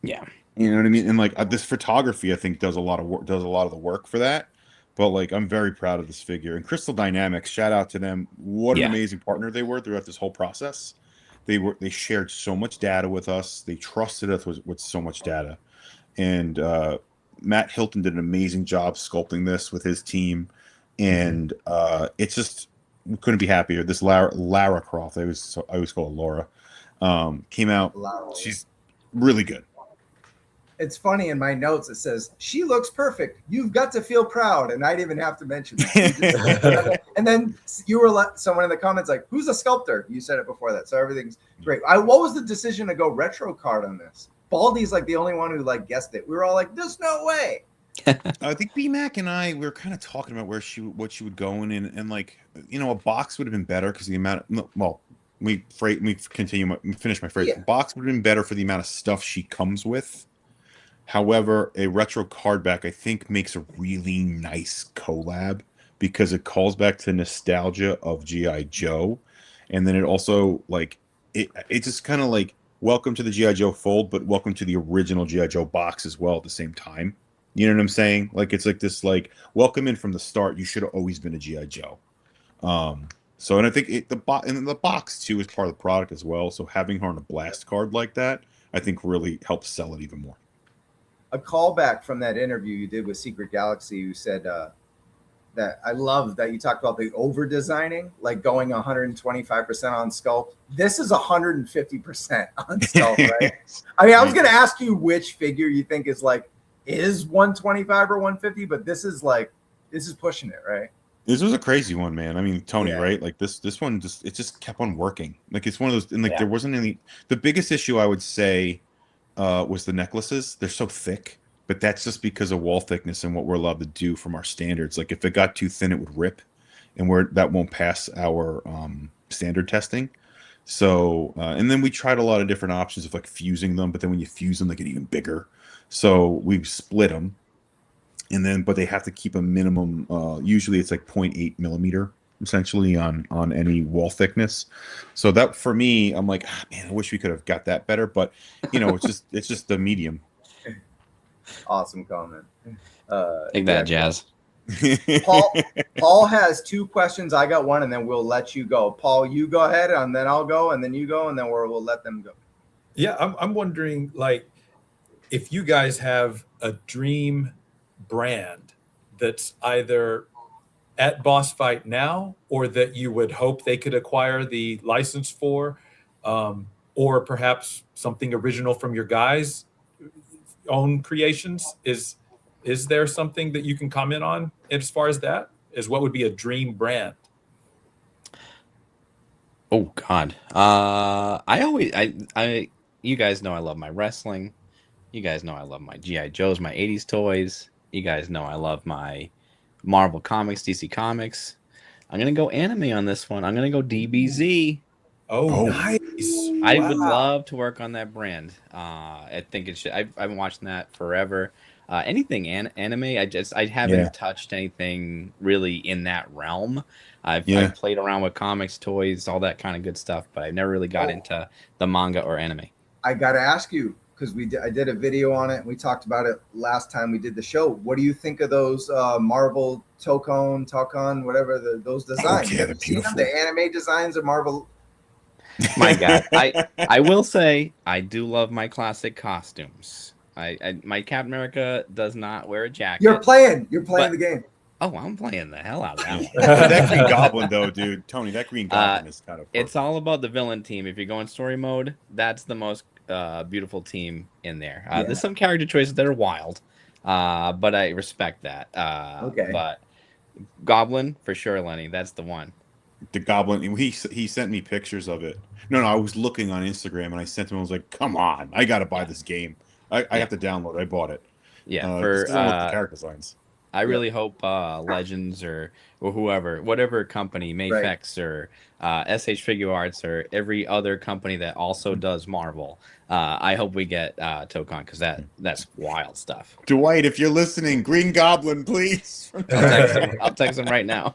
Yeah. You know what I mean? And like this photography, I think does a lot of the work for that. But like, I'm very proud of this figure. And Crystal Dynamics, shout out to them. What an amazing partner they were throughout this whole process. They shared so much data with us. They trusted us with so much data. And Matt Hilton did an amazing job sculpting this with his team. And it's just, we couldn't be happier. This Lara Croft, I always call her Laura, came out. She's really good. It's funny, in my notes it says she looks perfect. You've got to feel proud, and I didn't even have to mention that. And then you were someone in the comments like, "Who's a sculptor?" You said it before that, so everything's great. What was the decision to go retro card on this? Baldy's like the only one who like guessed it. We were all like, "There's no way." I think BMAC and I we were kind of talking about what she would go in, and like a box would have been better because the amount. We finish my phrase. Yeah. Box would have been better for the amount of stuff she comes with. However, a retro card back I think makes a really nice collab because it calls back to nostalgia of G.I. Joe, and then it also like it just kind of like welcome to the G.I. Joe fold, but welcome to the original G.I. Joe box as well at the same time. You know what I'm saying? Like it's like this like welcome in from the start. You should have always been a G.I. Joe. So and I think the box too is part of the product as well. So having her on a blast card like that, I think really helps sell it even more. A callback from that interview you did with Secret Galaxy, you said that I love that you talked about the over designing, like going 125% on sculpt. This is 150% on sculpt, right? I mean, I was going to ask you which figure you think is 125 or 150, but this is pushing it, right? This was a crazy one, man. I mean, Tony, right? Like this one just kept on working. Like it's one of those, and like there wasn't any. The biggest issue I would say was the necklaces. They're so thick, but that's just because of wall thickness and what we're allowed to do from our standards. Like if it got too thin, it would rip, and that won't pass our standard testing. So and then we tried a lot of different options of like fusing them, but then when you fuse them, they get even bigger. So we've split them, and then but they have to keep a minimum. Usually it's like 0.8 millimeter essentially on any wall thickness. So that for me, I'm like, man, I wish we could have got that better, but you know, it's just the medium. Awesome comment. Take that, Jazz. Paul has 2 questions. I got one, and then we'll let you go. Paul, you go ahead, and then I'll go, and then you go, and then we'll let them go. Yeah, I'm wondering, like, if you guys have a dream brand that's either at Boss Fight now, or that you would hope they could acquire the license for, or perhaps something original from your guys' own creations. Is there something that you can comment on as far as that? Is what would be a dream brand? Oh God. You guys know I love my wrestling. You guys know I love my G.I. Joes, my 80s toys. You guys know I love my Marvel Comics, DC Comics. I'm going to go anime on this one. I'm going to go DBZ. Oh, nice. I would love to work on that brand. I think it should. I've been watching that forever. Anything anime, I haven't touched anything really in that realm. I've played around with comics, toys, all that kind of good stuff, but I never really got into the manga or anime. I got to ask you, because I did a video on it, and we talked about it last time we did the show. What do you think of those Marvel Tokon, whatever those designs? Oh, yeah, they're beautiful. The anime designs of Marvel. My God, I will say I do love my classic costumes. My Captain America does not wear a jacket. You're playing the game. Oh, I'm playing the hell out of that one. That Green Goblin, though, dude. Tony, that Green Goblin is kind of perfect. It's all about the villain team. If you go in story mode, that's the most beautiful team in there. There's some character choices that are wild, but I respect that. Okay. But Goblin, for sure, Lenny. That's the one. The Goblin, he sent me pictures of it. No, I was looking on Instagram, and I sent him, I was like, come on, I got to buy this game. I have to download it. I bought it. Yeah, for the character designs. I really hope Legends or whatever company, Mayfex or SH Figure Arts or every other company that also does Marvel, I hope we get Tokon, because that's wild stuff. Dwight, if you're listening, Green Goblin, please. I'll text him right now.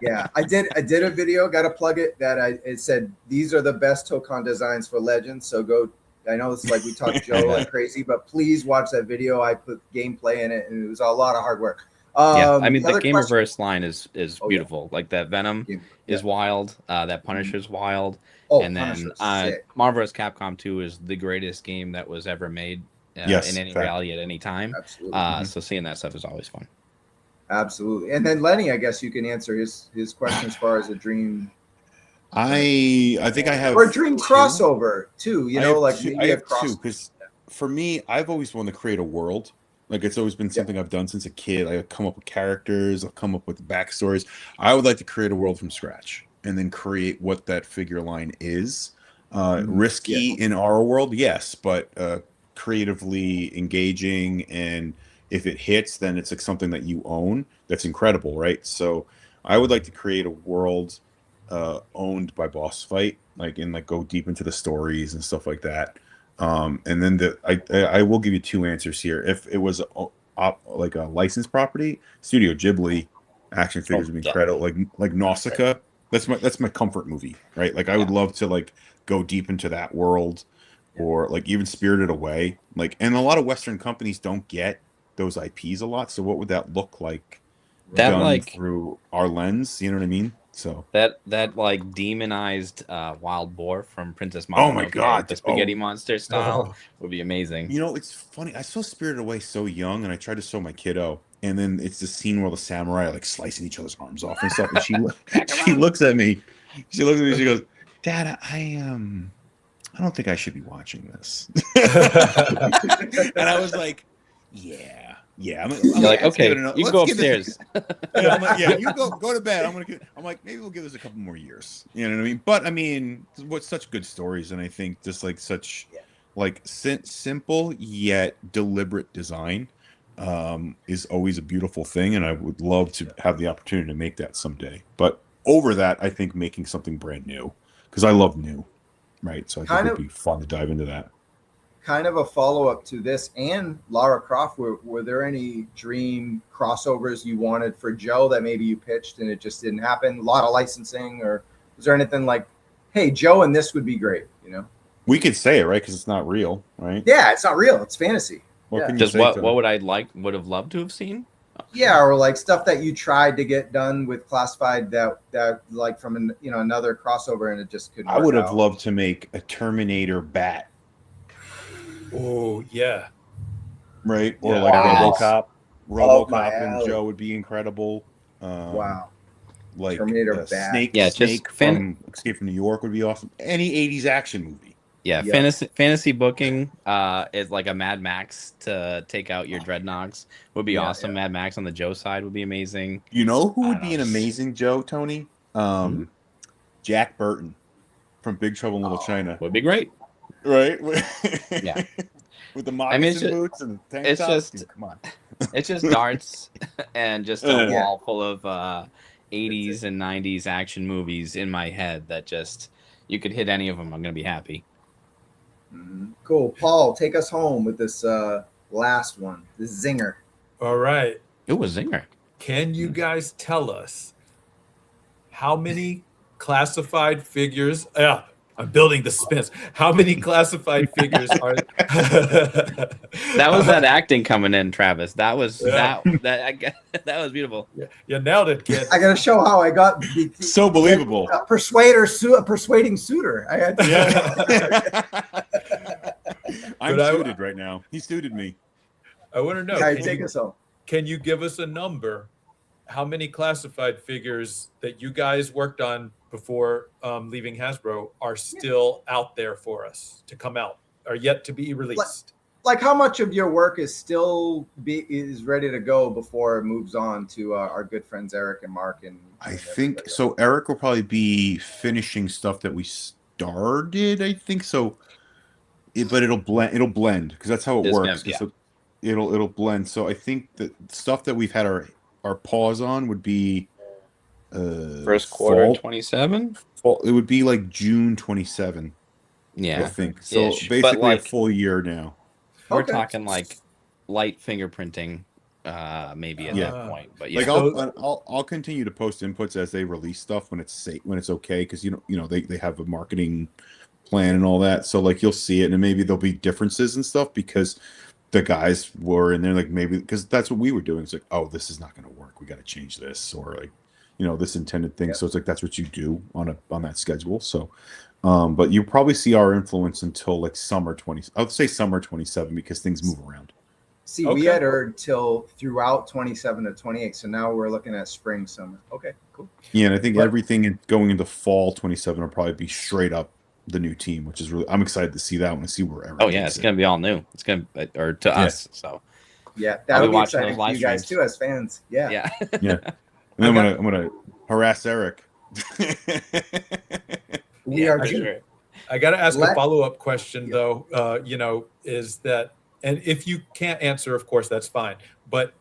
Yeah, I did a video, got to plug it, it said these are the best Tokon designs for Legends. So go. I know it's like we talked Joe like crazy, but please watch that video. I put gameplay in it, and it was a lot of hard work. I mean, the Game Reverse line is beautiful. Like that Venom is wild. That Punisher's wild. And then Marvel vs. Capcom 2 is the greatest game that was ever made in any reality at any time. Absolutely. So seeing that stuff is always fun. Absolutely. And then Lenny, I guess you can answer his question as far as a dream. I think I have or a dream crossover too. You know, like I have two, because for me, I've always wanted to create a world. Like it's always been something I've done since a kid. I come up with characters, I've come up with backstories. I would like to create a world from scratch and then create what that figure line is. Risky in our world, yes, but creatively engaging, and if it hits, then it's like something that you own. That's incredible, right? So I would like to create a world owned by Boss Fight, and go deep into the stories and stuff like that. And then I will give you two answers here. If it was like a licensed property, Studio Ghibli action figures would be incredible. Like Nausicaa, that's my comfort movie, right? Like I would love to go deep into that world, or even Spirited Away. And a lot of Western companies don't get those IPs a lot. So what would that look like? That done through our lens, you know what I mean? So that demonized wild boar from Princess Mononoke, oh my god, the spaghetti monster style would be amazing. You know, it's funny. I saw Spirited Away so young, and I tried to show my kiddo, and then it's the scene where the samurai are slicing each other's arms off and stuff. And she looks at me. She looks at me. She goes, "Dad, I don't think I should be watching this." And I was like, "Yeah." I'm like, okay, you can go upstairs. You go to bed. I'm like, maybe we'll give this a couple more years. You know what I mean? But I mean, what's such good stories, and I think just such like simple yet deliberate design is always a beautiful thing, and I would love to have the opportunity to make that someday. But over that, I think making something brand new, because I love new, right? So I think it'd be fun to dive into that. Kind of a follow-up to this and Lara Croft, were there any dream crossovers you wanted for Joe that maybe you pitched and it just didn't happen? A lot of licensing, or was there anything like, hey, Joe and this would be great, you know? We could say it, right? Because it's not real, right? Yeah, it's not real. It's fantasy. What can you Just say, what Tony? would have loved to have seen? Yeah, or like stuff that you tried to get done with Classified that like from another crossover and it just couldn't. I would have out. loved to make a Terminator Bat, Oh yeah. right? Or Yeah. like Wow. RoboCop. Up my RoboCop and alley. Joe would be incredible. Wow. Like Terminator Bat. Snake, Yeah, just Snake from Escape from New York would be awesome. Any 80s action movie. Yeah, Yeah. fantasy booking is like a Mad Max to take out your dreadnoks would be awesome. Mad Max on the Joe side would be amazing. You know who I would don't be know, an just- amazing Joe, Tony? Jack Burton from Big Trouble in Little China. Would be great. Right? Yeah. With the I mean, moccasin boots and the tank it's top. just- Dude, come on. It's just darts and just a Yeah. wall full of 80s and 90s action movies in my head that just you could hit any of them. I'm gonna be happy. Mhm. Cool. Paul, take us home with this last one, this zinger. All right. It was Zinger. Can you guys tell us how many classified figures? Yeah, I'm building the suspense. How many classified figures are? That was that acting coming in, Travis. That was Yeah. that was beautiful. You nailed it, kid. I got to show how I got So believable. a persuading suitor. I had to. Yeah. I'm But suited right now. He suited me. I want to know. All right, Can take you, us home. can you give us a number? How many classified figures that you guys worked on before leaving Hasbro are still out there for us to come out, are yet to be released? Like, how much of your work is still is ready to go before it moves on to our good friends Eric and Mark? And I think so. Eric will probably be finishing stuff that we started. I think so. But it'll blend. It'll blend because that's how it It's works. gonna- So it'll blend. So I think that stuff that we've had our pause on would be First quarter fall. 27. It would be like June 27. I Yeah, think so. Ish. But, Basically, like- a full year now. we're Okay. talking like light fingerprinting, maybe at Yeah. that point. But yeah, Like So- I'll continue to post inputs as they release stuff when it's safe, when it's okay, because you know they have a marketing plan and all that. So like you'll see it, and maybe there'll be differences and stuff because the guys were in there like maybe because that's what we were doing. It's like, oh, this is not going to work. We got to change this, or like this intended thing. Yeah. So it's like that's what you do on that schedule. So. But you probably see our influence until like summer 20. I would say summer 27 because things move around. See, Okay. we had heard till throughout 27 to 28, so now we're looking at spring, summer. Okay, cool. Yeah, and I think But- everything going into fall 27 will probably be straight up the new team, which is really I'm excited to see that one and see where everything. oh yeah, it's gonna be all new. It's gonna or to Yeah. us. So Yeah, I'll that'll be be watching exciting those for you live guys streams. too as fans. Yeah. yeah. And then I'm gonna harass Eric. We Yeah, are for too. sure. I got to ask a Let- follow-up question though. Is that, and if you can't answer, of course, that's fine. But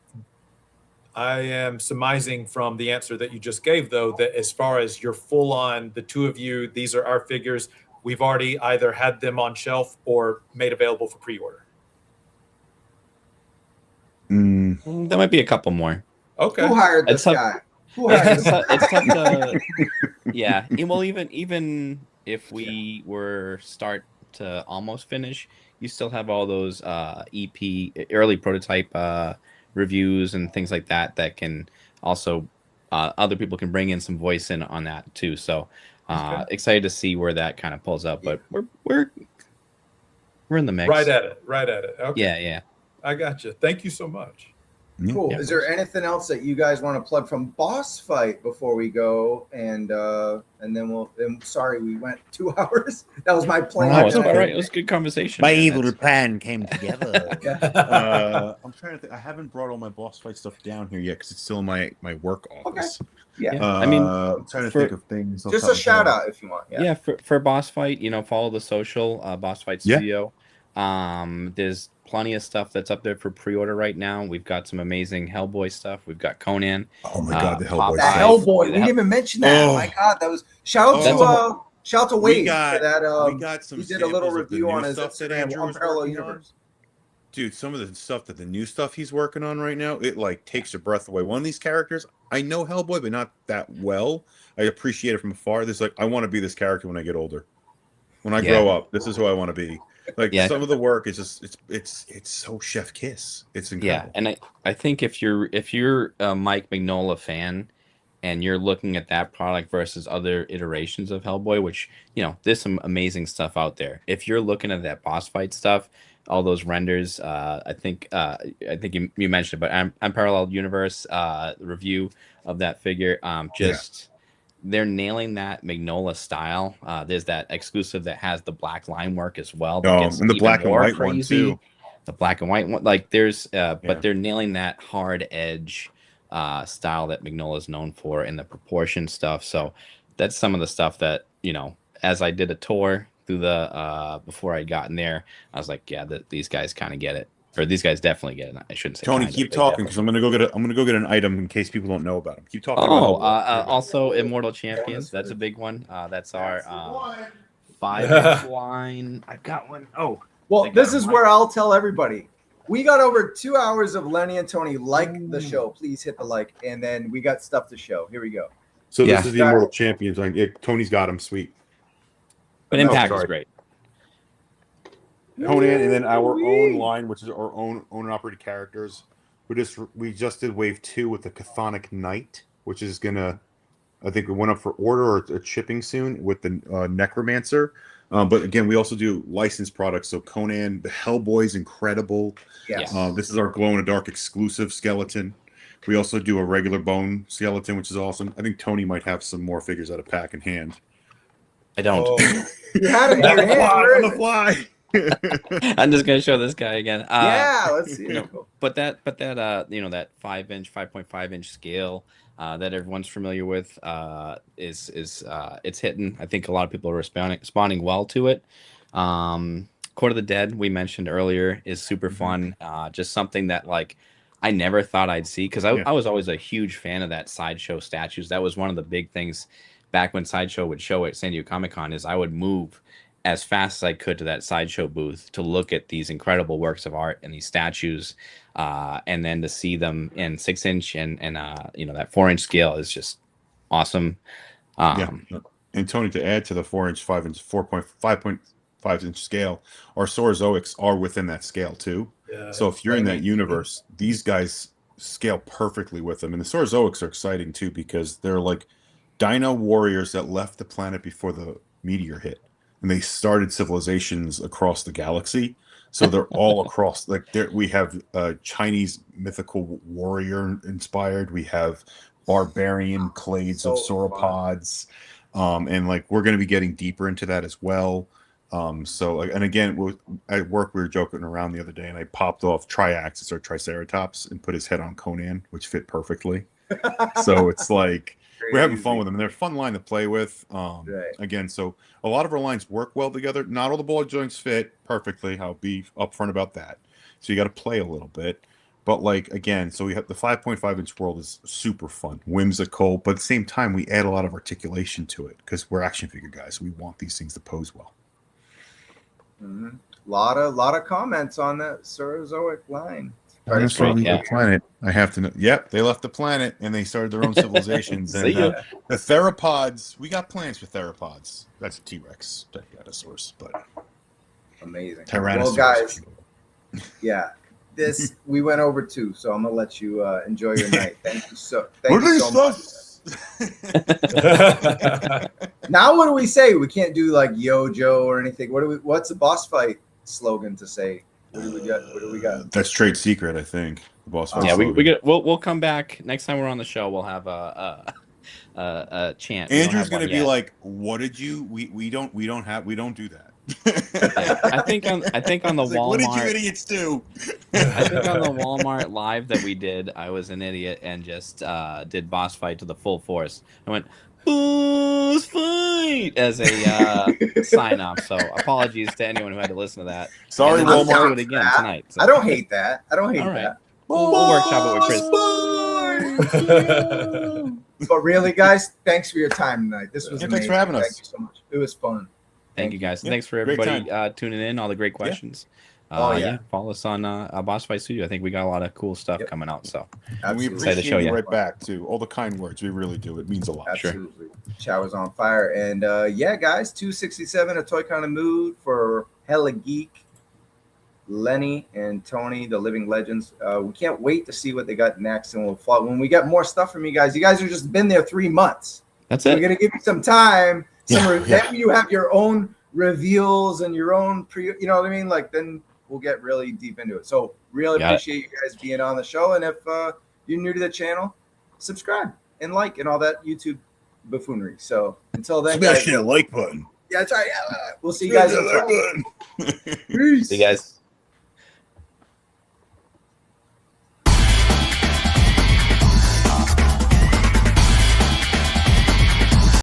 I am surmising from the answer that you just gave, though, that as far as you're full on, the two of you, these are our figures. We've already either had them on shelf or made available for pre-order. There might be a couple more. Okay. Who hired this It's tough- guy? Who hired this guy? It's tough to, yeah. Well, even if we were start to almost finish, you still have all those EP early prototype reviews and things like that can also other people can bring in some voice in on that too. So Okay. excited to see where that kind of pulls up. But we're in the mix. Right at it. Okay. Yeah. I got you. Thank you so much. Cool. Yeah. Is there anything else that you guys want to plug from Boss Fight before we go? And then we'll. Sorry, we went 2 hours. That was my plan. No, it's all right. It was a good conversation. My man. evil That's- plan came together. I'm trying to think. I haven't brought all my boss fight stuff down here yet because it's still in my work office. Yeah. Yeah. I mean, I'm trying to for- think of things. Just a shout out if you want. Yeah, for Boss Fight, follow the social Boss Fight Yeah. Studio. There's plenty of stuff that's up there for pre-order right now. We've got some amazing Hellboy stuff. We've got Conan. Oh my god, the Pop Hellboy That stuff. Hellboy, we didn't even mention that. Oh. My God, that was shout out Oh. to We Wade got- for that. we got some he did a little samples of the review new on his stuff that Instagram Andrew on was Parallel working on. Universe. Dude, some of the stuff that the new stuff he's working on right now, it like takes your breath away. One of these characters, I know Hellboy, but not that well. I appreciate it from afar. There's like, I want to be this character when I get older. When I grow up, this is who I want to be. Like some of the work is just it's so chef kiss. It's incredible. Yeah, and I think if you're a Mike Mignola fan and you're looking at that product versus other iterations of Hellboy, which, you know, there's some amazing stuff out there. If you're looking at that boss fight stuff, all those renders, I think you mentioned it, but I'm Parallel Universe review of that figure. They're nailing that Mignola style. There's that exclusive that has the black line work as well. That gets and the even black and more white crazy. one too. The black and white one, like there's, but they're nailing that hard edge style that Mignola is known for in the proportion stuff. So that's some of the stuff that, you know, as I did a tour through the before I'd gotten there, I was like, yeah, these guys kind of get it, or these guys definitely get it. I shouldn't say. Tony, kinda, keep they talking definitely- because I'm gonna go get an item in case people don't know about him. Keep talking. Also Immortal Champions. That's a big one. That's our 5-inch line. I've got one. Oh, Well, this is where I'll tell everybody. We got over 2 hours of Lenny and Tony. Like the show, please hit the like, and then we got stuff to show. Here we go. So this is the Immortal Champions. Tony's got him. Sweet. But Impact is great. Conan, and then our own line, which is our own and operated characters. We just did wave 2 with the Chthonic Knight, which is gonna, I think it went up for order or it's shipping soon with the Necromancer. But again, we also do licensed products. So Conan, the Hellboy's incredible. Yes. This is our glow in the dark exclusive skeleton. We also do a regular bone skeleton, which is awesome. I think Tony might have some more figures out of pack in hand. I don't. You had it in your hand. On the fly. I'm just gonna show this guy again. Yeah, let's see. You know, but that you know, that 5.5-inch scale that everyone's familiar with is it's hitting. I think a lot of people are responding well to it. Court of the Dead, we mentioned earlier, is super fun. Just something that like I never thought I'd see, because I was always a huge fan of that Sideshow statues. That was one of the big things back when Sideshow would show at San Diego Comic-Con, is I would move as fast as I could to that Sideshow booth to look at these incredible works of art and these statues, and then to see them in 6-inch and you know, that 4-inch scale is just awesome. And Tony, to add to the 4-inch, 5-inch, 5.5-inch scale, our Saurozoics are within that scale too. Yeah, so if you're in that universe, these guys scale perfectly with them. And the Saurozoics are exciting too, because they're like dino warriors that left the planet before the meteor hit, and they started civilizations across the galaxy. So they're all across, like we have Chinese mythical warrior inspired. We have barbarian clades of sauropods. And like, we're going to be getting deeper into that as well. So, and again, at work, we were joking around the other day, and I popped off Triaxis or Triceratops and put his head on Conan, which fit perfectly. So it's like, we're having fun with them. And they're a fun line to play with. Again, so a lot of our lines work well together. Not all the ball joints fit perfectly. I'll be upfront about that. So you got to play a little bit. But like, again, so we have the 5.5-inch world is super fun, whimsical, but at the same time, we add a lot of articulation to it because we're action figure guys. We want these things to pose well. Lot of comments on that Saurozoic line. The planet. I have to know. Yep, they left the planet and they started their own civilizations. And the theropods, we got plans for theropods. That's a T-Rex, dinosaurs, but amazing. Tyrannosaurus. Well, guys, this we went over too, so I'm gonna let you enjoy your night. Thank you so much. Now what do we say? We can't do like Yo Joe or anything. What's the boss fight slogan to say? What do we got? That's trade secret, I think. The boss fight. Yeah, we'll come back next time we're on the show. We'll have a chant. Andrew's gonna be like, "What did you? We don't do that." I think on the Walmart. What did you idiots do? I think on the Walmart live that we did, I was an idiot and just did boss fight to the full force. I went Booze fight as a sign off. So apologies to anyone who had to listen to that. Sorry, And then let's Walmart. do it again tonight. So. I don't hate that. I don't hate All right. that. We'll workshop it with Chris. But really, guys, thanks for your time tonight. This was Yeah, amazing. thanks for having us. Thank you so much. It was fun. Thank you guys. Yeah, Thanks for great everybody tuning in. All the great questions. Yeah. Follow us on Boss Fight Studio. I think we got a lot of cool stuff coming out. So And we Absolutely. Excited to appreciate show you you. right back too. All the kind words, we really do. It means a lot. Absolutely. Shower's on fire. And yeah, guys, 267, a toy kind of mood for Hella Geek, Lenny and Tony, the living legends. We can't wait to see what they got next. And we'll follow. When we get more stuff from you guys have just been there 3 months. that's We're it. going to give you some time. Yeah, Then you have your own reveals and your own you know what I mean? Like, then we'll get really deep into it. So really Got it. appreciate you guys being on the show. And if you're new to the channel, subscribe and like and all that YouTube buffoonery. So until then, guys, that like button. yeah, that's right. We'll see you guys. Smash that like button. Peace. See you guys.